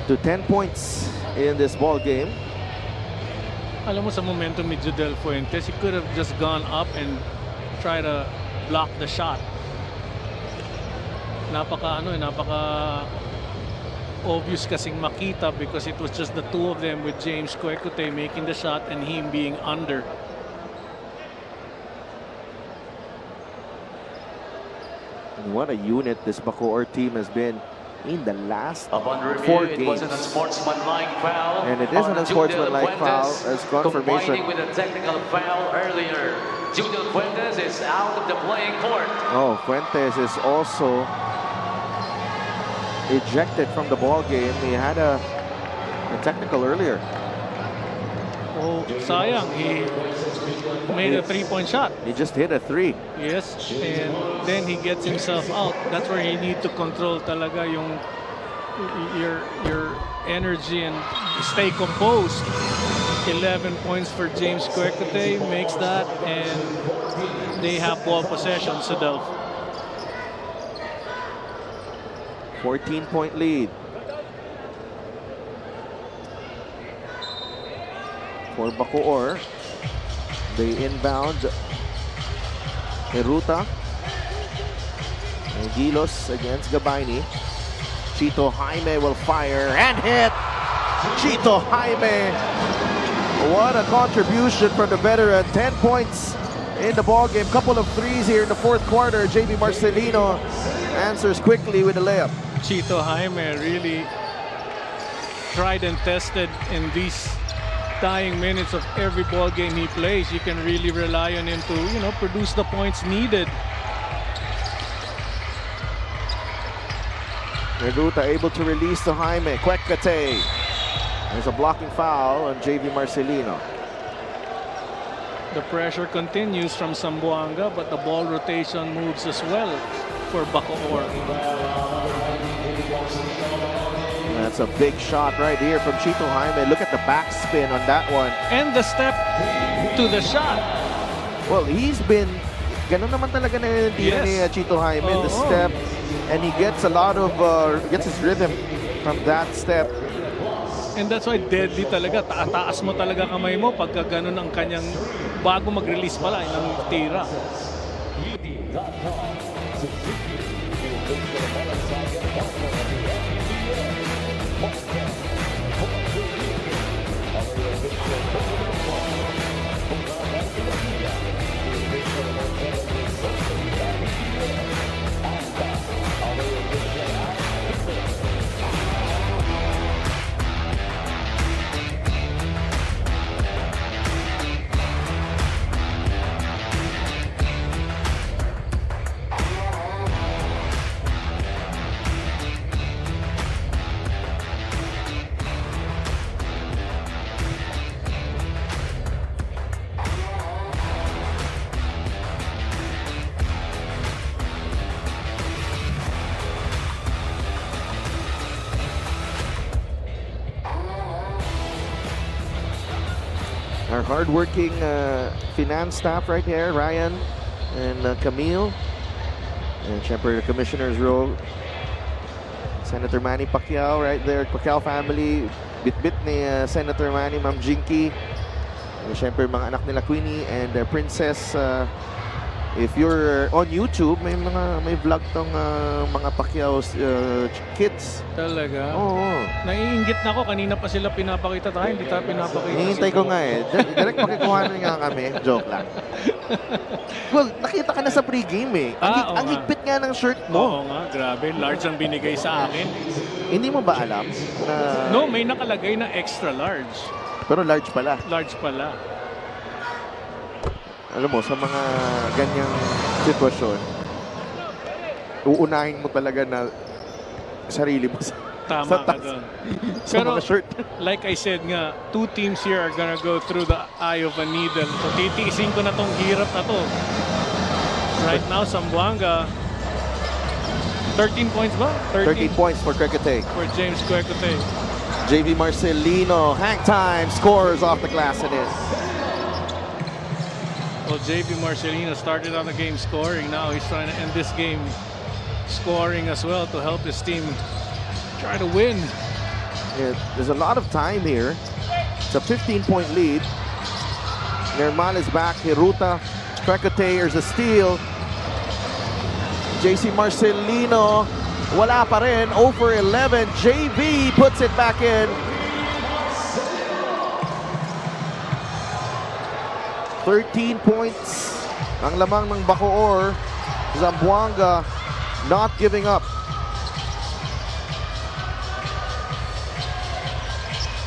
to 10 points in this ball game. Alam mo, sa momentum ni Jodel Fuentes, he could have just gone up and try to block the shot. Napaka obvious kasing makita because it was just the two of them with James Kwekutay making the shot and him being under. And what a unit this Bacoor team has been in the last Upon review, 4 it games. was an unsportsmanlike foul. And it is an on unsportsmanlike Jodel foul Fuentes, as confirmation. combining with a technical foul earlier. Jodel Fuentes is out of the playing court. Oh, Fuentes is also ejected from the ball game. He had a technical earlier. Oh, sayang. He made a three-point shot. He just hit a 3. Yes, and then he gets himself out. That's where you need to control talaga your energy and stay composed. 11 points for James Kwekutay makes that, and they have ball possession, Sudel. 14-point lead for Bacoor. They inbound Hiruta. And Gilos against Gabayni. Chito Jaime will fire and hit. Chito Jaime. What a contribution from the veteran. 10 points in the ball game. Couple of threes here in the fourth quarter. JB Marcelino answers quickly with a layup. Chito Jaime really tried and tested in these dying minutes of every ball game he plays. You can really rely on him to, produce the points needed. Hiruta able to release to Jaime. Kwekutay. There's a blocking foul on JV Marcelino. The pressure continues from Zamboanga, but the ball rotation moves as well for Bacoor. That's a big shot right here from Chito Jaime. Look at the backspin on that one. And the step to the shot. Well, he's been ganun naman talaga na ni Chito Jaime. The step, and he gets a lot of gets his rhythm from that step. And that's why deadly talaga. Taas mo talaga kamay mo pagka ganun ang kanyang bago mag-release pala ng tira. Our hardworking finance staff right here, Ryan and Camille. And syempre the commissioner's row. Senator Manny Pacquiao right there. Pacquiao family. Bit-bit ni Senator Manny, Ma'am Jinky. Siyempre mga anak nila Queenie and Princess. If you're on YouTube, may vlog tong mga Pacquiao's kids. Talaga? Oo. Naiinggit na ako. Kanina pa sila pinapakita tayo. Hindi tayo pinapakita. Hihintay ko nga eh. Direct pakikuha na nga kami. Joke lang. Well, nakita ka na sa pregame eh. Ang higpit nga ng shirt mo. Oo nga, grabe. Large ang binigay sa akin. Hindi mo ba alam na... No, may nakalagay na extra large. Pero large pala. Large pala. Alam mo, sa mga ganyang sitwasyon, uunahin mo talaga na sarili mo sa Tama ka doon. sa mga shirt. Like I said nga, two teams here are gonna go through the eye of a needle. So titiisin ko na tong hirap na to. Right now, Zamboanga, 13 points ba? 13 points for Kwekotey. For James Kwekotey. JV Marcelino, hang time, scores off the glass it is. Well, JV Marcelino started on the game scoring. Now he's trying to end this game scoring as well to help his team try to win. Yeah, there's a lot of time here. It's a 15-point lead. Nermal is back. Hiruta, Kwekotey, there's a steal. JC Marcelino, wala pa rin. 0 for 11. JV puts it back in. 13 points ang lamang ng Bacoor. Zamboanga not giving up.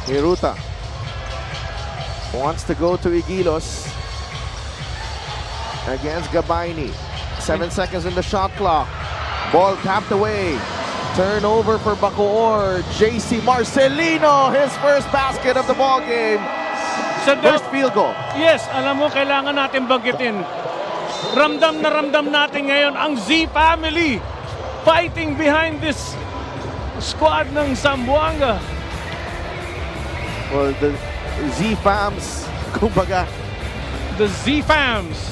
Hiruta wants to go to Igilos against Gabaini. 7 seconds in the shot clock. Ball tapped away. Turnover for Bacoor. JC Marcelino, his first basket of the ball game. First field goal. Yes, alam mo, kailangan natin banggitin. Ramdam na ramdam natin ngayon ang Z family fighting behind this squad ng Zamboanga. Well, the Z fams, kumbaga. The Z fams.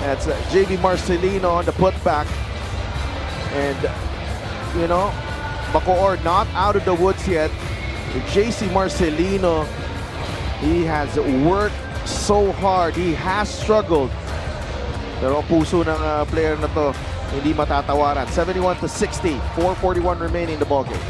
That's JV Marcelino on the putback. And, you know, Bacoor not out of the woods yet. JC Marcelino, he has worked so hard. He has struggled. Pero ang puso ng player na to, hindi matatawaran. 71-60, 4:41 remaining in the ballgame.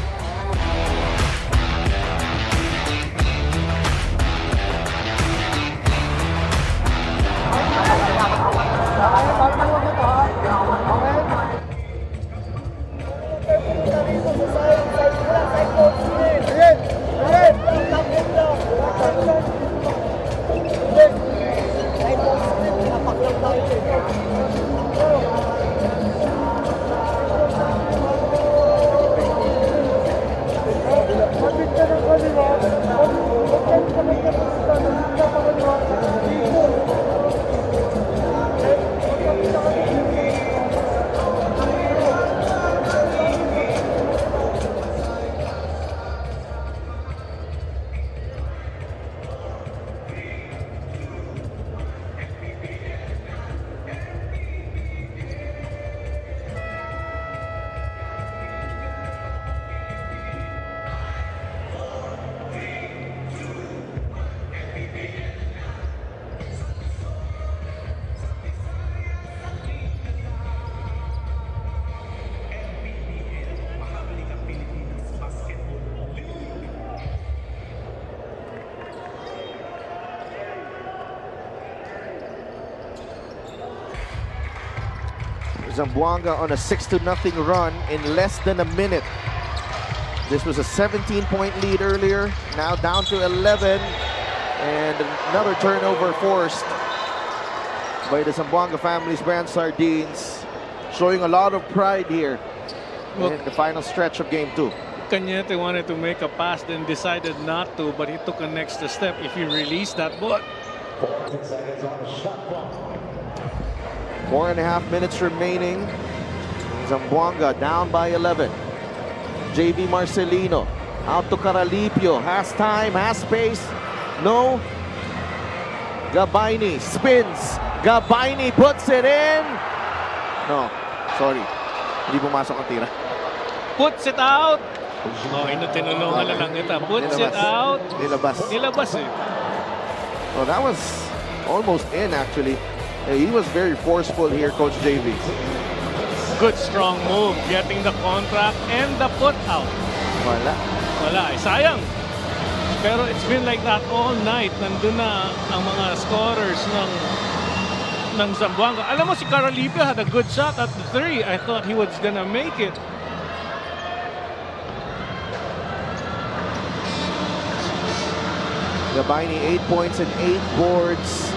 Zamboanga on a 6-0 run in less than a minute. This was a 17-point lead earlier, now down to 11, and another turnover forced by the Zamboanga family's brand Sardines, showing a lot of pride here in the final stretch of Game 2. Cañete wanted to make a pass, then decided not to, but he took an extra step. If he released that ball, 4.5 minutes remaining. Zamboanga down by 11. JV Marcelino out to Caralipio. Has time, has space. No. Gabaini spins. Gabaini puts it in. No, sorry. Hindi pumasok ang tira. Puts it out. Oh, tinulungan na lang ito. Puts it out. Nilabas eh. Oh, that was almost in actually. He was very forceful here, Coach JV. Good strong move. Getting the contract and the put out. Wala eh. Sayang. Pero it's been like that all night. Nandun na ang mga scorers ng Zamboanga. Alam mo, si Caralipia had a good shot at the 3. I thought he was gonna make it. Gabaini 8 points and 8 boards.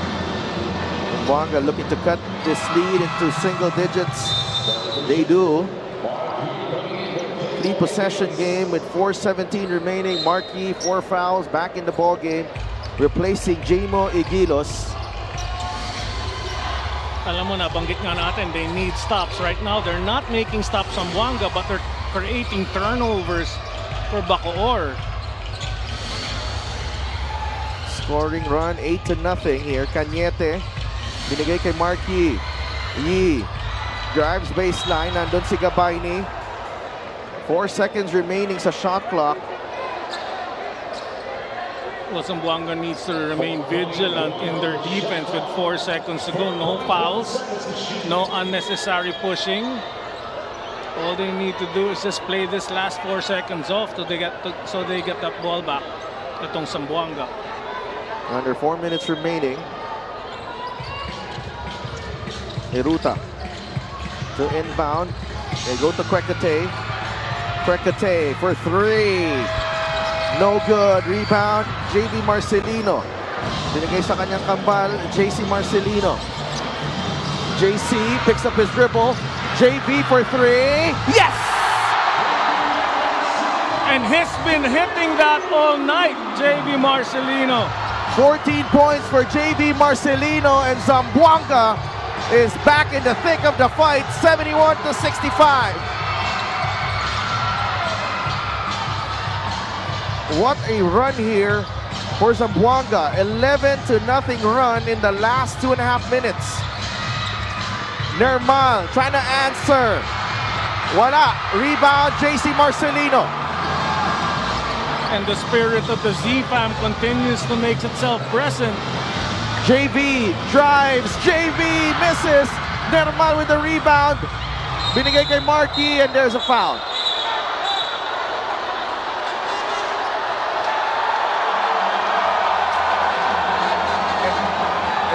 Zamboanga looking to cut this lead into single digits. They do. 3-possession game with 4:17 remaining. Marquis, 4 fouls, back in the ball game, replacing Jamo Igilos. Alam mo, nabanggit nga natin, they need stops. Right now, they're not making stops on Zamboanga, but they're creating turnovers for Bacoor. Scoring run, 8-0 here. Cañete, binigay kay Marquis. Yi drives baseline, nandun si Gabaini. 4 seconds remaining sa shot clock. Well, Zamboanga needs to remain vigilant in their defense with 4 seconds to go. No fouls, no unnecessary pushing. All they need to do is just play this last 4 seconds off so they get that ball back. Itong Zamboanga. Under 4 minutes remaining. Hiruta to inbound. They go to Kwekate. Kwekate for 3. No good. Rebound, JV Marcelino. Binigay sa kanyang kambal, JC Marcelino. JC picks up his dribble. JV for 3. Yes! And he's been hitting that all night, JV Marcelino. 14 points for JV Marcelino, and Zamboanga is back in the thick of the fight, 71-65. What a run here for Zamboanga. 11-0 run in the last 2.5 minutes. Nermal trying to answer. Wala. Rebound, JC Marcelino. And the spirit of the Z-Fam continues to make itself present. JV drives. JV misses. Nermal with the rebound. Binigay kay Marquis, and there's a foul.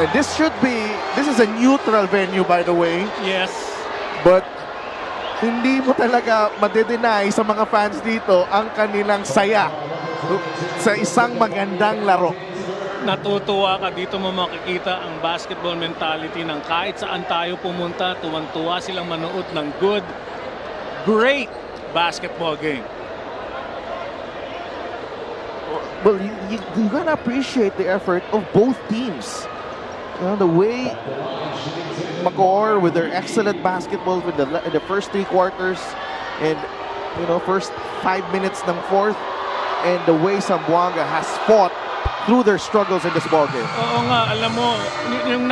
And this is a neutral venue, by the way. Yes. But hindi mo talaga madedenay sa mga fans dito ang kanilang saya sa isang magandang laro. Natutuwa ka dito, mo makikita ang basketball mentality ng kahit saan tayo pumunta, tuwang-tuwa silang manood ng good, great basketball game. Well, you gotta appreciate the effort of both teams. The way Bacoor with their excellent basketball with the first 3 quarters and first 5 minutes ng fourth, and the way Zamboanga has fought through their struggles in this ball game. Oo nga, alam mo, yung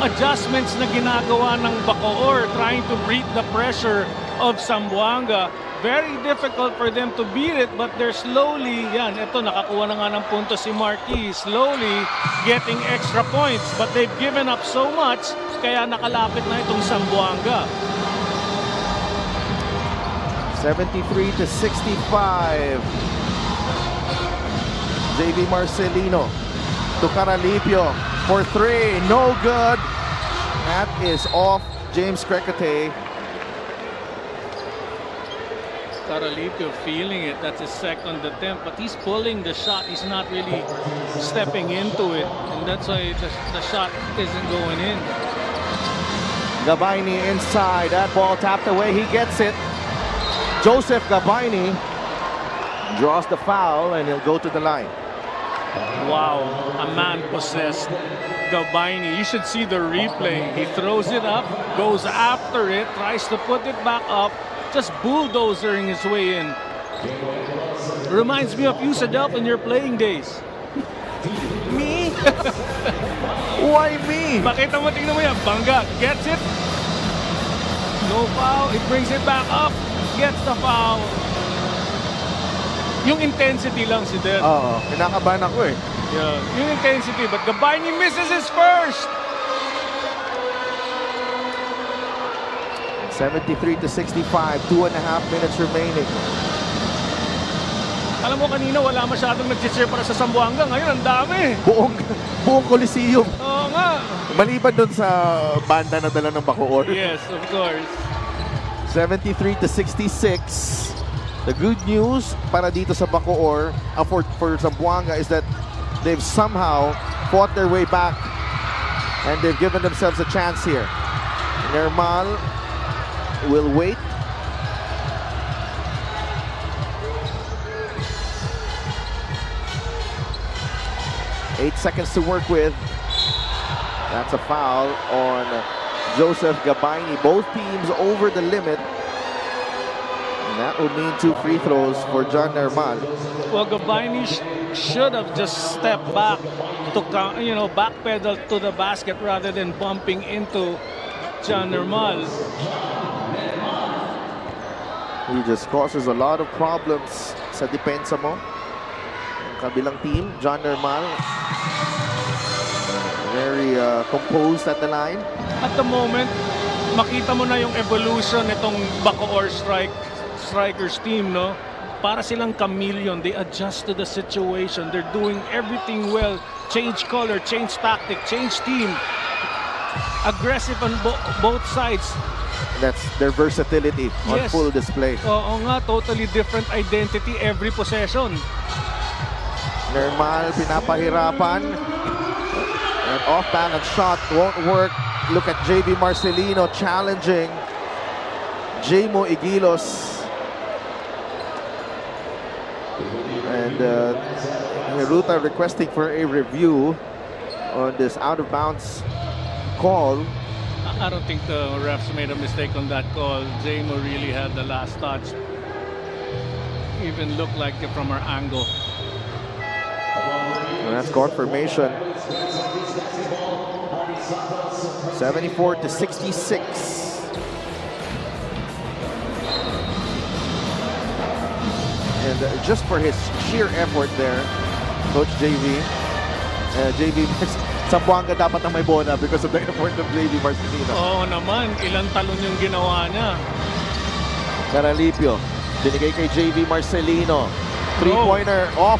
adjustments na ginagawa ng Bacoor trying to beat the pressure of Zamboanga, very difficult for them to beat it, but they're slowly, ito, nakakuha na nga ng punto si Marquis, slowly getting extra points, but they've given up so much, kaya nakalapit na itong Zamboanga. 73-65. JV Marcelino to Caralipio for 3. No good. That is off James Kwekate. Caralipio feeling it. That's his second attempt, but he's pulling the shot. He's not really stepping into it, and that's why the shot isn't going in. Gabaini inside. That ball tapped away. He gets it. Joseph Gabaini draws the foul, and he'll go to the line. Wow, a man-possessed Gabaini. You should see the replay. He throws it up, goes after it, tries to put it back up, just bulldozering his way in. Reminds me of Usadel in your playing days. Me? Why me? Makita mo, tingnan mo yan. Bangga gets it. No foul. It brings it back up. gets the foul. Yung intensity lang si Del. Oo, kinakabahan ako eh. Yeah, yung intensity, but Gabayni misses his first. 73-65, 2.5 minutes remaining. Alam mo, kanina wala masyadong nag-cheer para sa Zamboanga. Ngayon, ang dami. Buong Coliseum. Oo nga. Maliban doon sa banda na dala ng Bacoor. Yes, of course. 73-66. The good news para dito sa Bacoor, for Zamboanga, is that they've somehow fought their way back and they've given themselves a chance here. Nermal will wait. Eight seconds to work with. That's a foul on Joseph Gabayni. Both teams over the limit. And that will mean 2 free throws for John Nermal. Well, Gabayni should have just stepped back to, backpedal to the basket rather than bumping into John Nermal. He just causes a lot of problems sa depensa mo. Ang kabilang team, John Nermal, very composed at the line. At the moment, makita mo na yung evolution nitong Bacoor Strikers team, no? Para silang chameleon. They adjust to the situation. They're doing everything well. Change color, change tactic, change team. Aggressive on both sides. That's their versatility on full display. Oo nga, totally different identity every possession. Nermal pinapahirapan. An off-balance shot won't work. Look at JV Marcelino challenging Jmo Igilos. And Heruta requesting for a review on this out-of-bounds call. I don't think the refs made a mistake on that call. Jmo really had the last touch. Even looked like it from our angle. And that's confirmation. 74-66. And just for his sheer effort there, Coach JV Zamboanga dapat ang may bola because of the effort of JV Marcelino. Oo naman, ilang talon yung ginawa niya. Caralipio, binigay kay JV Marcelino. Three-pointer off.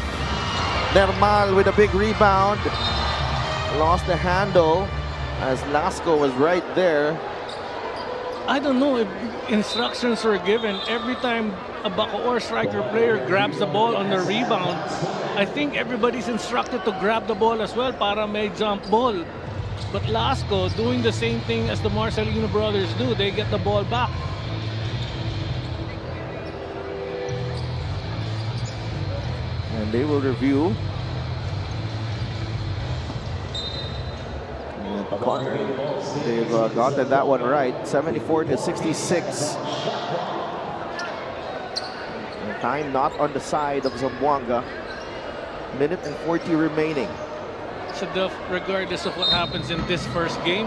Nermal with a big rebound. Lost the handle as Lasco was right there. I don't know if instructions were given every time a Bacoor striker player grabs the ball on the rebound. I think everybody's instructed to grab the ball as well para may jump ball. But Lasco doing the same thing as the Marcelino brothers do. They get the ball back. And they will review. They've gotten that one right. 74-66. Time not on the side of Zamboanga. Minute and 40 remaining. So regardless of what happens in this first game,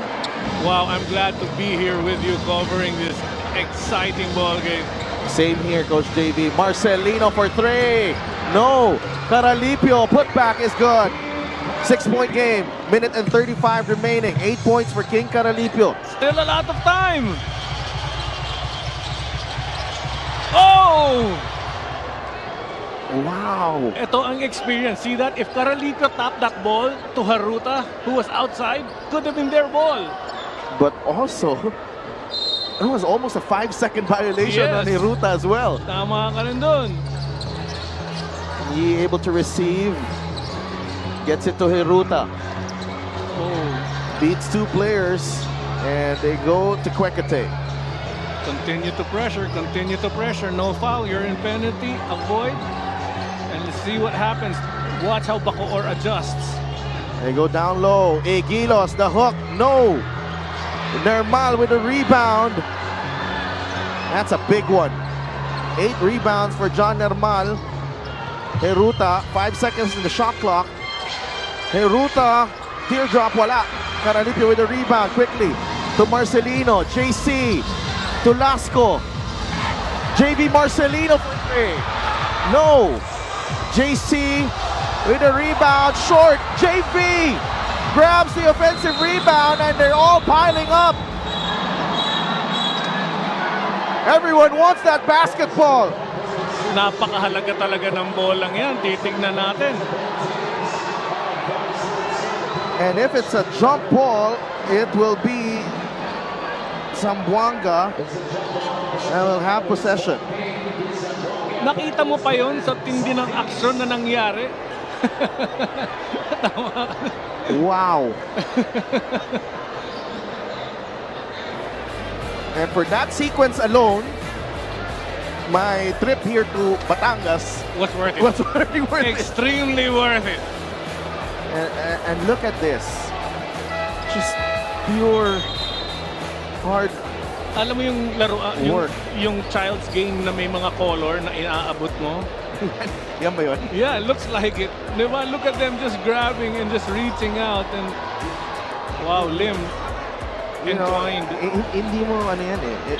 wow, I'm glad to be here with you covering this exciting ball game. Same here, Coach JV. Marcelino for three. No. Caralipio, putback is good. 6-point game. Minute and 35 remaining. 8 points for King Caralipio. Still a lot of time. Oh! Wow. Ito ang experience. See that? If Caralipio tapped that ball to Heruta, who was outside, could have been their ball. But also, it was almost a 5-second violation on Heruta as well. Tama ka rin dun. He able to receive. Gets it to Heruta. Oh. Beats two players. And they go to Kwekete. Continue to pressure. Continue to pressure. No foul. You're in penalty. Avoid. And let's see what happens. Watch how Bacoor adjusts. They go down low. Egilos, the hook. No. Nermal with a rebound. That's a big one. 8 rebounds for John Nermal. Heruta, 5 seconds in the shot clock. Heruta, teardrop, wala. Caralipio with a rebound quickly. To Marcelino, JC. To Lasco. JV Marcelino for three. No. JC with a rebound, short. JV grabs the offensive rebound and they're all piling up. Everyone wants that basketball. Napakahalaga talaga ng bolang yan. Titignan natin. And if it's a jump ball, it will be Zamboanga that will have possession. Nakita mo pa yon sa tindi ng aksyon na nangyari? Wow. And for that sequence alone, my trip here to Batangas Was worth it. was very worth it. Extremely worth it. And look at this. Just pure hard. Alam mo yung laro, Work. yung child's game na may mga color na inaabot mo? Yan ba yun? Yeah, it looks like it. Diba? Look at them just grabbing and just reaching out and wow, limb You know, entwined. hindi mo ano yan eh.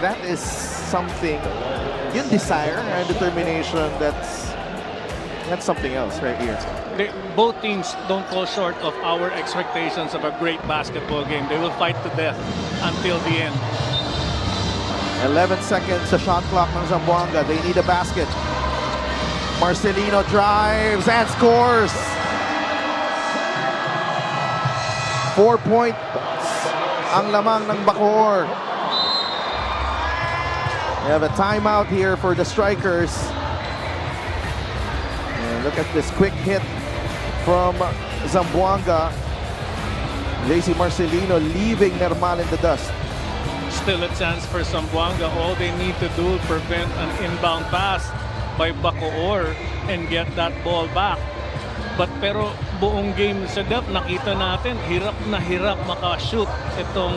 That is something, yung desire and determination, that's something else right here. Both teams don't fall short of our expectations of a great basketball game. They will fight to death until the end. 11 seconds sa shot clock ng Zamboanga. They need a basket. Marcelino drives and scores. 4 points ang lamang ng Bacoor. We have a timeout here for the strikers. And look at this quick hit from Zamboanga. JC Marcelino leaving Nermal in the dust. Still a chance for Zamboanga. All they need to do is prevent an inbound pass by Bacoor and get that ball back. Pero buong game sa depth, nakita natin, hirap na hirap makashoot itong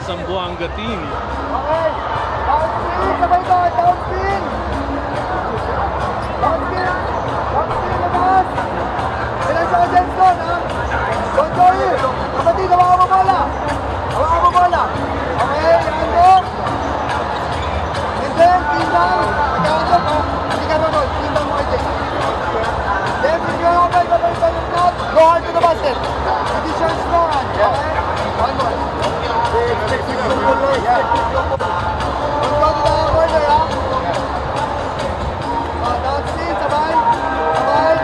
Zamboanga team. Okay, downspin, sabay doon, downspin! Downspin, labas! Ilan sa Jenson, ha? Don Joey, kapatid, hawakan mo bola! Hawakan mo bola! Okay, yan mo! And then, timbang, nag-aandok, ha? Hindi ka nanood, timbang mo kay Jay. Then, if you're okay, babay sa yung not, go hard to the basket. Hindi siya snoran, okay? One more. Yeah. Don't go to the corner, ha? Downspin, sabay.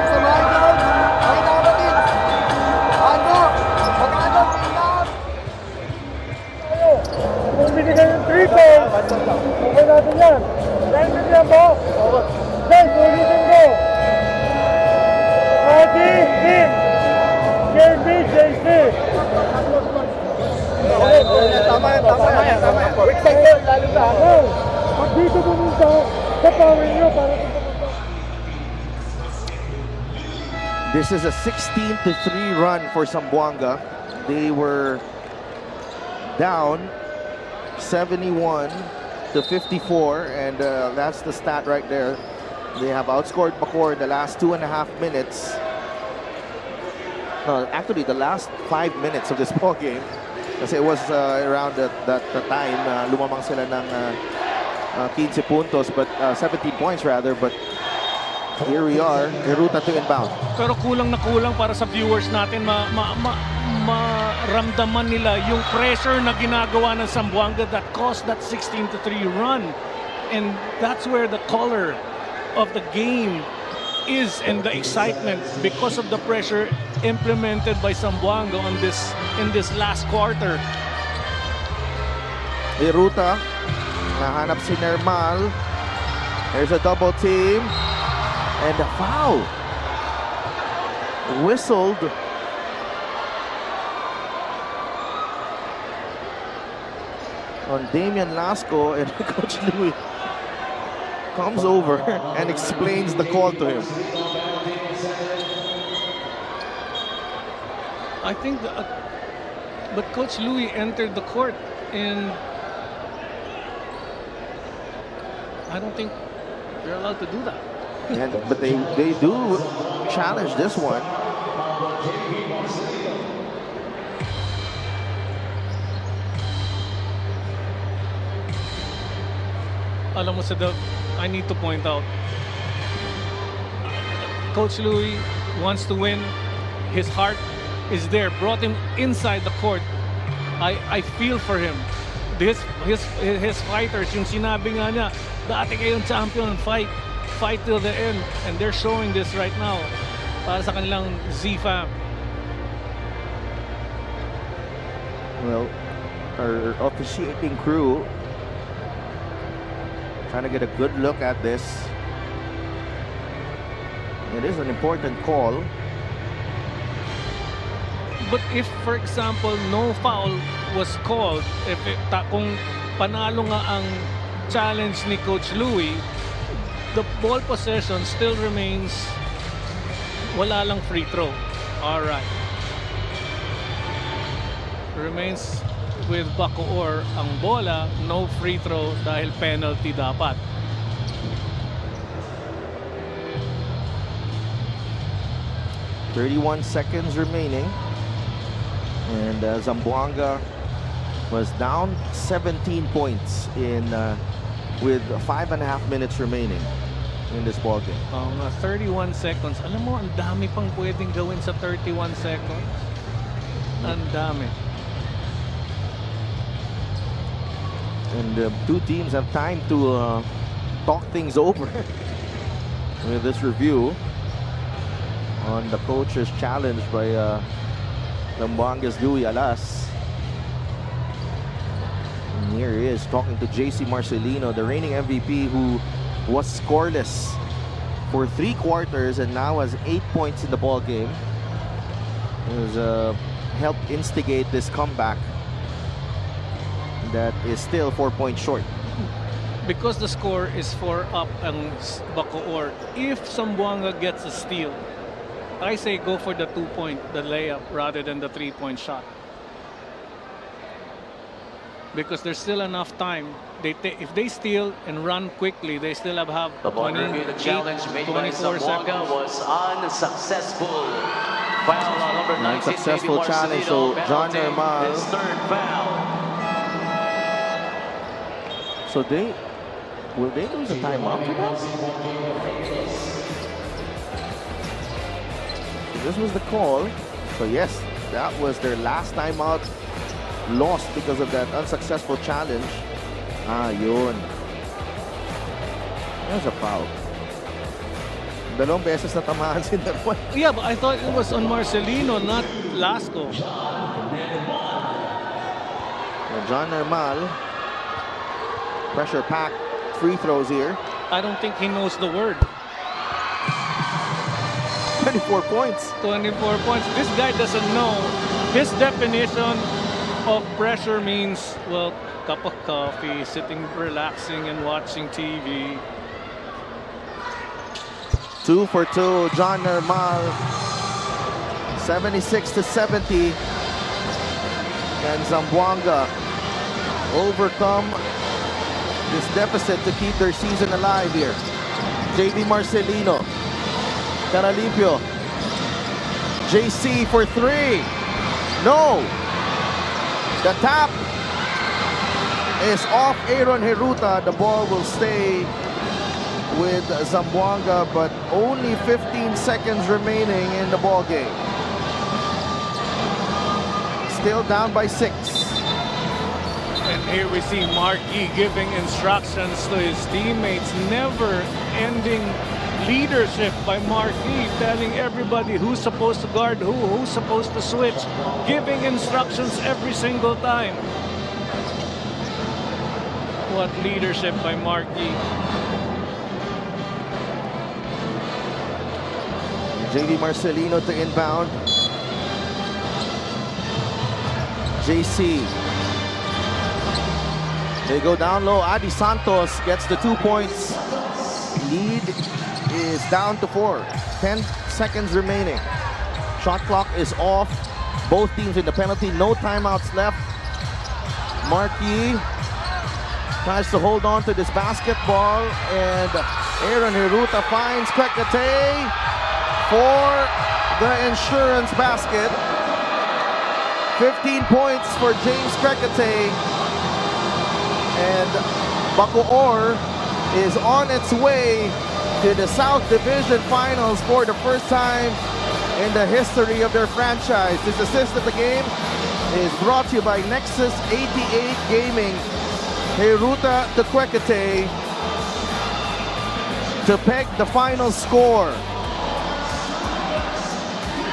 Sabay. Okay na kapatid. Andok. Mag-andok, tingnan. Kung binigay yung 3 points, okay natin yan. 10 million po. Guys, ulitin ko. Adi, Tim. JB, JC. Tama yan. Quick second, lalo na ako. Pag dito pumunta, kapawin nyo para pumunta. This is a 16-3 run for Zamboanga. They were down 71-54, and that's the stat right there. They have outscored Bacoor in the last 2.5 minutes. No, actually the last 5 minutes of this ball game. Kasi it was around that time, lumamang sila ng 15 puntos, but 17 points rather, but here we are, Ruta to inbound. Pero kulang na kulang para sa viewers natin maramdaman nila yung pressure na ginagawa ng Zamboanga that caused that 16-3 run. And that's where the color of the game is and the excitement because of the pressure implemented by Zamboanga in this last quarter. Ruta, nahanap si Nermal. There's a double team. And a foul. Whistled. On Damian Lasco, and Coach Louis comes over and explains the call to him. I think but Coach Louis entered the court and I don't think they're allowed to do that. But they do challenge this one. alam mo I need to point out, Coach Louis wants to win. His heart is there. Brought him inside the court. I feel for him. His fighters, yung sinabi nga niya, dati kayong champion, fight till the end. And they're showing this right now para sa kanilang Z-Fam. Well, our officiating crew trying to get a good look at this. It is an important call. But if, for example, no foul was called, kung panalo nga ang challenge ni Coach Louis, the ball possession still remains wala lang free throw. All right. Remains with Bacoor ang bola, no free throw dahil penalty dapat. "31 seconds remaining, and Zamboanga was down 17 points with 5.5 minutes remaining in this ball game. 31 seconds. Alam mo, ang dami pang pwedeng gawin sa 31 seconds. Ang dami. And two teams have time to talk things over with this review on the coach's challenge by Zamboanga's Louis Alas. And here he is talking to JC Marcelino, the reigning MVP, who was scoreless for 3 quarters and now has 8 points in the ball game. He has helped instigate this comeback that is still 4 points short. Because the score is 4 up ang Bacoor, if Zamboanga gets a steal, I say go for the 2-point, the layup, rather than the 3-point shot. Because there's still enough time. If they steal and run quickly, they still have The ball 28, review, the challenge made by 24 Zamboanga seconds. was unsuccessful. Foul on number 19, Unsuccessful Mpbl challenge, so John penalty, Normal. his 3rd foul. So will they lose a timeout for that? So this was the call. So yes, that was their last timeout lost because of that unsuccessful challenge. Yun. There's a foul. Dalawang beses na tamaan si Darwan. Yeah, but I thought it was on Marcelino, not Lasco. John Normal, pressure packed free throws here. I don't think he knows the word. 24 points. 24 points. This guy doesn't know. His definition of pressure means, well, cup of coffee, sitting, relaxing, and watching TV. 2 for 2, John Normal, 76-70. And Zamboanga overcome this deficit to keep their season alive here. JB Marcelino, Caralipio, JC for 3. No! The tap is off Aaron Heruta. The ball will stay with Zamboanga, but only 15 seconds remaining in the ball game. Still down by 6. And here we see Marquis giving instructions to his teammates. Never-ending leadership by Marquis, telling everybody who's supposed to guard who's supposed to switch, giving instructions every single time. What leadership by Marquis. JD Marcelino to inbound. JC. They go down low. Adi Santos gets the 2 points. Lead is down to 4. 10 seconds remaining. Shot clock is off. Both teams in the penalty. No timeouts left. Marquis tries to hold on to this basketball, and Aaron Heruta finds Krekate for the insurance basket. 15 points for James Krekate. And Bacoor is on its way to the South Division Finals for the first time in the history of their franchise. This assist of the game is brought to you by Nexus 88 Gaming. Heruta Tekwekete to peg the final score.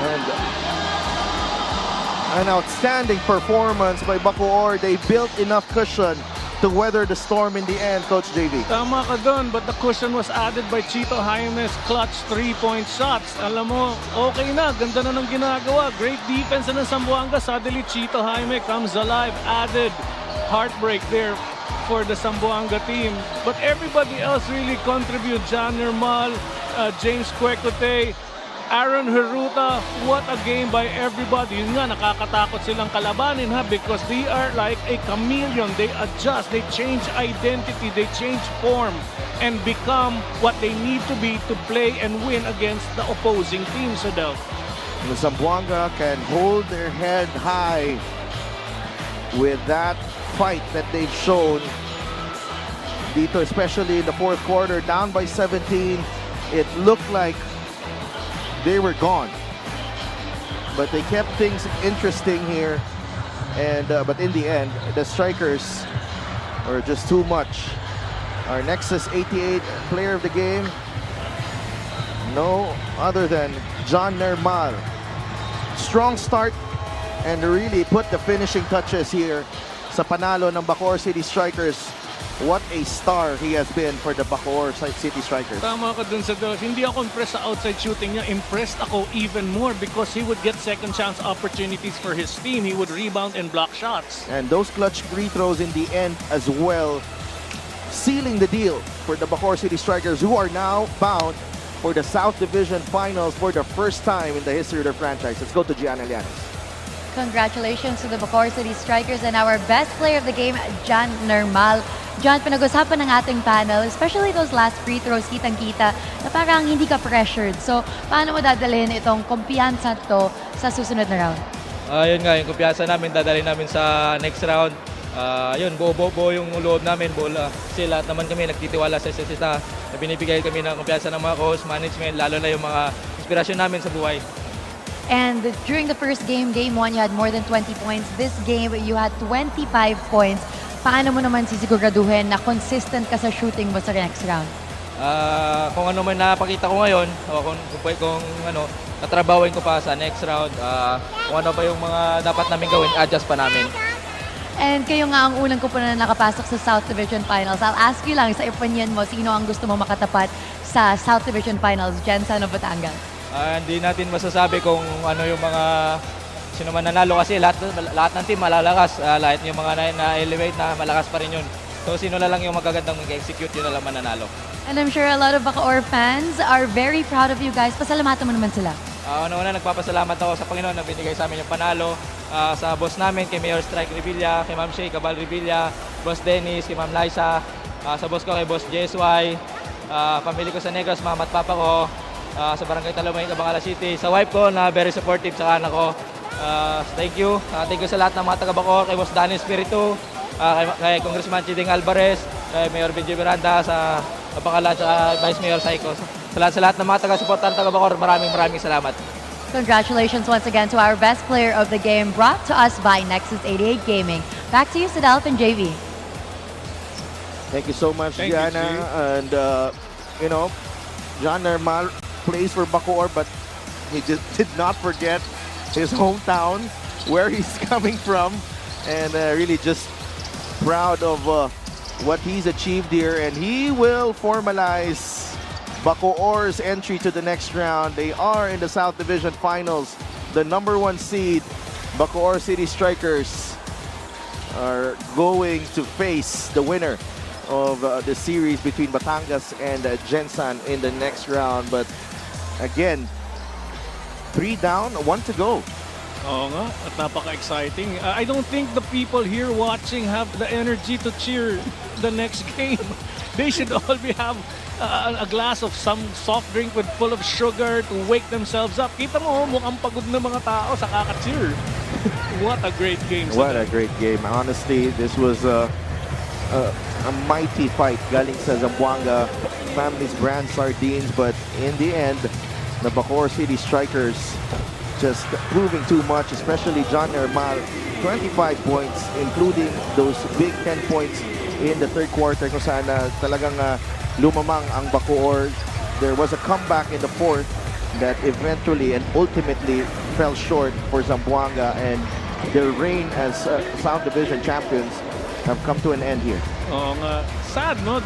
And an outstanding performance by Bacoor. They built enough cushion to weather the storm in the end, Coach JV. Tama ka doon, but the cushion was added by Chito Jaime's clutch 3-point shots. Alam mo, okay na, ganda na ng ginagawa. Great defense na ng Zamboanga. Suddenly, Chito Jaime comes alive. Added heartbreak there for the Zamboanga team. But everybody else really contribute. John Nermal, James Kwekute, Aaron Heruta, what a game by everybody. Yun nga, nakakatakot silang kalabanin because they are like a chameleon. They adjust, they change identity, they change form and become what they need to be to play and win against the opposing team, Sudel. The Zamboanga can hold their head high with that fight that they've shown dito, especially in the fourth quarter, down by 17. It looked like they were gone, but they kept things interesting here, and but in the end the strikers are just too much. Our Nexus 88 player of the game, no other than John Nermal. Strong start and really put the finishing touches here sa panalo ng Bacoor City Strikers. What a star he has been for the Bacoor City Strikers. Tama ka dun sa Dolph. Hindi ako impressed sa outside shooting niya. Impressed ako even more because he would get second chance opportunities for his team. He would rebound and block shots. And those clutch free throws in the end as well, sealing the deal for the Bacoor City Strikers, who are now bound for the South Division Finals for the first time in the history of their franchise. Let's go to Gianna Llanes. Congratulations to the Bacoor City Strikers and our best player of the game, John Nermal. John, pinag-usapan ng ating panel, especially those last free throws, kitang-kita, na parang hindi ka pressured. So, paano mo dadalhin itong kumpiyansa to sa susunod na round? Yun nga, yung kumpiyansa namin, dadalhin namin sa next round. Yun, buo-buo yung loob namin. Kasi lahat naman kami nagtitiwala sa isa't isa. Binibigay kami ng kumpiyansa ng mga coach, management, lalo na yung mga inspirasyon namin sa buhay. And during the first game, Game 1, you had more than 20 points. This game, you had 25 points. Paano mo naman sisiguraduhin na consistent ka sa shooting mo sa next round? Kung ano man napakita ko ngayon, o kung ano, natrabawin ko pa sa next round, kung ano pa yung mga dapat namin gawin, adjust pa namin. And kayo nga ang unang kupo na nakapasok sa South Division Finals. I'll ask you lang, sa opinion mo, sino ang gusto mo makatapat sa South Division Finals, Jensen o Batangas? Hindi natin masasabi kung ano yung mga sino man nanalo kasi lahat ng team malalakas. Lahat yung mga na-elevate na malakas pa rin yun. So sino na lang yung magagandang mag-execute, yun na lang mananalo. And I'm sure a lot of Bacoor fans are very proud of you guys. Pasalamatan mo naman sila. Una-una, nagpapasalamat ako sa Panginoon na binigay sa amin yung panalo. Sa boss namin, kay Mayor Strike Revilla, kay Ma'am Shay Cabal Revilla, Boss Dennis, kay Ma'am Liza, sa boss ko kay Boss JSY, pamilya ko sa Negros, mama at papa ko, sa Barangay Talumay, Cabangala City, sa wife ko na very supportive sa anak ko. Thank you. Thank you sa lahat ng mga taga-Bacoor, kay Boss Danny Espiritu, kay Congressman Chiding Alvarez, kay Mayor Benji Miranda, sa Cabangala, at Vice Mayor Saiko. Sa lahat ng mga taga-suportan taga-Bacoor, maraming salamat. Congratulations once again to our best player of the game, brought to us by Nexus 88 Gaming. Back to you, Sidelf and JV. Thank you so much, Gianna. And, you know, John Nermal plays for Bacoor, but he just did not forget his hometown, where he's coming from, and really just proud of what he's achieved here. And he will formalize Bacoor's entry to the next round. They are in the South Division Finals. The #1 seed, Bacoor City Strikers, are going to face the winner of the series between Batangas and Jensen in the next round. But again, 3 down, 1 to go. Oo nga, at napaka-exciting. I don't think the people here watching have the energy to cheer the next game. They should all have a glass of some soft drink full of sugar to wake themselves up. Kita mo, mukhang pagod na mga tao sa kaka-cheer. What a great game. What a great game. Honestly, this was a mighty fight galing sa Zamboanga Family's brand sardines, but in the end, the Bacoor City Strikers just proving too much, especially John Hermal, 25 points, including those big 10 points in the third quarter kung saan talagang lumamang ang Bacoor. There was a comeback in the fourth that eventually and ultimately fell short for Zamboanga, and their reign as South Division champions have come to an end here. Oo nga. Sad, no?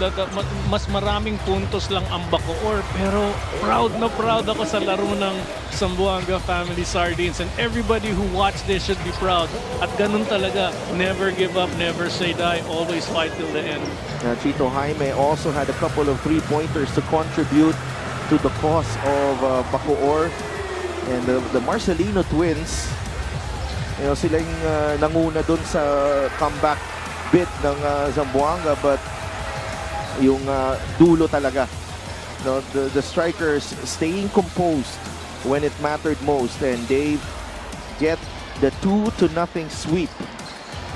Mas maraming puntos lang ang Bacoor, pero proud na proud ako sa laro ng Zamboanga Family Sardines, and everybody who watched this should be proud. At ganun talaga, never give up, never say die, always fight till the end. Chito Jaime also had a couple of three-pointers to contribute to the cause of Bacoor. And the Marcelino twins, you know, sila yung nanguna dun sa comeback bit ng Zamboanga, but yung dulo talaga. No, the strikers staying composed when it mattered most, and they get the 2-0 sweep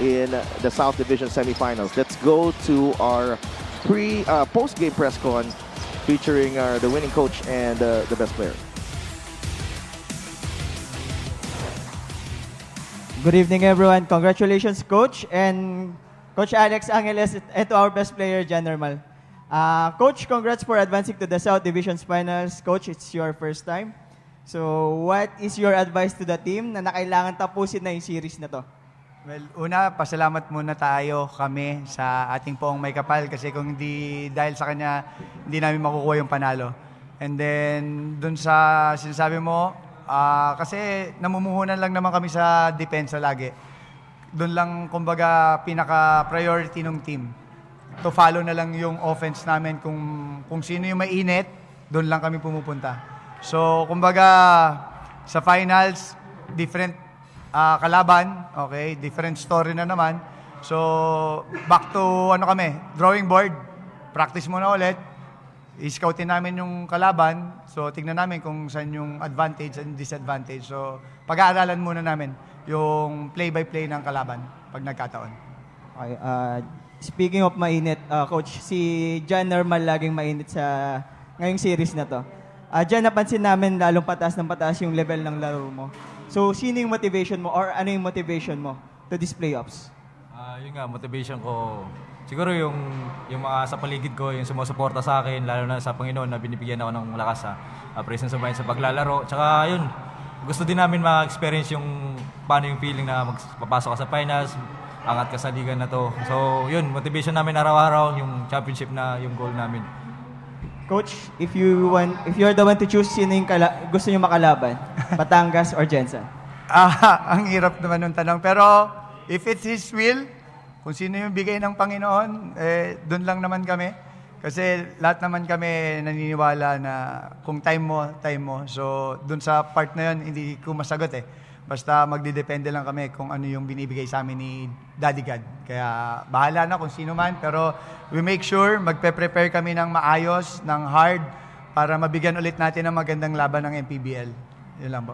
in the South Division semifinals. Let's go to our post-game press con featuring the winning coach and the best player. Good evening, everyone. Congratulations, Coach, and Coach Alex Angeles, and to our best player, Jan Normal. Coach, congrats for advancing to the South Division's finals. Coach, it's your first time. So, what is your advice to the team na kailangan tapusin na yung series na to? Well, una, pasalamat muna kami sa ating poong may kapal, kasi kung hindi dahil sa kanya, hindi namin makukuha yung panalo. And then, dun sa sinasabi mo, kasi namumuhunan lang naman kami sa depensa lagi. Doon lang, kumbaga, pinaka-priority ng team. To follow na lang yung offense namin. Kung sino yung mainit, doon lang kami pumupunta. So, kumbaga, sa finals, different kalaban, okay? Different story na naman. So, back to, drawing board. Practice muna ulit. I-scoutin namin yung kalaban. So, tignan namin kung saan yung advantage and disadvantage. So, pag-aaralan muna namin yung play-by-play ng kalaban pag nagkataon. Okay, speaking of mainit, Coach, si Jan Normal laging mainit sa ngayong series na to. Jan, napansin namin lalong pataas ng pataas yung level ng laro mo. So, sino yung motivation mo or ano yung motivation mo to these playoffs? Yun nga, motivation ko, siguro yung mga sa paligid ko, yung sumusuporta sa akin, lalo na sa Panginoon na binibigyan ako ng lakas presence of mind sa paglalaro. Tsaka yun, gusto din namin ma-experience yung paano yung feeling na magpapasok ka sa finals, angat ka sa liga na to. So yun, motivation namin araw-araw, yung championship na yung goal namin. Coach, if you're the one to choose, sino yung gusto niyo makalaban? Batangas or Jensen? Ang hirap naman ng tanong. Pero if it's His will, kung sino yung bigay ng Panginoon, doon lang naman kami. Kasi lahat naman kami naniniwala na kung time mo. So doon sa part na yun, hindi ko masagot Basta magdidepende lang kami kung ano yung binibigay sa amin ni Daddy God. Kaya bahala na kung sino man. Pero we make sure magpe-prepare kami ng maayos, ng hard, para mabigyan ulit natin ng magandang laban ng Mpbl. Yun lang po.